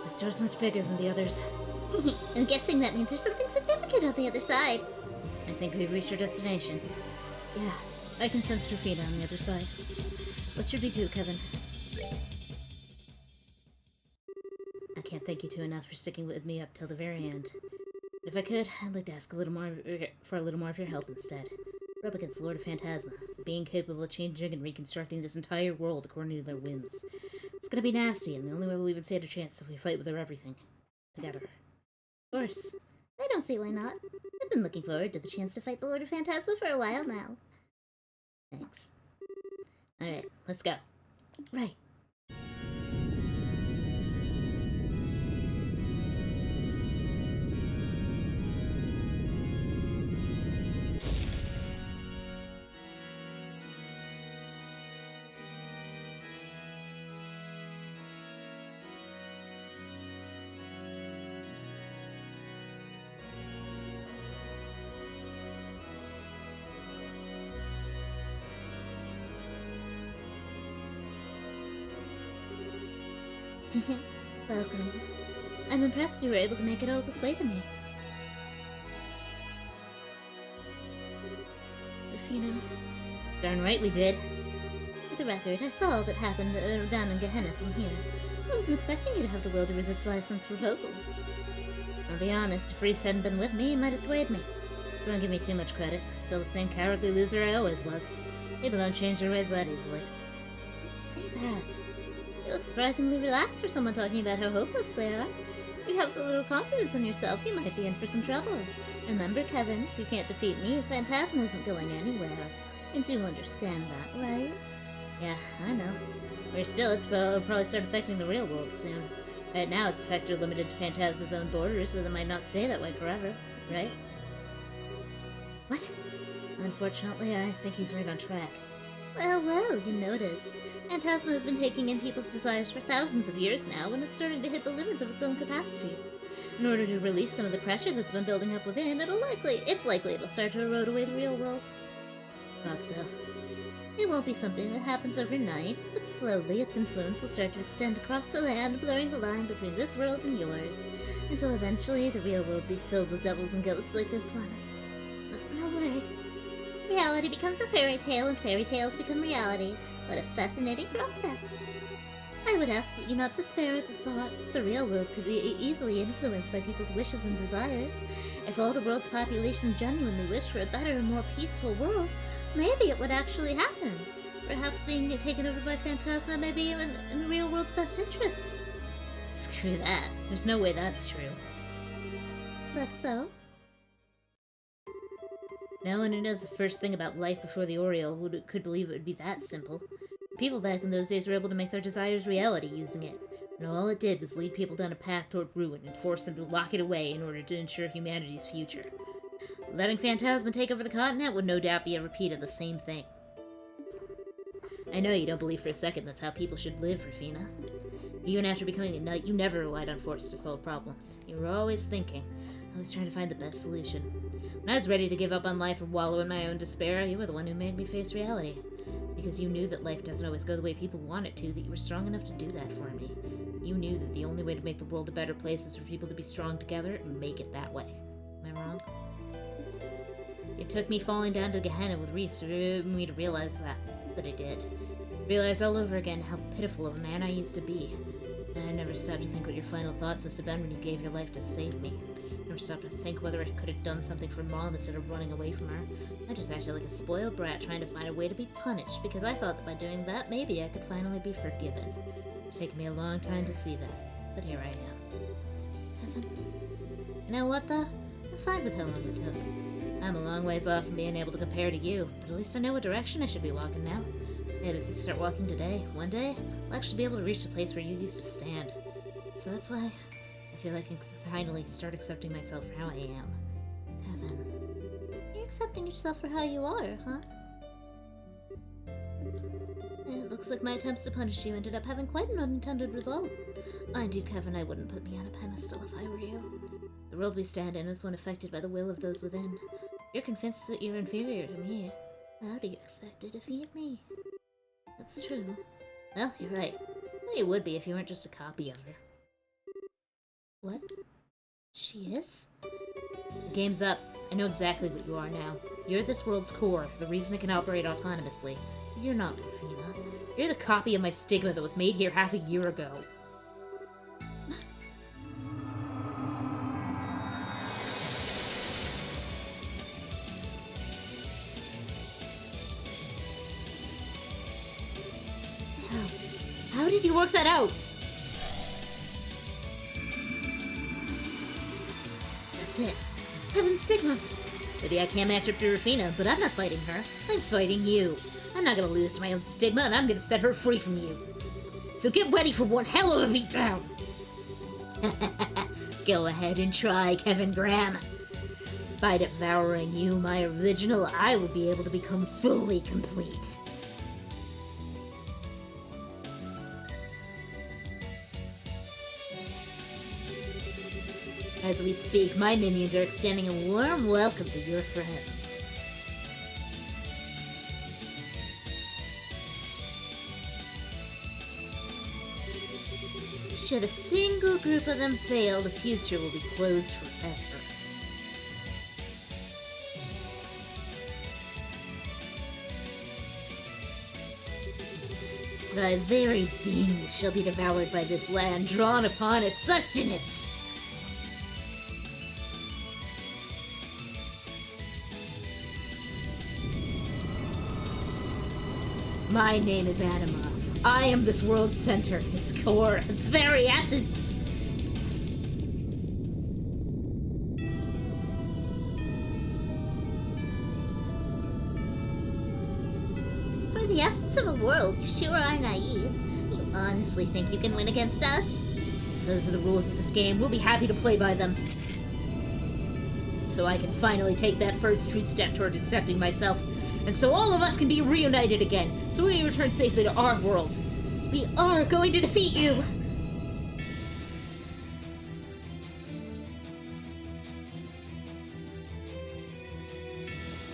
This door's much bigger than the others. I'm guessing that means there's something significant on the other side. I think we've reached our destination. Yeah, I can sense your feet on the other side. What should we do, Kevin? I can't thank you two enough for sticking with me up till the very end. But if I could, I'd like to ask a little more for a little more of your help instead. We're up against the Lord of Phantasma, the being capable of changing and reconstructing this entire world according to their whims. It's gonna be nasty, and the only way we'll even stand a chance is if we fight with their everything. Together. Of course. I don't see why not. I've been looking forward to the chance to fight the Lord of Phantasma for a while now. Thanks. Alright, let's go. Right. Welcome. I'm impressed you were able to make it all this way to me. Rufina, Darn right we did. for the record, I saw all that happened down in Gehenna from here. I wasn't expecting you to have the will to resist Vicence's proposal. I'll be honest, if Reese hadn't been with me, he might have swayed me. So don't give me too much credit. I'm still the same cowardly loser I always was. People don't change their ways that easily. Don't say that. You look surprisingly relaxed for someone talking about how hopeless they are. If you have so little confidence in yourself, you might be in for some trouble. Remember, Kevin, if you can't defeat me, Phantasma isn't going anywhere. You do understand that, right? Yeah, I know. Or still, it'll probably start affecting the real world soon. Right now, its effects are limited to Phantasma's own borders, but it might not stay that way forever, right? What? Unfortunately, I think he's right on track. Well, you noticed. Phantasma has been taking in people's desires for thousands of years now, and it's starting to hit the limits of its own capacity. In order to release some of the pressure that's been building up within, it's likely it'll start to erode away the real world. Thought so. It won't be something that happens overnight, but slowly its influence will start to extend across the land, blurring the line between this world and yours, until eventually the real world be filled with devils and ghosts like this one. No way. Reality becomes a fairy tale, and fairy tales become reality. What a fascinating prospect. I would ask that you not despair at the thought. The real world could be easily influenced by people's wishes and desires. If all the world's population genuinely wished for a better and more peaceful world, maybe it would actually happen. Perhaps being taken over by Phantasma may be even in the real world's best interests. Screw that. There's no way that's true. Is that so? No one who knows the first thing about life before the Oriole could believe it would be that simple. People back in those days were able to make their desires reality using it, and all it did was lead people down a path toward ruin and force them to lock it away in order to ensure humanity's future. Letting Phantasma take over the continent would no doubt be a repeat of the same thing. I know you don't believe for a second that's how people should live, Rufina. Even after becoming a knight, you never relied on force to solve problems. You were always thinking, always trying to find the best solution. When I was ready to give up on life and wallow in my own despair, you were the one who made me face reality. Because you knew that life doesn't always go the way people want it to, that you were strong enough to do that for me. You knew that the only way to make the world a better place is for people to be strong together and make it that way. Am I wrong? It took me falling down to Gehenna with Reese for me to realize that, but I did. Realize all over again how pitiful of a man I used to be. And I never stopped to think what your final thoughts must have been when you gave your life to save me. Never stopped to think whether I could have done something for Mom instead of running away from her. I just acted like a spoiled brat trying to find a way to be punished because I thought that by doing that, maybe I could finally be forgiven. It's taken me a long time to see that, but here I am. Kevin, You know what, though? I'm fine with how long it took. I'm a long ways off from being able to compare to you, but at least I know what direction I should be walking now. Maybe if you start walking today, one day, I'll actually be able to reach the place where you used to stand. So that's why I feel like I can finally start accepting myself for how I am. Kevin. you're accepting yourself for how you are, huh? It looks looks like my attempts to punish you ended up having quite an unintended result. Mind you, Kevin, I wouldn't put me on a pedestal if I were you. The world we stand in is one affected by the will of those within. You're convinced that you're inferior to me. How do you expect to defeat me? That's true. Well, you're right. Well, you would be if you weren't just a copy of her. What? She is? The game's up. I know exactly what you are now. You're this world's core, the reason it can operate autonomously. You're not Rufina. You're the copy of my stigma that was made here half a year ago. How did you work that out? That's it. Heaven's stigma. Maybe I can't match up to Rufina, but I'm not fighting her. I'm fighting you. I'm not gonna lose to my own stigma, and I'm gonna set her free from you. So get ready for one hell of a beatdown! Go ahead and try, Kevin Graham. By devouring you, my original, I will be able to become fully complete. As we speak, my minions are extending a warm welcome to your friends. Should a single group of them fail, the future will be closed forever. Thy very being shall be devoured by this land, drawn upon as sustenance. My name is Anima. I am this world's center, its core, its very essence. For the essence of a world, you sure are naive. You honestly think you can win against us? If those are the rules of this game, we'll be happy to play by them. So I can finally take that first true step toward accepting myself. And so all of us can be reunited again, so we return safely to our world. We are going to defeat you!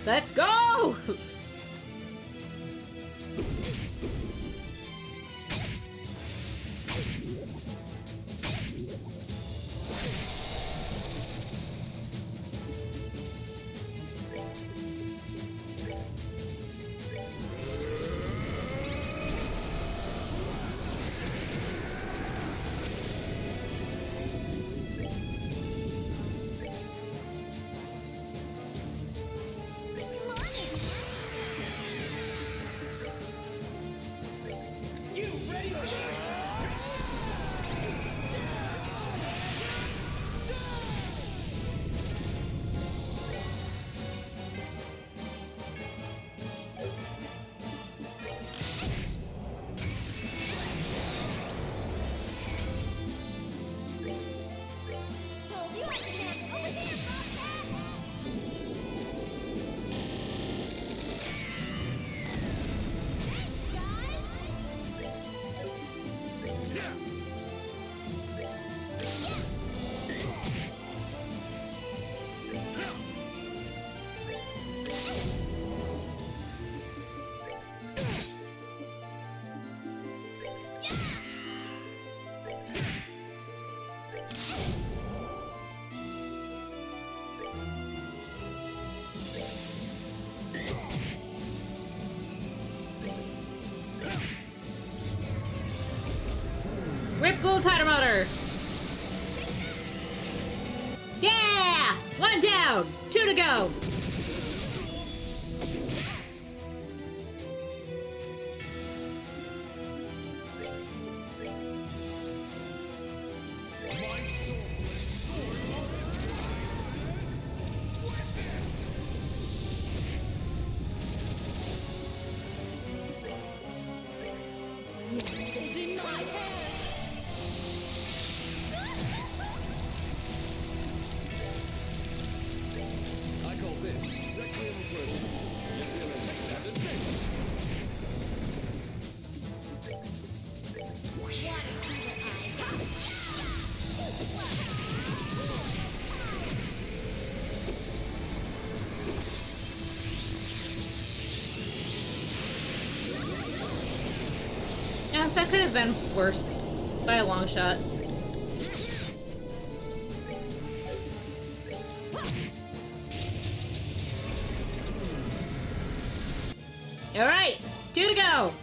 Let's go! Rip gold powder motor! Yeah! One down! Two to go! Is in my hands. I call this that could have been worse by a long shot. Alright, 2 to go!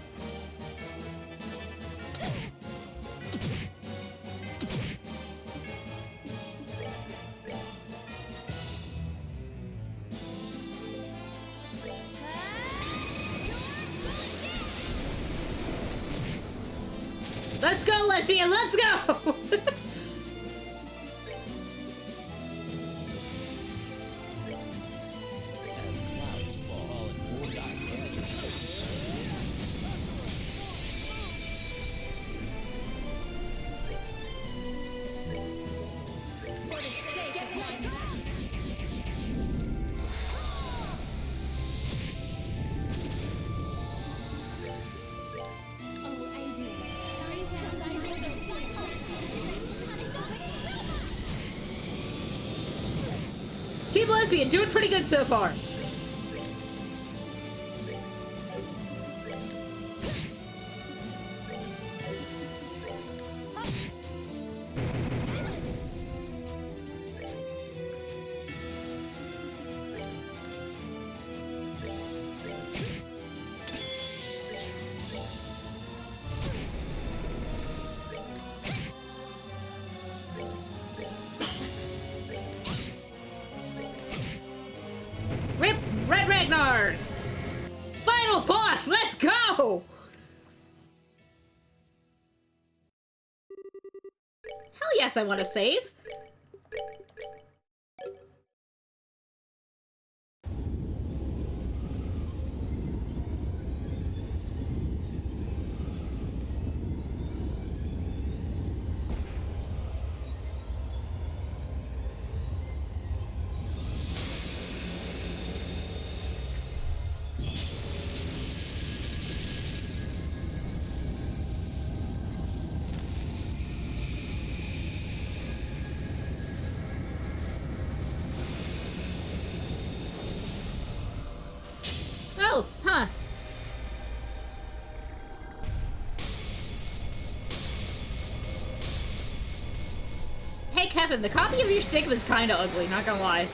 Let's go, lesbian, let's go! As clouds fall and bullseyes get. Oh, angels, shine from thy Team Lesbian, doing pretty good so far. Rip Red Ragnar! Final boss, let's go! Hell yes, I want to save. Oh, huh. Hey Kevin, the copy of your stick was kinda ugly, not gonna lie.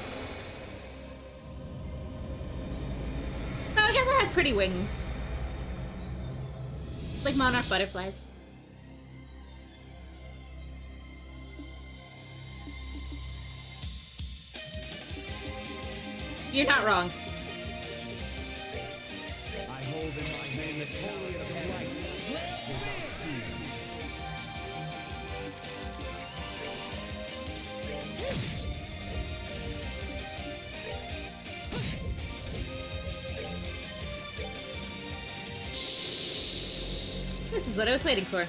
Oh, I guess it has pretty wings. Like monarch butterflies. You're not wrong. I hold in my hand the holy of the light. This is what I was waiting for.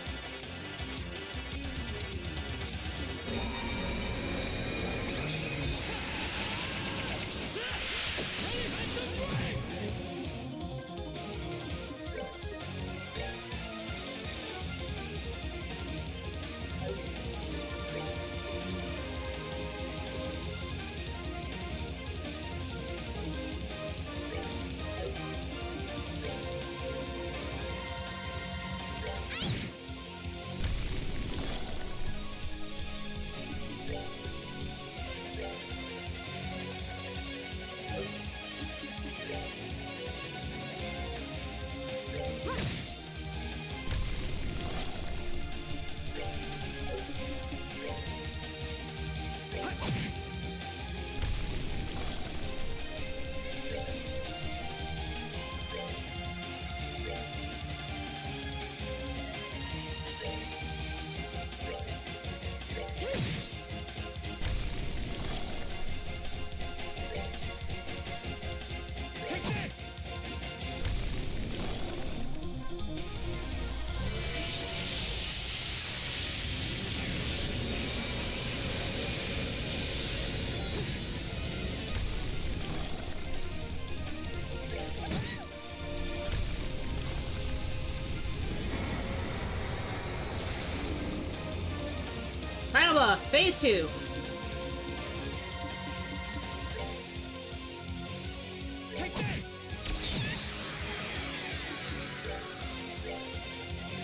Final boss, phase 2.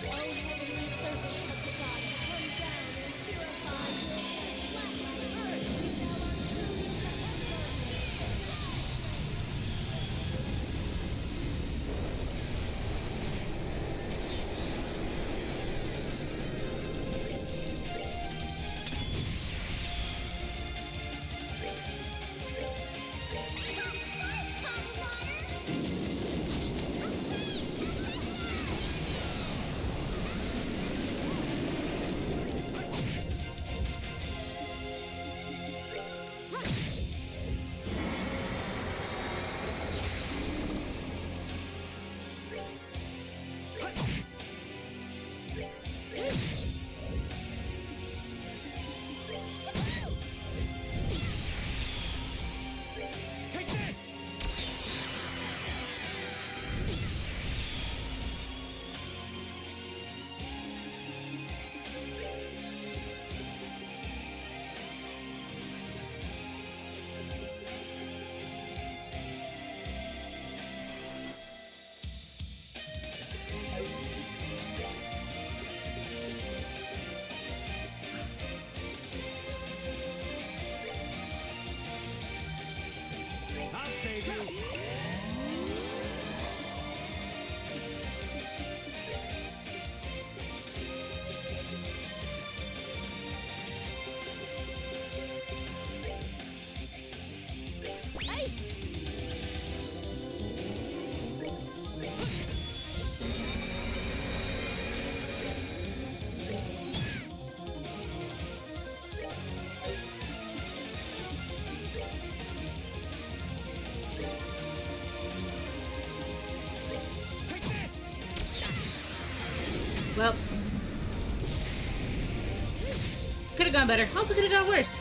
Oh, heaven save you. Take that! Well. Could have gone better. Also could have gone worse.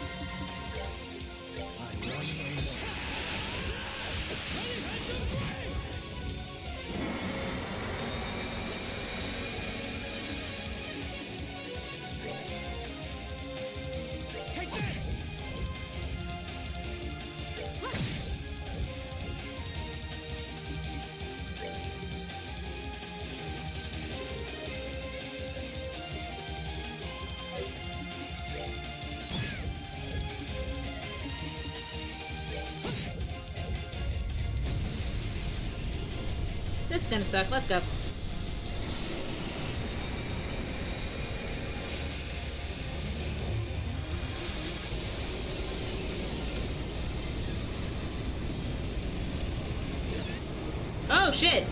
Take that! This is gonna suck. Let's go. Oh shit!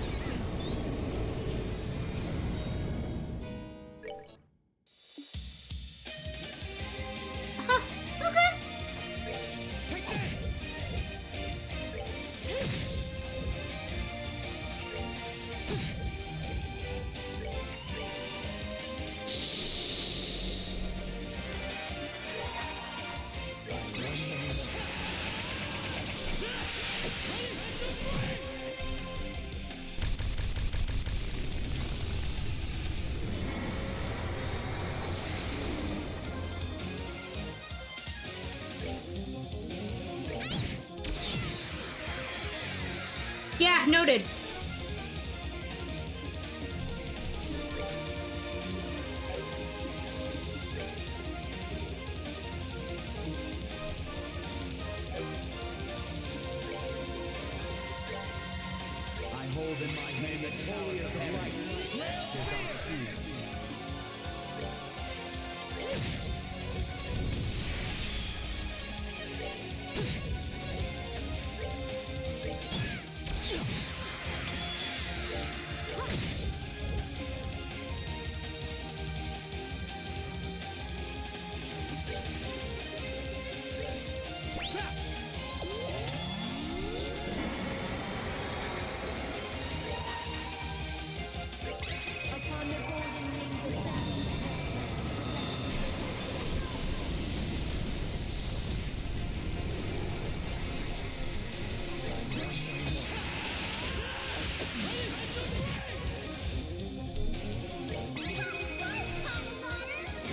Huh, okay. Take that! Yeah, noted. I hold in my hand the glory of the light. As I see. Upon the golden wings of Saturn.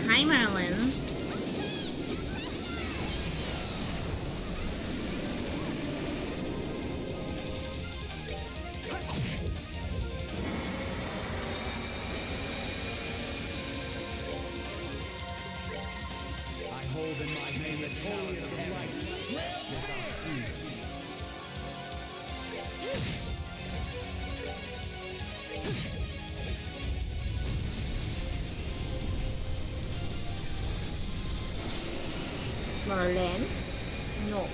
Hi, Merlin. I hold in my hand the glory of the light. As I see. Merlin? No.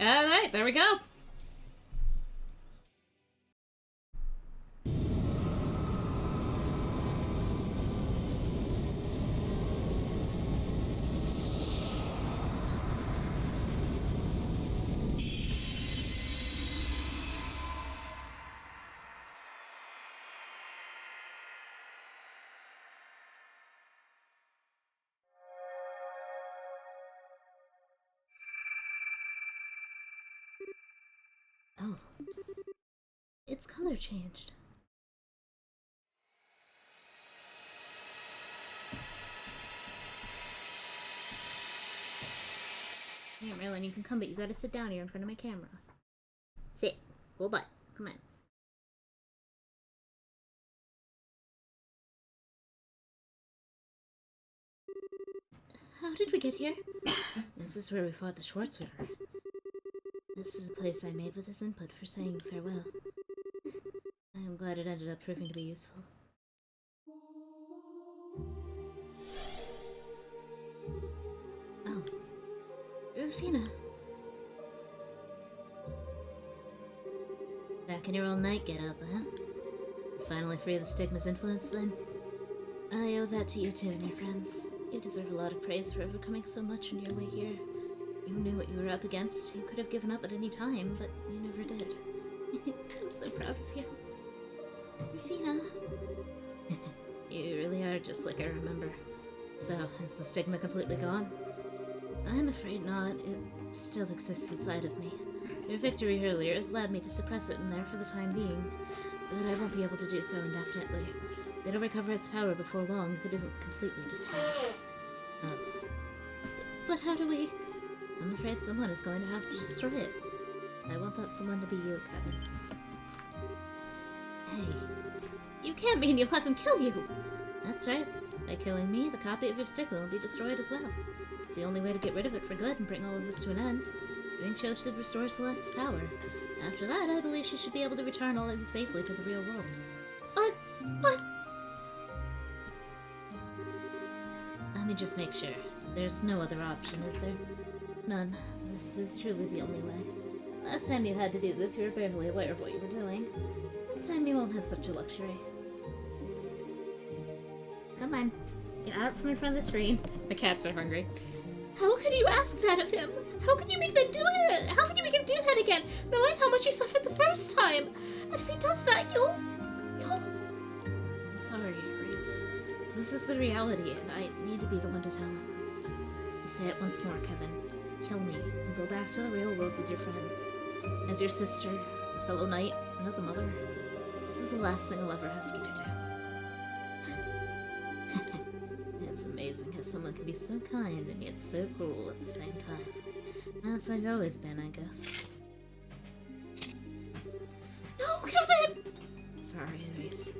Alright, there we go. Oh. Its color changed. Yeah, Marilyn, you can come, but you gotta sit down here in front of my camera. Sit. Hold on. Come on. How did we get here? This is where we fought the Schwarzwitter. This is a place I made with his input for saying farewell. I am glad it ended up proving to be useful. Oh. Rufina. Back in your old night get-up, huh? Finally free of the stigma's influence, then? I owe that to you too and your friends. You deserve a lot of praise for overcoming so much on your way here. You knew what you were up against. You could have given up at any time, but you never did. I'm so proud of you. Rufina. You really are just like I remember. So, is the stigma completely gone? I'm afraid not. It still exists inside of me. Your victory earlier has allowed me to suppress it in there for the time being, but I won't be able to do so indefinitely. It'll recover its power before long if it isn't completely destroyed. But how do we... I'm afraid someone is going to have to destroy it. I want that someone to be you, Kevin. Hey, you can't mean you'll have him kill you! That's right. By killing me, the copy of your stigma will be destroyed as well. It's the only way to get rid of it for good and bring all of this to an end. Doing so should restore Celeste's power. After that, I believe she should be able to return all of you safely to the real world. But... Let me just make sure. There's no other option, is there? None. This is truly the only way. Last time you had to do this, you were barely aware of what you were doing. This time you won't have such a luxury. Come on. Get out from in front of the screen. The cats are hungry. How could you ask that of him? How could you make that do it? How could you make him do that again, knowing how much he suffered the first time? And if he does that, you'll... I'm sorry, Reese. This is the reality, and I need to be the one to tell him. I'll say it once more, Kevin. Kill me, and go back to the real world with your friends. As your sister, as a fellow knight, and as a mother, this is the last thing I'll ever ask you to do. It's amazing how someone can be so kind and yet so cruel at the same time. That's how I've always been, I guess. No, Kevin! Sorry, Reese.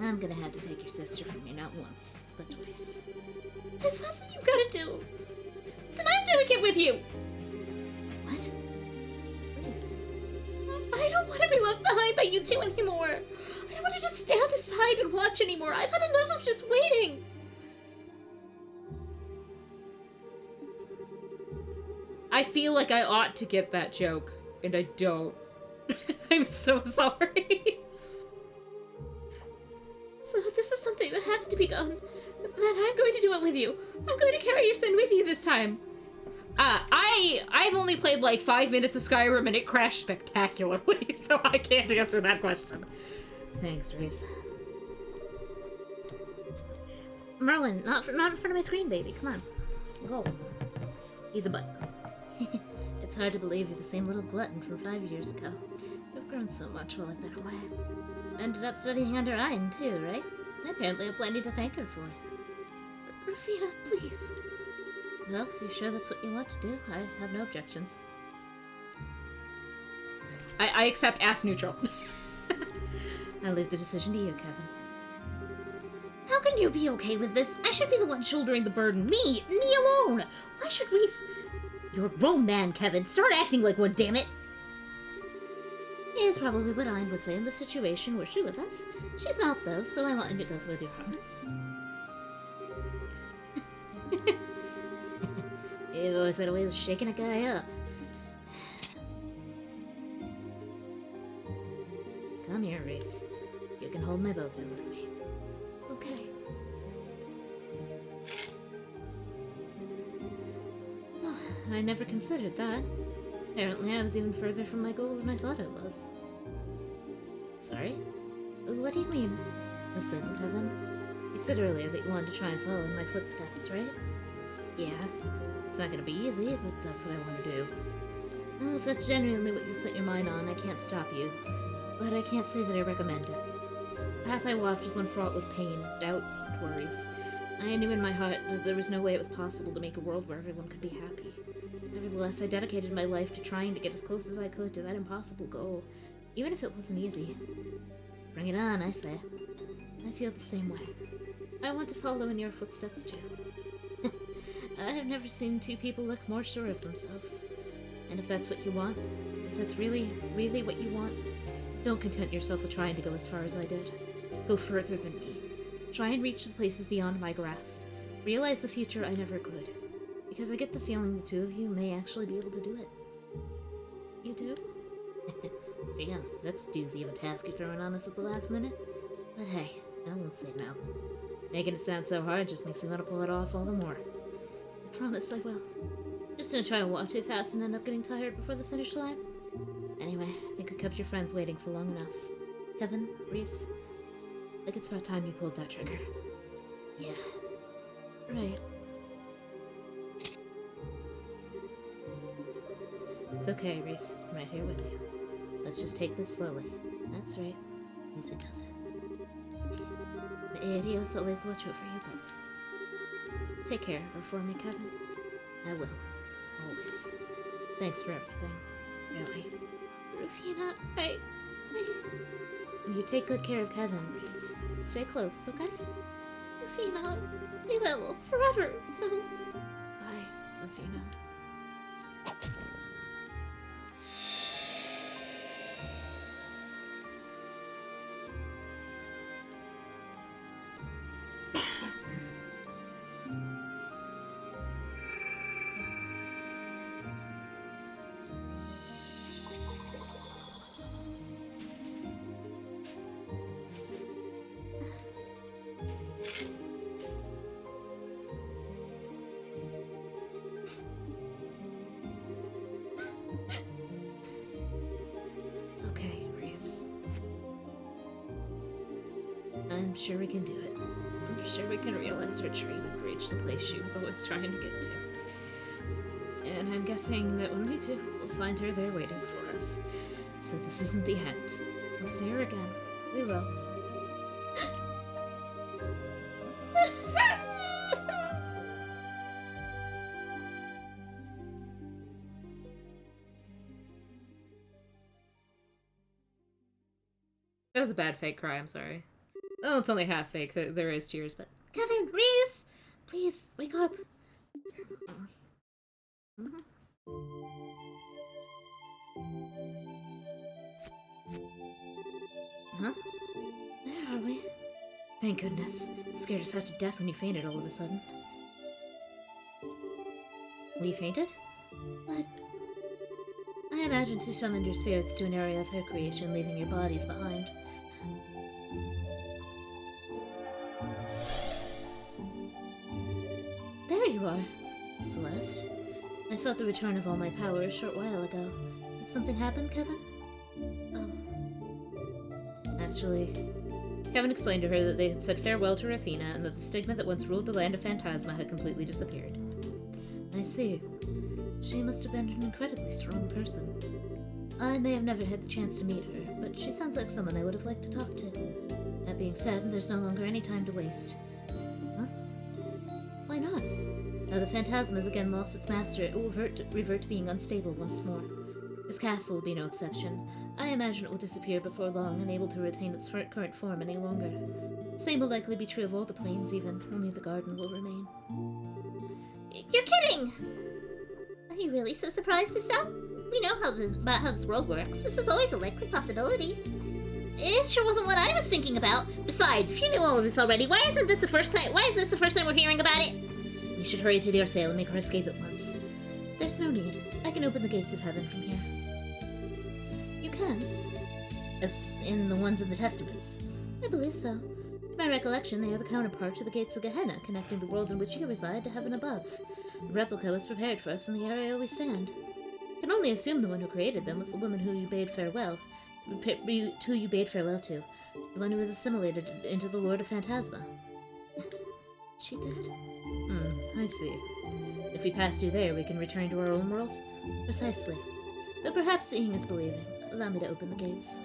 I'm gonna have to take your sister from you not once, but twice. If that's what you've gotta do, then I'm doing it with you! What? Reese. I don't want to be left behind by you two anymore. I don't want to just stand aside and watch anymore. I've had enough of just waiting. I feel like I ought to get that joke, and I don't. I'm so sorry. So if this is something that has to be done, then I'm going to do it with you. I'm going to carry your sin with you this time. I've only played like 5 minutes of Skyrim and it crashed spectacularly, so I can't answer that question. Thanks, Reese. Merlin, not in front of my screen, baby. Come on. Go. He's a butt. It's hard to believe you're the same little glutton from 5 years ago. You've grown so much while I've been away. Ended up studying under Ayn, too, right? I apparently have plenty to thank her for. Rufina, please. Well, if you're sure that's what you want to do, I have no objections. I accept ass neutral. I leave the decision to you, Kevin. How can you be okay with this? I should be the one shouldering the burden. Me alone. Why should Reese... You're a grown man, Kevin. Start acting like one, damn it. Is probably what Ayn would say in the situation were she with us. She's not, though, so I want you to go with your heart. You've always had a way of shaking a guy up. Come here, Reese. You can hold my bow gun with me. Okay. Oh, I never considered that. Apparently I was even further from my goal than I thought I was. Sorry? What do you mean? Listen, Kevin. You said earlier that you wanted to try and follow in my footsteps, right? Yeah. It's not gonna be easy, but that's what I want to do. Well, if that's genuinely what you set your mind on, I can't stop you. But I can't say that I recommend it. The path I walked was one fraught with pain, doubts, and worries. I knew in my heart that there was no way it was possible to make a world where everyone could be happy. Nevertheless, I dedicated my life to trying to get as close as I could to that impossible goal, even if it wasn't easy. Bring it on, I say. I feel the same way. I want to follow in your footsteps, too. I have never seen two people look more sure of themselves. And if that's what you want, if that's really, really what you want, don't content yourself with trying to go as far as I did. Go further than me. Try and reach the places beyond my grasp. Realize the future I never could. Because I get the feeling the two of you may actually be able to do it. You do? Damn, that's doozy of a task you're throwing on us at the last minute. But hey, I won't say no. Making it sound so hard just makes me want to pull it off all the more. I promise I will. Just gonna try and walk too fast and end up getting tired before the finish line. Anyway, I think we kept your friends waiting for long enough. Kevin, Reese, I think it's about time you pulled that trigger. Yeah. Right. It's okay, Reese. I'm right here with you. Let's just take this slowly. That's right. Easy does it. May Adios always watch over you both. Take care of her for me, Kevin. I will. Always. Thanks for everything. Really. Rufina, You take good care of Kevin, Reese. Stay close, okay? Rufina, we will, forever, so... Bye, Rufina. It's okay, Reese. I'm sure we can do it. I'm sure we can realize her dream and reach the place she was always trying to get to. And I'm guessing that when we do, we'll find her there waiting for us. So this isn't the end. We'll see her again. We will. That was a bad fake cry, I'm sorry. Oh, it's only half fake. There is tears, but... Kevin, Reese! Please, wake up. Huh? Where are we? Thank goodness. You scared us half to death when you fainted all of a sudden. We fainted? What? I imagine she summoned your spirits to an area of her creation, leaving your bodies behind. There you are, Celeste. I felt the return of all my power a short while ago. Did something happen, Kevin? Oh. Actually, Kevin explained to her that they had said farewell to Rafina and that the stigma that once ruled the land of Phantasma had completely disappeared. I see. She must have been an incredibly strong person. I may have never had the chance to meet her, but she sounds like someone I would have liked to talk to. That being said, there's no longer any time to waste. Huh? Why not? Now the Phantasma has again lost its master, it will revert to being unstable once more. This castle will be no exception. I imagine it will disappear before long, unable to retain its current form any longer. The same will likely be true of all the planes even, only the garden will remain. You're kidding! Are you really so surprised, Estelle? We know about how this world works. This is always a likely possibility. It sure wasn't what I was thinking about. Besides, if you knew all of this already, why isn't this the first time? Why is this the first time we're hearing about it? We should hurry to the Orsale and make her escape at once. There's no need. I can open the gates of heaven from here. You can? As in the ones in the Testaments. I believe so. To my recollection, they are the counterpart to the gates of Gehenna, connecting the world in which you reside to heaven above. A replica was prepared for us in the area we stand. I can only assume the one who created them was the woman who you bade farewell to, the one who was assimilated into the Lord of Phantasma. She did? I see. If we pass through there, we can return to our own world? Precisely. Though perhaps seeing is believing. Allow me to open the gates.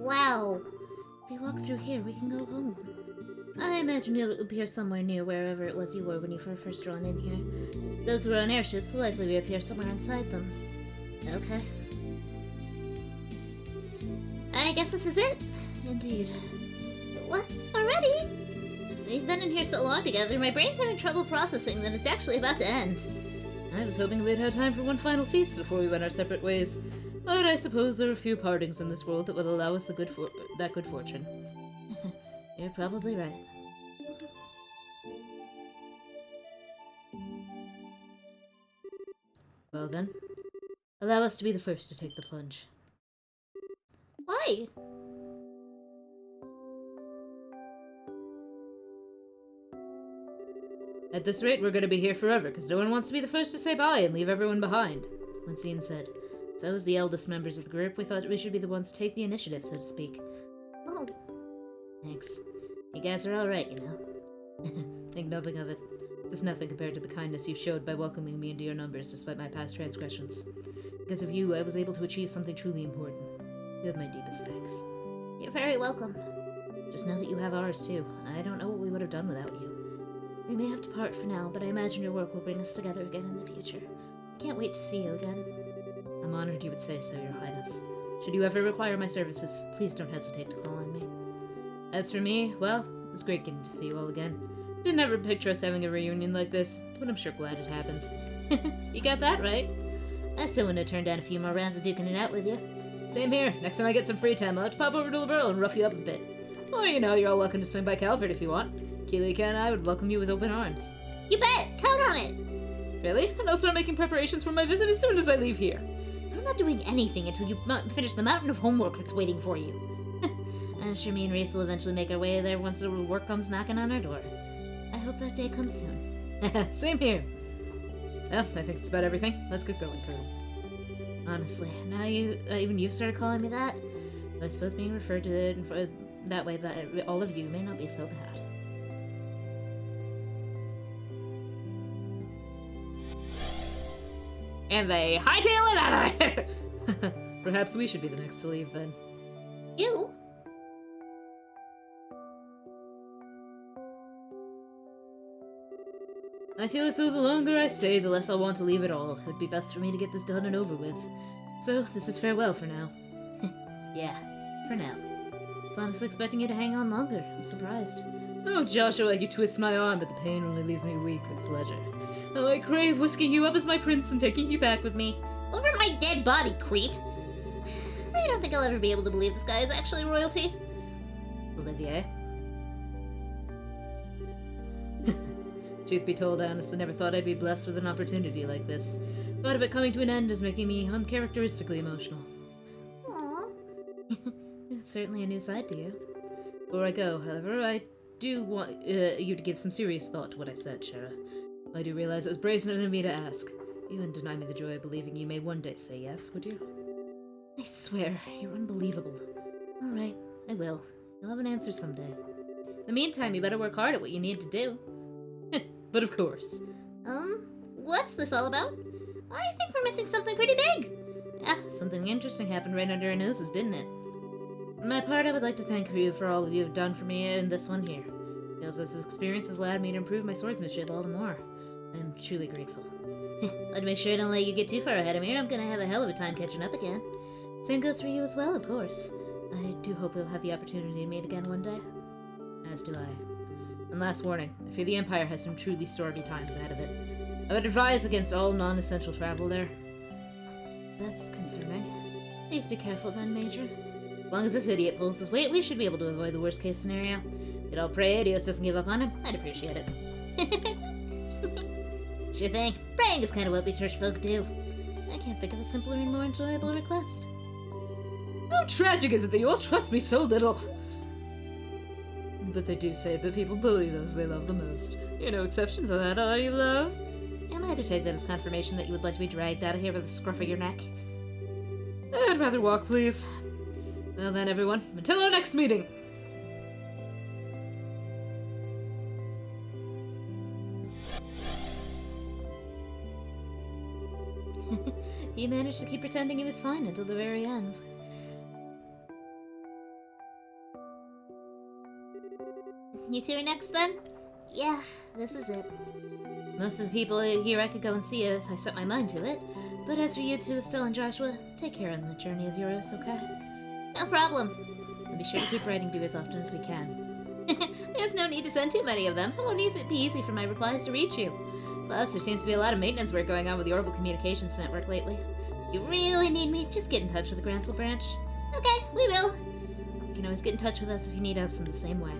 Wow. If we walk through here, we can go home. I imagine you'll appear somewhere near wherever it was you were when you were first drawn in here. Those who are on airships will likely reappear somewhere inside them. Okay. I guess this is it. Indeed. What? Already? We've been in here so long together, my brain's having trouble processing that it's actually about to end. I was hoping we'd have time for one final feast before we went our separate ways. But I suppose there are a few partings in this world that will allow us that good fortune. You're probably right. Well then, allow us to be the first to take the plunge. Why? At this rate, we're gonna be here forever, because no one wants to be the first to say bye and leave everyone behind, Winsine said. So as the eldest members of the group, we thought we should be the ones to take the initiative, so to speak. Oh. Thanks. You guys are alright, you know. Think nothing of it. It's nothing compared to the kindness you showed by welcoming me into your numbers despite my past transgressions. Because of you, I was able to achieve something truly important. You have my deepest thanks. You're very welcome. Just know that you have ours too. I don't know what we would have done without you. We may have to part for now, but I imagine your work will bring us together again in the future. I can't wait to see you again. I'm honored you would say so, Your Highness. Should you ever require my services, please don't hesitate to call on me. As for me, well, it was great getting to see you all again. Didn't ever picture us having a reunion like this, but I'm sure glad it happened. You got that right. I still want to turn down a few more rounds of duking it out with you. Same here. Next time I get some free time, I'll have to pop over to Laverle and rough you up a bit. Or, you know, you're all welcome to swing by Calvert if you want. Keelika and I would welcome you with open arms. You bet! Count on it! Really? And I'll start making preparations for my visit as soon as I leave here. I'm not doing anything until you finish the mountain of homework that's waiting for you. I'm sure me and Reese will eventually make our way there once the work comes knocking on our door. I hope that day comes soon. Same here. Well, I think that's about everything. Let's get going, Colonel. Honestly, now even you've started calling me that, I suppose being referred to it that way by all of you may not be so bad. And they hightail it out of there! Perhaps we should be the next to leave, then. You? I feel as though the longer I stay, the less I'll want to leave at all. It would be best for me to get this done and over with. So, this is farewell for now. Yeah, for now. I was honestly expecting you to hang on longer. I'm surprised. Oh, Joshua, you twist my arm, but the pain only leaves me weak with pleasure. Oh, I crave whisking you up as my prince and taking you back with me. Over my dead body, creep! I don't think I'll ever be able to believe this guy is actually royalty. Olivier. Truth be told, I honestly never thought I'd be blessed with an opportunity like this. Thought of it coming to an end is making me uncharacteristically emotional. Aww. It's certainly a new side to you. Before I go, however, I do want you to give some serious thought to what I said, Shara. I do realize it was brazen of me to ask. You wouldn't deny me the joy of believing you may one day say yes, would you? I swear, you're unbelievable. Alright, I will. You'll have an answer someday. In the meantime, you better work hard at what you need to do. But of course. What's this all about? I think we're missing something pretty big. Yeah, something interesting happened right under our noses, didn't it? On my part, I would like to thank you for all you have done for me in this one here. Feels this experience has allowed me to improve my swordsmanship all the more. I am truly grateful. I'd make sure I don't let you get too far ahead of me or I'm gonna have a hell of a time catching up again. Same goes for you as well, of course. I do hope we'll have the opportunity to meet again one day. As do I. And last warning, I fear the Empire has some truly stormy times ahead of it. I would advise against all non-essential travel there. That's concerning. Please be careful then, Major. As long as this idiot pulls his weight, we should be able to avoid the worst case scenario. We'd all pray Adios doesn't give up on him. I'd appreciate it. Sure thing. Praying is kind of what we church folk do. I can't think of a simpler and more enjoyable request. How tragic is it that you all trust me so little? But they do say that people bully those they love the most. You're no exception to that, are you, love? Am I to take that as confirmation that you would like to be dragged out of here by the scruff of your neck? I'd rather walk, please. Well then, everyone, until our next meeting! He managed to keep pretending he was fine until the very end. You two are next then? Yeah, this is it. Most of the people here I could go and see if I set my mind to it. But as for you two, Estelle and Joshua, take care on the journey of yours, okay? No problem. And be sure to keep writing to as often as we can. There's no need to send too many of them. It won't be easy for my replies to reach you. Plus, there seems to be a lot of maintenance work going on with the Orbital Communications Network lately. If you really need me, just get in touch with the Gransel branch. Okay, we will. You can always get in touch with us if you need us in the same way.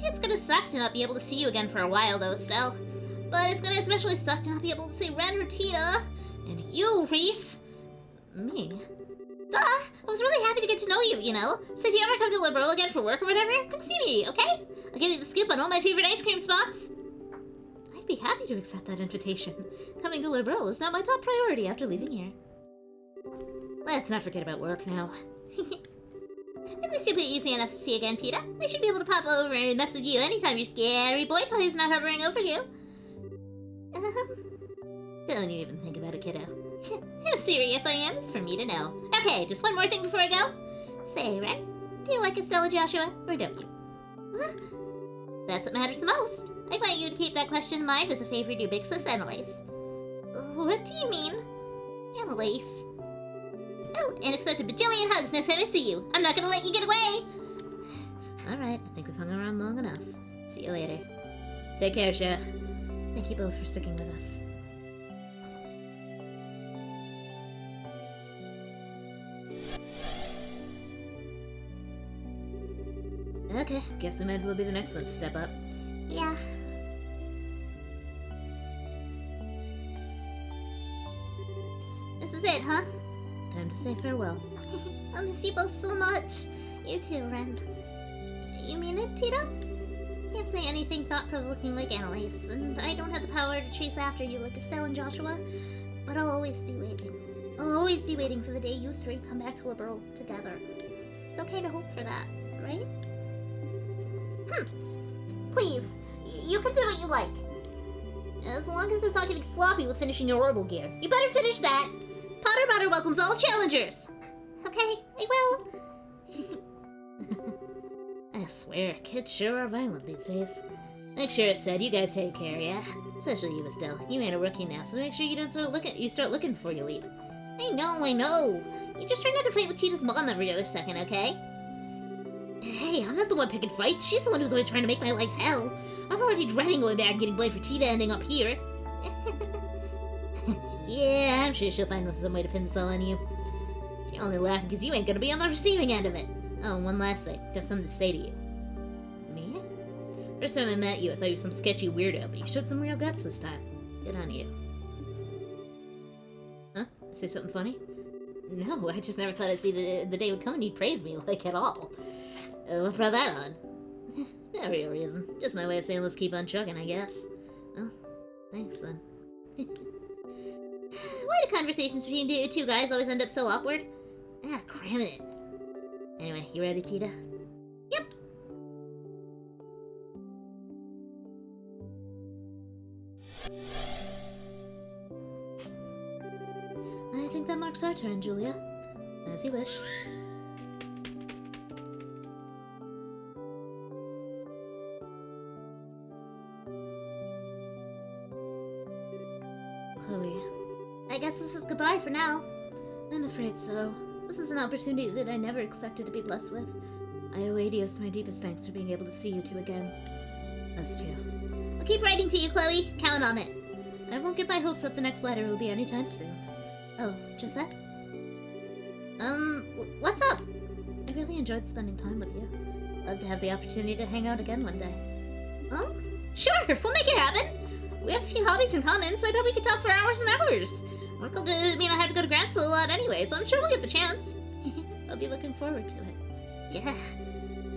It's gonna suck to not be able to see you again for a while, though, Estelle. But it's gonna especially suck to not be able to see Ren or Tita. And you, Reese. Me? Duh! I was really happy to get to know you, you know? So if you ever come to Liberal again for work or whatever, come see me, okay? I'll give you the scoop on all my favorite ice cream spots. I'd be happy to accept that invitation. Coming to Liberal is not my top priority after leaving here. Let's not forget about work now. At least you'll be easy enough to see again, Tita. I should be able to pop over and mess with you anytime your scary boy toy is not hovering over you. Don't you even think about it, kiddo. How serious I am is for me to know. Okay, just one more thing before I go. Say, Ren, do you like Estella, Joshua, or don't you? Huh? That's what matters the most. I want you to keep that question in mind as a favor to your big sis, Annalise. What do you mean? Annalise. Oh, and accept a bajillion hugs next time I see you. I'm not gonna let you get away. Alright, I think we've hung around long enough. See you later. Take care, Sha. Thank you both for sticking with us. Okay, guess we might as well be the next ones to step up. Yeah. This is it, huh? Time to say farewell. I'll miss you both so much. You too, Ren. You mean it, Tita? Can't say anything thought-provoking like Annalise, and I don't have the power to chase after you like Estelle and Joshua, but I'll always be waiting. I'll always be waiting for the day you three come back to Liberal together. It's okay to hope for that, right? Please, you can do what you like. As long as it's not getting sloppy with finishing your orbital gear. You better finish that! Potter Potter welcomes all challengers! Okay, I will. I swear, kids sure are violent these days. Make sure it's said, you guys take care, yeah? Especially you, Estelle. You ain't a rookie now, so make sure you don't start looking before you leap. I know. You just try not to fight with Tita's mom every other second, okay? Hey, I'm not the one picking fights. She's the one who's always trying to make my life hell. I'm already dreading going back and getting blamed for Tita ending up here. Yeah, I'm sure she'll find some way to pin this all on you. You're only laughing because you ain't gonna be on the receiving end of it. Oh, and one last thing. Got something to say to you. Me? First time I met you, I thought you were some sketchy weirdo, but you showed some real guts this time. Good on you. Huh? Say something funny? No, I just never thought I'd see the day would come and you'd praise me, like, at all. What brought that on? No real reason. Just my way of saying let's keep on trucking, I guess. Well, thanks then. Why do conversations between you two guys always end up so awkward? Ah, cram it. Anyway, you ready, Tita? Yep. I think that marks our turn, Julia. As you wish. Chloe. I guess this is goodbye for now. I'm afraid so. This is an opportunity that I never expected to be blessed with. I owe Adios my deepest thanks for being able to see you two again. Us too. I'll keep writing to you, Chloe. Count on it. I won't get my hopes up the next letter will be anytime soon. Oh, Josette? really enjoyed spending time with you. Love to have the opportunity to hang out again one day. Sure, we'll make it happen. We have a few hobbies in common, so I bet we could talk for hours and hours. Oracle didn't mean I have to go to grad school a lot anyway, so I'm sure we'll get the chance. I'll be looking forward to it. Yeah.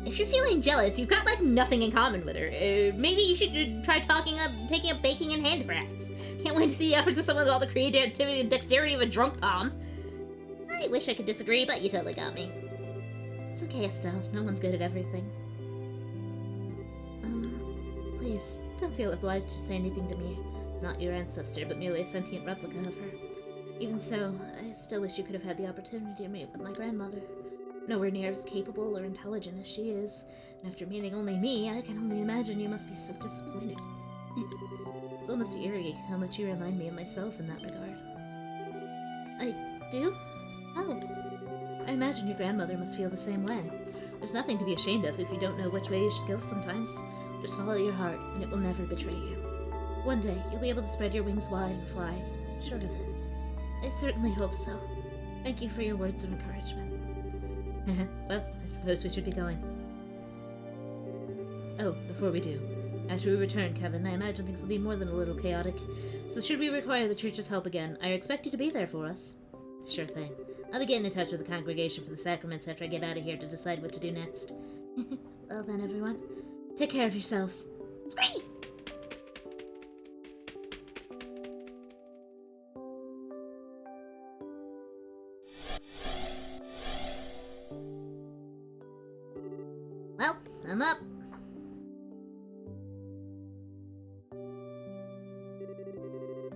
If you're feeling jealous, you've got like nothing in common with her. Maybe you should try taking up baking and handcrafts. Can't wait to see the efforts of someone with all the creativity and dexterity of a drunk palm. I wish I could disagree, but you totally got me. It's okay, Estelle. No one's good at everything. Please, don't feel obliged to say anything to me. Not your ancestor, but merely a sentient replica of her. Even so, I still wish you could have had the opportunity to meet with my grandmother. Nowhere near as capable or intelligent as she is, and after meeting only me, I can only imagine you must be so disappointed. It's almost eerie how much you remind me of myself in that regard. I do? Oh. I imagine your grandmother must feel the same way. There's nothing to be ashamed of if you don't know which way you should go sometimes. Just follow your heart, and it will never betray you. One day, you'll be able to spread your wings wide and fly. I'm sure of it. I certainly hope so. Thank you for your words of encouragement. Well, I suppose we should be going. Oh, before we do. After we return, Kevin, I imagine things will be more than a little chaotic. So should we require the church's help again, I expect you to be there for us. Sure thing. I'll be getting in touch with the congregation for the sacraments after I get out of here to decide what to do next. Well then, everyone. Take care of yourselves. It's great! Well, I'm up.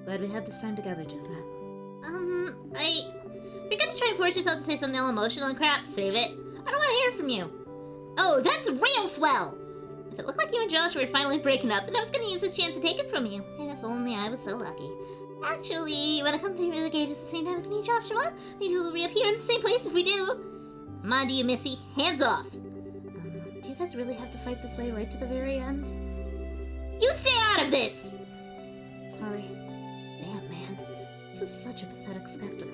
Glad we had this time together, Joseph. If you're gonna try and force yourself to say something all emotional and crap, save it. I don't want to hear from you. Oh, that's real swell! If it looked like you and Josh were finally breaking up, then I was gonna use this chance to take it from you. If only I was so lucky. Actually, you wanna come through the gate at the same time as me, Joshua? Maybe we'll reappear in the same place if we do. Come on to you, Missy. Hands off! Do you guys really have to fight this way right to the very end? You stay out of this! Sorry. Damn, man. This is such a pathetic spectacle.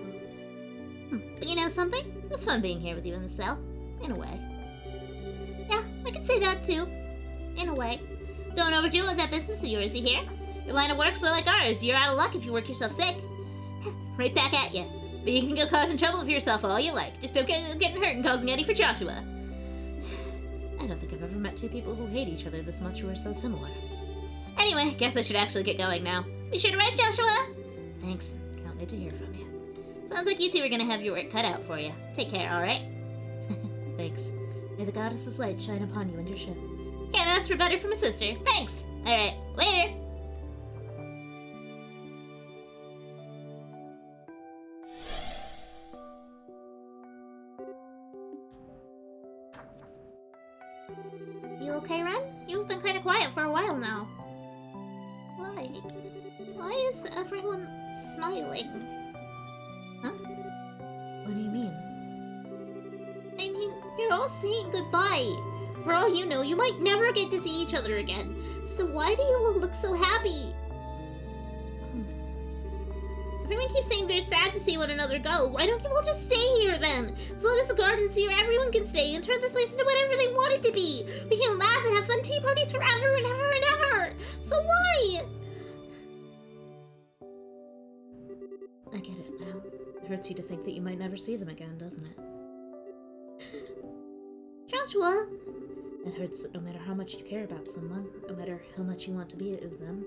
But you know something? It was fun being here with you in the cell. In a way. Yeah, I can say that too. In a way. Don't overdo it with that business of yours, you hear? Your line of work's so like ours. You're out of luck if you work yourself sick. Right back at you. But you can go causing trouble for yourself all you like. Just don't get getting hurt and causing any for Joshua. I don't think I've ever met two people who hate each other this much who are so similar. Anyway, guess I should actually get going now. Be sure to write, Joshua! Thanks. Can't wait to hear from you. Sounds like you two are gonna have your work cut out for you. Take care, alright? Thanks. May the goddess's light shine upon you and your ship. Can't ask for better from a sister. Thanks! Alright, later! You okay, Ren? You've been kind of quiet for a while now. Why? Why is everyone smiling? Huh? What do you mean? I mean, you're all saying goodbye. For all you know, you might never get to see each other again. So why do you all look so happy? Everyone keeps saying they're sad to see one another go. Why don't you all just stay here then? As long as the garden's here, everyone can stay and turn this place into whatever they want it to be. We can laugh and have fun tea parties forever and ever and ever. So why? I get it now. It hurts you to think that you might never see them again, doesn't it? Joshua! It hurts that no matter how much you care about someone, no matter how much you want to be with them,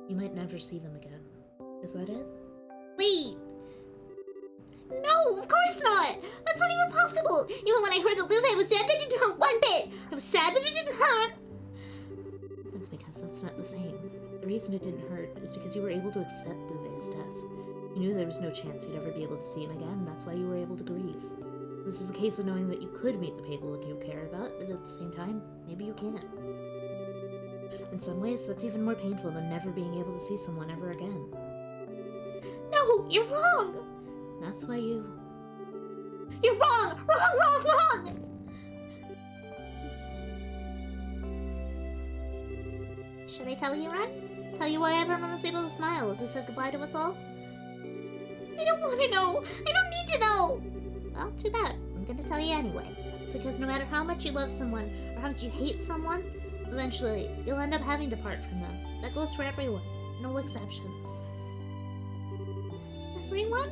you might never see them again. Is that it? Wait! No, of course not! That's not even possible! Even when I heard that Luve was dead, that didn't hurt one bit! I was sad, but it didn't hurt! That's because that's not the same. The reason it didn't hurt is because you were able to accept Luve's death. You knew there was no chance you'd ever be able to see him again, that's why you were able to grieve. This is a case of knowing that you could meet the people you care about, but at the same time, maybe you can't. In some ways, that's even more painful than never being able to see someone ever again. No, you're wrong! That's why you... You're wrong! Wrong, wrong, wrong! Should I tell you, Ren? Tell you why everyone was able to smile as they said goodbye to us all? I don't want to know! I don't need to know! Well, too bad. I'm gonna tell you anyway. It's because no matter how much you love someone or how much you hate someone, eventually you'll end up having to part from them. That goes for everyone. No exceptions. Everyone?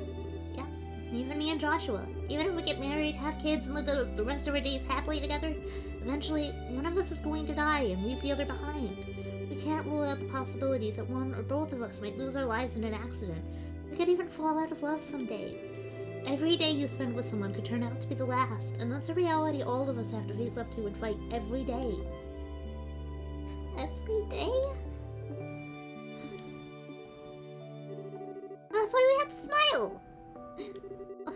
Yeah. Even me and Joshua. Even if we get married, have kids, and live the rest of our days happily together, eventually one of us is going to die and leave the other behind. We can't rule out the possibility that one or both of us might lose our lives in an accident. We could even fall out of love someday. Every day you spend with someone could turn out to be the last, and that's a reality all of us have to face up to and fight every day. Every day? That's why we have to smile!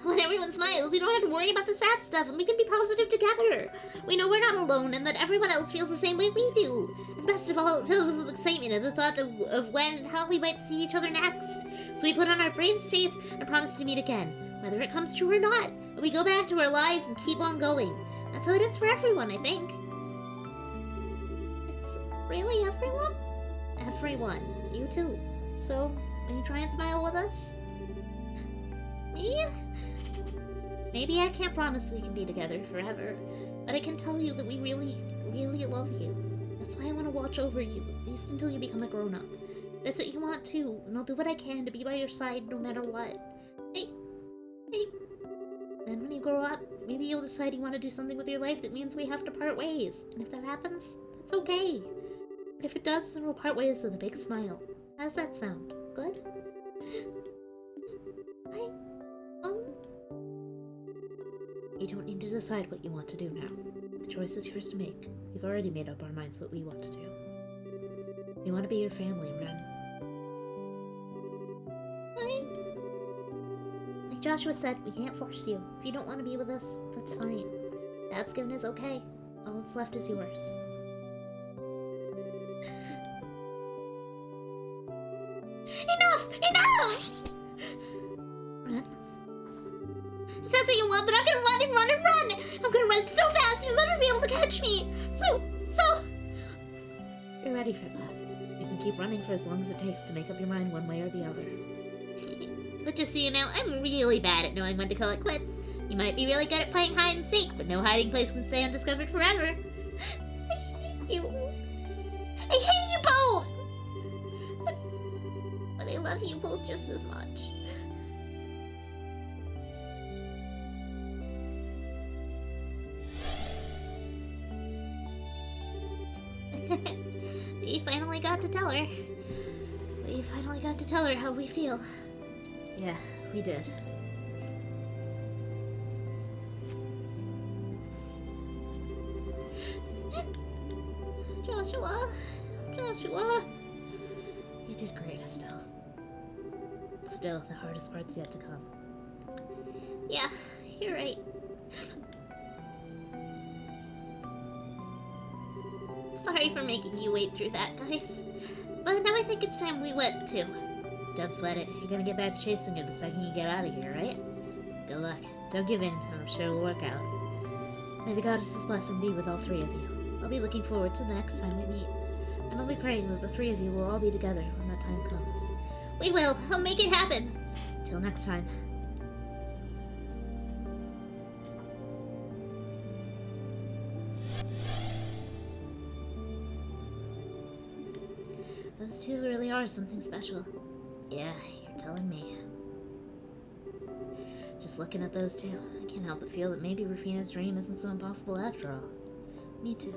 When everyone smiles, you don't have to worry about the sad stuff, and we can be positive together. We know we're not alone, and that everyone else feels the same way we do. And best of all, it fills us with excitement at the thought of when and how we might see each other next. So we put on our bravest face and promise to meet again, whether it comes true or not. And we go back to our lives and keep on going. That's how it is for everyone, I think. It's really everyone? Everyone. You too. So, will you try and smile with us? Me? Maybe I can't promise we can be together forever, but I can tell you that we really, really love you. That's why I want to watch over you, at least until you become a grown-up. That's what you want too, and I'll do what I can to be by your side no matter what. Hey. Then when you grow up, maybe you'll decide you want to do something with your life that means we have to part ways. And if that happens, that's okay. But if it does, then we'll part ways with a big smile. How's that sound? Good? You don't need to decide what you want to do now. The choice is yours to make. We've already made up our minds what we want to do. We want to be your family, Ren. Like Joshua said, we can't force you. If you don't want to be with us, that's fine. Dad's given is okay. All that's left is yours. Enough! Ren? If that's what you want, but I'm gonna run and run and run! I'm gonna run so fast you'll never be able to catch me! So... You're ready for that. You can keep running for as long as it takes to make up your mind one way or the other. But just so you know, I'm really bad at knowing when to call it quits. You might be really good at playing hide and seek, but no hiding place can stay undiscovered forever. I hate you. I hate you both! But I love you both just as much. We finally got to tell her. We finally got to tell her how we feel. Yeah, we did. Joshua! You did great, Estelle. Still, the hardest part's yet to come. Yeah, you're right. Sorry for making you wait through that, guys. But now I think it's time we went too. Don't sweat it. You're gonna get back to chasing her the second you get out of here, right? Good luck. Don't give in. I'm sure it'll work out. May the goddess's blessing be with all three of you. I'll be looking forward to the next time we meet. And I'll be praying that the three of you will all be together when that time comes. We will. I'll make it happen. Till next time. Those two really are something special. Yeah, you're telling me. Just looking at those two, I can't help but feel that maybe Rufina's dream isn't so impossible after all. Me too.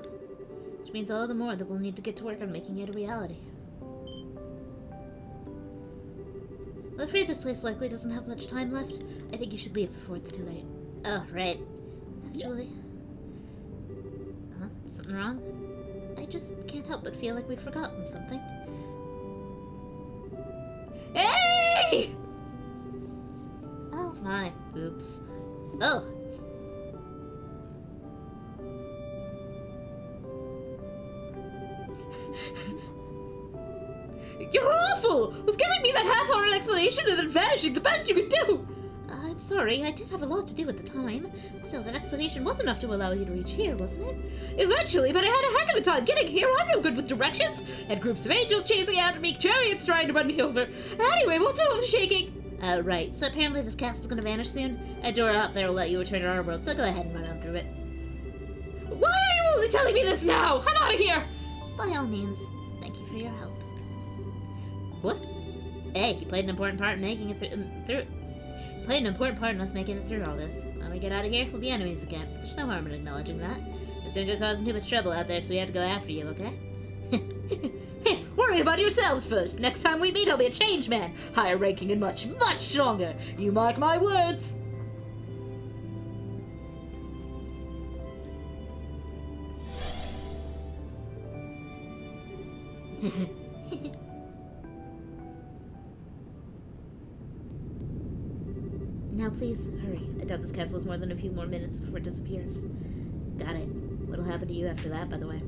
Which means all the more that we'll need to get to work on making it a reality. I'm afraid this place likely doesn't have much time left. I think you should leave before it's too late. Oh, right. Actually... Huh? Something wrong? I just can't help but feel like we've forgotten something. Hey! Oh my. Oops. Oh. You're awful! Was giving me that half-hour explanation and then vanishing the best you could do! I'm sorry, I did have a lot to do at the time. Still, that explanation was enough to allow you to reach here, wasn't it? Eventually, but I had a heck of a time getting here. I'm no good with directions. Had groups of angels chasing after me, chariots trying to run me over. Anyway, what's all the shaking? Right. So apparently this castle's gonna vanish soon. A door out there will let you return to our world, so go ahead and run on through it. you telling me this now? I'm out of here! By all means, thank you for your help. What? Hey, he played an important part in making it through. Played an important part in us making it through all this. When we get out of here, we'll be enemies again. There's no harm in acknowledging that. Just don't go causing too much trouble out there, so we have to go after you, okay? Worry about yourselves first. Next time we meet, I'll be a changed man. Higher ranking and much, much stronger. You mark my words. Now please, hurry. I doubt this castle is more than a few more minutes before it disappears. Got it. What'll happen to you after that, by the way?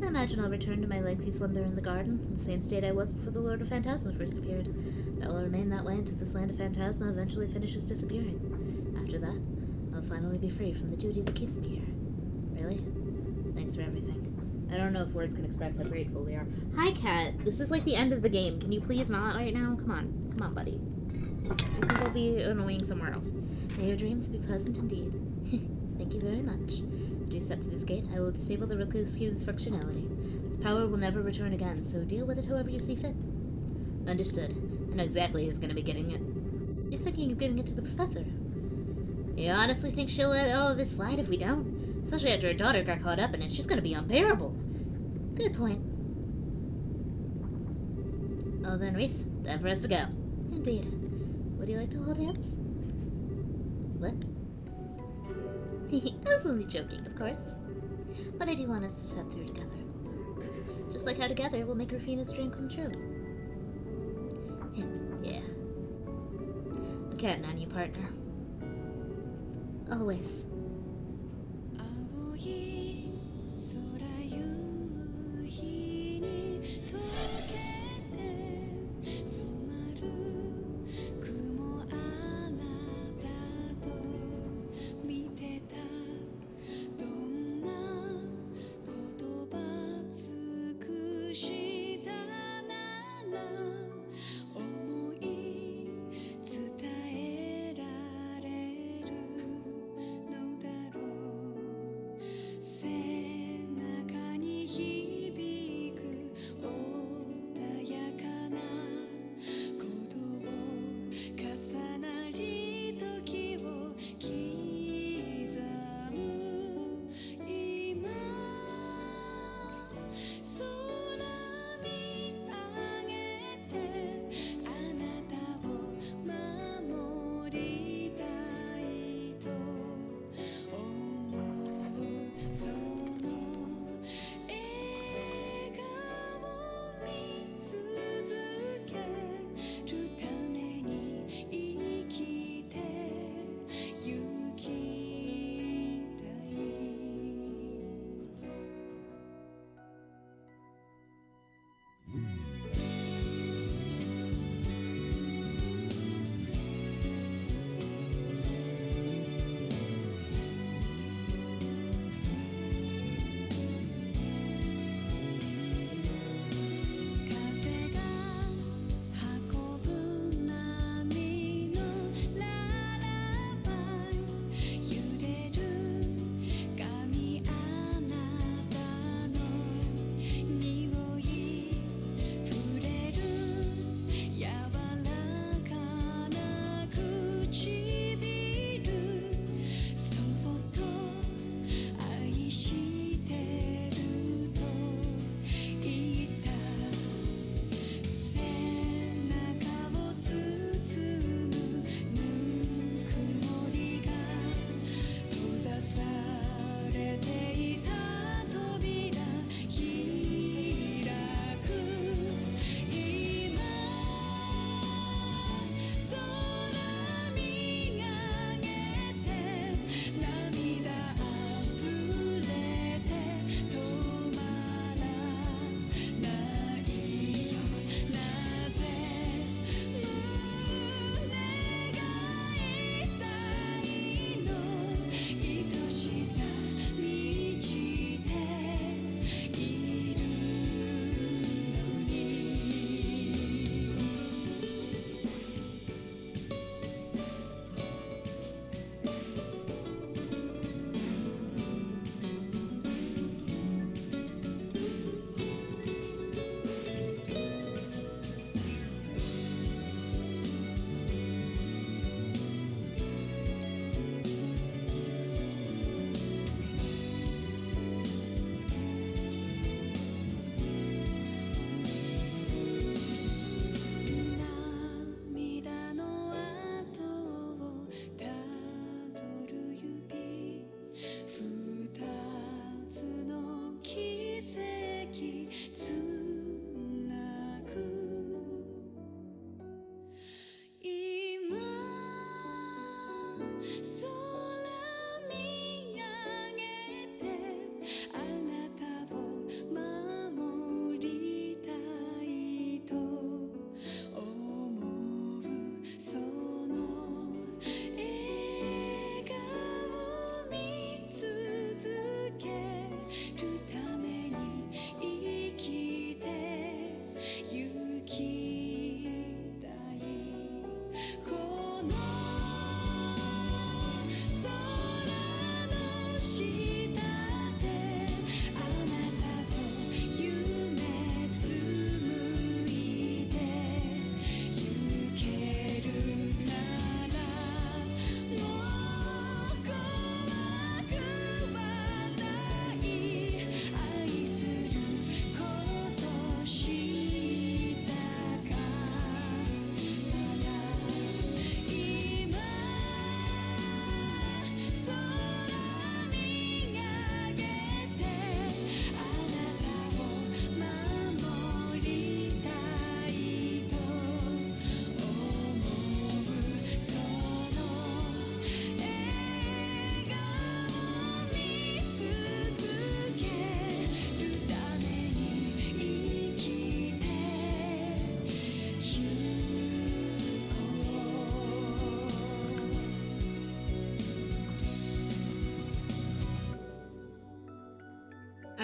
I imagine I'll return to my lengthy slumber in the garden, in the same state I was before the Lord of Phantasma first appeared. And I will remain that way until this land of Phantasma eventually finishes disappearing. After that, I'll finally be free from the duty that keeps me here. Really? Thanks for everything. I don't know if words can express how grateful we are. Hi, Cat. This is like the end of the game. Can you please not right now? Come on. Come on, buddy. I think I'll be annoying somewhere else. May your dreams be pleasant indeed. Thank you very much. After you step through this gate, I will disable the Recluse Cube's functionality. Its power will never return again, so deal with it however you see fit. Understood. I know exactly who's going to be getting it. You're thinking of giving it to the professor. You honestly think she'll let all of this slide if we don't? Especially after her daughter got caught up in it, she's going to be unbearable. Good point. Well then, Reese, time for us to go. Indeed. Would you like to hold hands? What? I was only joking, of course. But I do want us to step through together. Just like how together we'll make Rufina's dream come true. Yeah. I'm counting on you, partner. Always. 青い空夕日に溶けて染まる雲あなたと見てたどんな言葉尽くしたなら思い伝えられるのだろう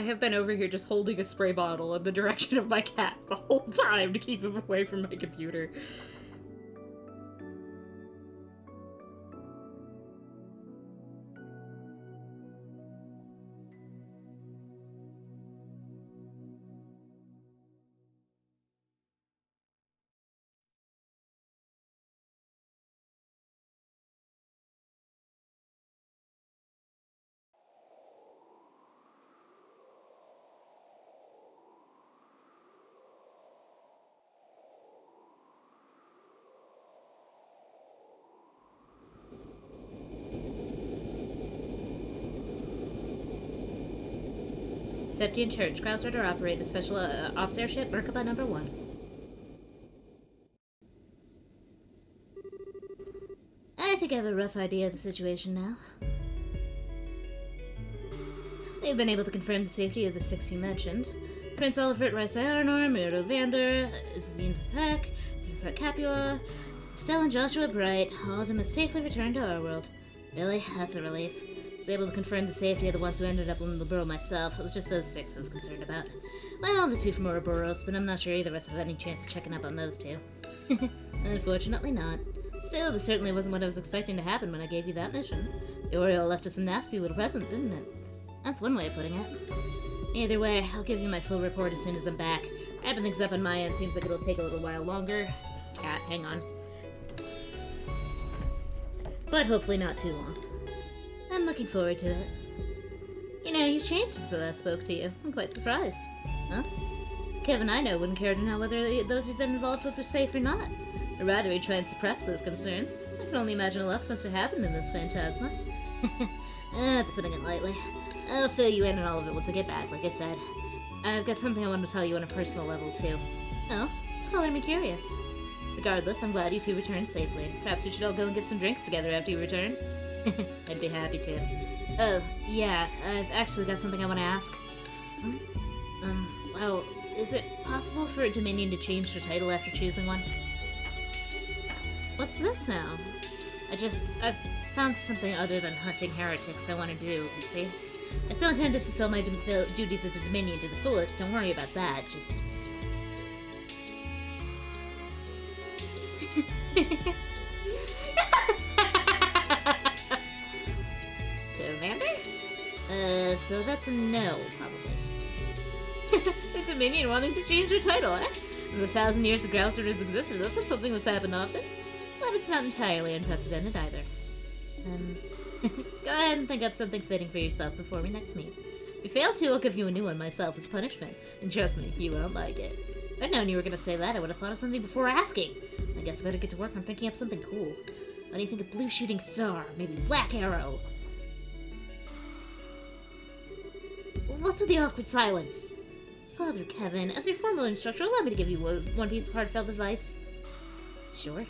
I have been over here just holding a spray bottle in the direction of my cat the whole time to keep him away from my computer. Septian Church, Crowdsorter operated special ops airship Merkaba number 1. I think I have a rough idea of the situation now. We've been able to confirm the safety of the 6 you mentioned. Prince Olafert Rysaarnor, Miro Vander, Zine Pathak, Pirsak Capua, Stella and Joshua Bright, all of them have safely returned to our world. Really? That's a relief. I was able to confirm the safety of the ones who ended up in the burrow myself. It was just those 6 I was concerned about. Well, the 2 from Ouroboros, but I'm not sure either of us have any chance of checking up on those 2. Unfortunately not. Still, this certainly wasn't what I was expecting to happen when I gave you that mission. The Oriole left us a nasty little present, didn't it? That's one way of putting it. Either way, I'll give you my full report as soon as I'm back. Wrapping things up on my end seems like it'll take a little while longer. Cat, hang on. But hopefully not too long. I'm looking forward to it. You know, you changed since I last spoke to you. I'm quite surprised. Huh? Kevin I know wouldn't care to know whether those he'd been involved with were safe or not. Or rather, he'd try and suppress those concerns. I can only imagine a lot must have happened in this phantasma. That's putting it lightly. I'll fill you in on all of it once I get back, like I said. I've got something I want to tell you on a personal level, too. Oh? Color me curious. Regardless, I'm glad you 2 returned safely. Perhaps we should all go and get some drinks together after you return. I'd be happy to. Oh, yeah, I've actually got something I want to ask. Well, is it possible for a Dominion to change their title after choosing one? What's this now? I've found something other than hunting heretics I want to do, you see? I still intend to fulfill my duties as a Dominion to the fullest, don't worry about that, just... Commander? So that's a no, probably. The Dominion wanting to change their title, eh? In the 1,000 years the Growlers existed, that's not something that's happened often. But it's not entirely unprecedented either. Go ahead and think up something fitting for yourself before we next meet. If you fail to, I'll give you a new one myself as punishment. And trust me, you won't like it. If I'd known you were gonna say that, I would have thought of something before asking. I guess I better get to work on thinking up something cool. What do you think of Blue Shooting Star? Maybe Black Arrow? What's with the awkward silence? Father Kevin, as your formal instructor, allow me to give you one piece of heartfelt advice. Sure.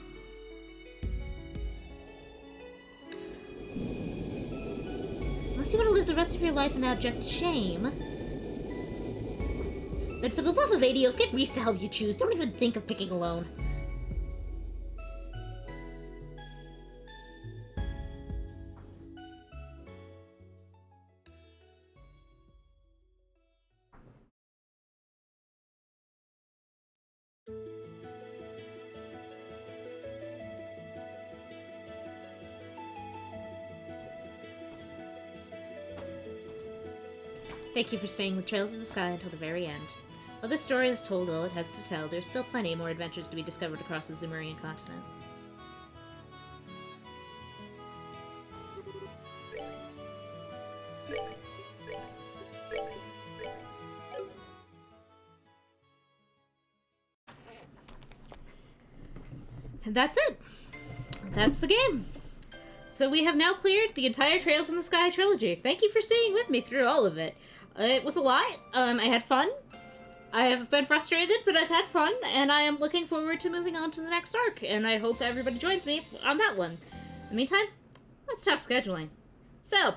Unless you want to live the rest of your life in abject shame, then for the love of Adios, get Reese to help you choose. Don't even think of picking alone. Thank you for staying with Trails of the Sky until the very end. While this story has told all it has to tell, there's still plenty more adventures to be discovered across the Zimurian continent. And that's it. That's the game. So we have now cleared the entire Trails in the Sky trilogy. Thank you for staying with me through all of it. It was a lot. I had fun. I have been frustrated, but I've had fun, and I am looking forward to moving on to the next arc, and I hope everybody joins me on that one. In the meantime, let's talk scheduling. So,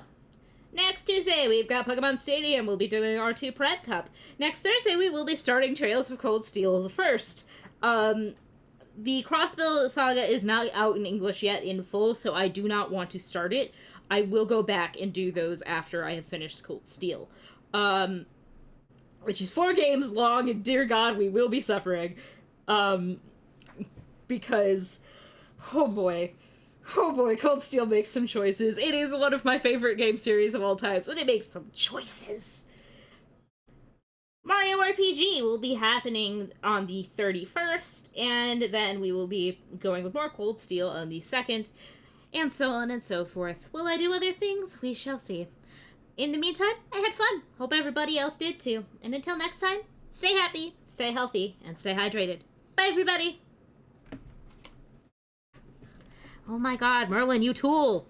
next Tuesday, we've got Pokemon Stadium. We'll be doing R2 Pride Cup. Next Thursday, we will be starting Trails of Cold Steel the first. The Crossbill Saga is not out in English yet in full, so I do not want to start it. I will go back and do those after I have finished Cold Steel. which is 4 games long, and dear God, we will be suffering. Because, oh boy, Cold Steel makes some choices. It is one of my favorite game series of all time, when it makes some choices. Mario RPG will be happening on the 31st, and then we will be going with more Cold Steel on the 2nd, and so on and so forth. Will I do other things? We shall see. In the meantime, I had fun. Hope everybody else did too. And until next time, stay happy, stay healthy, and stay hydrated. Bye, everybody! Oh my god, Merlin, you tool!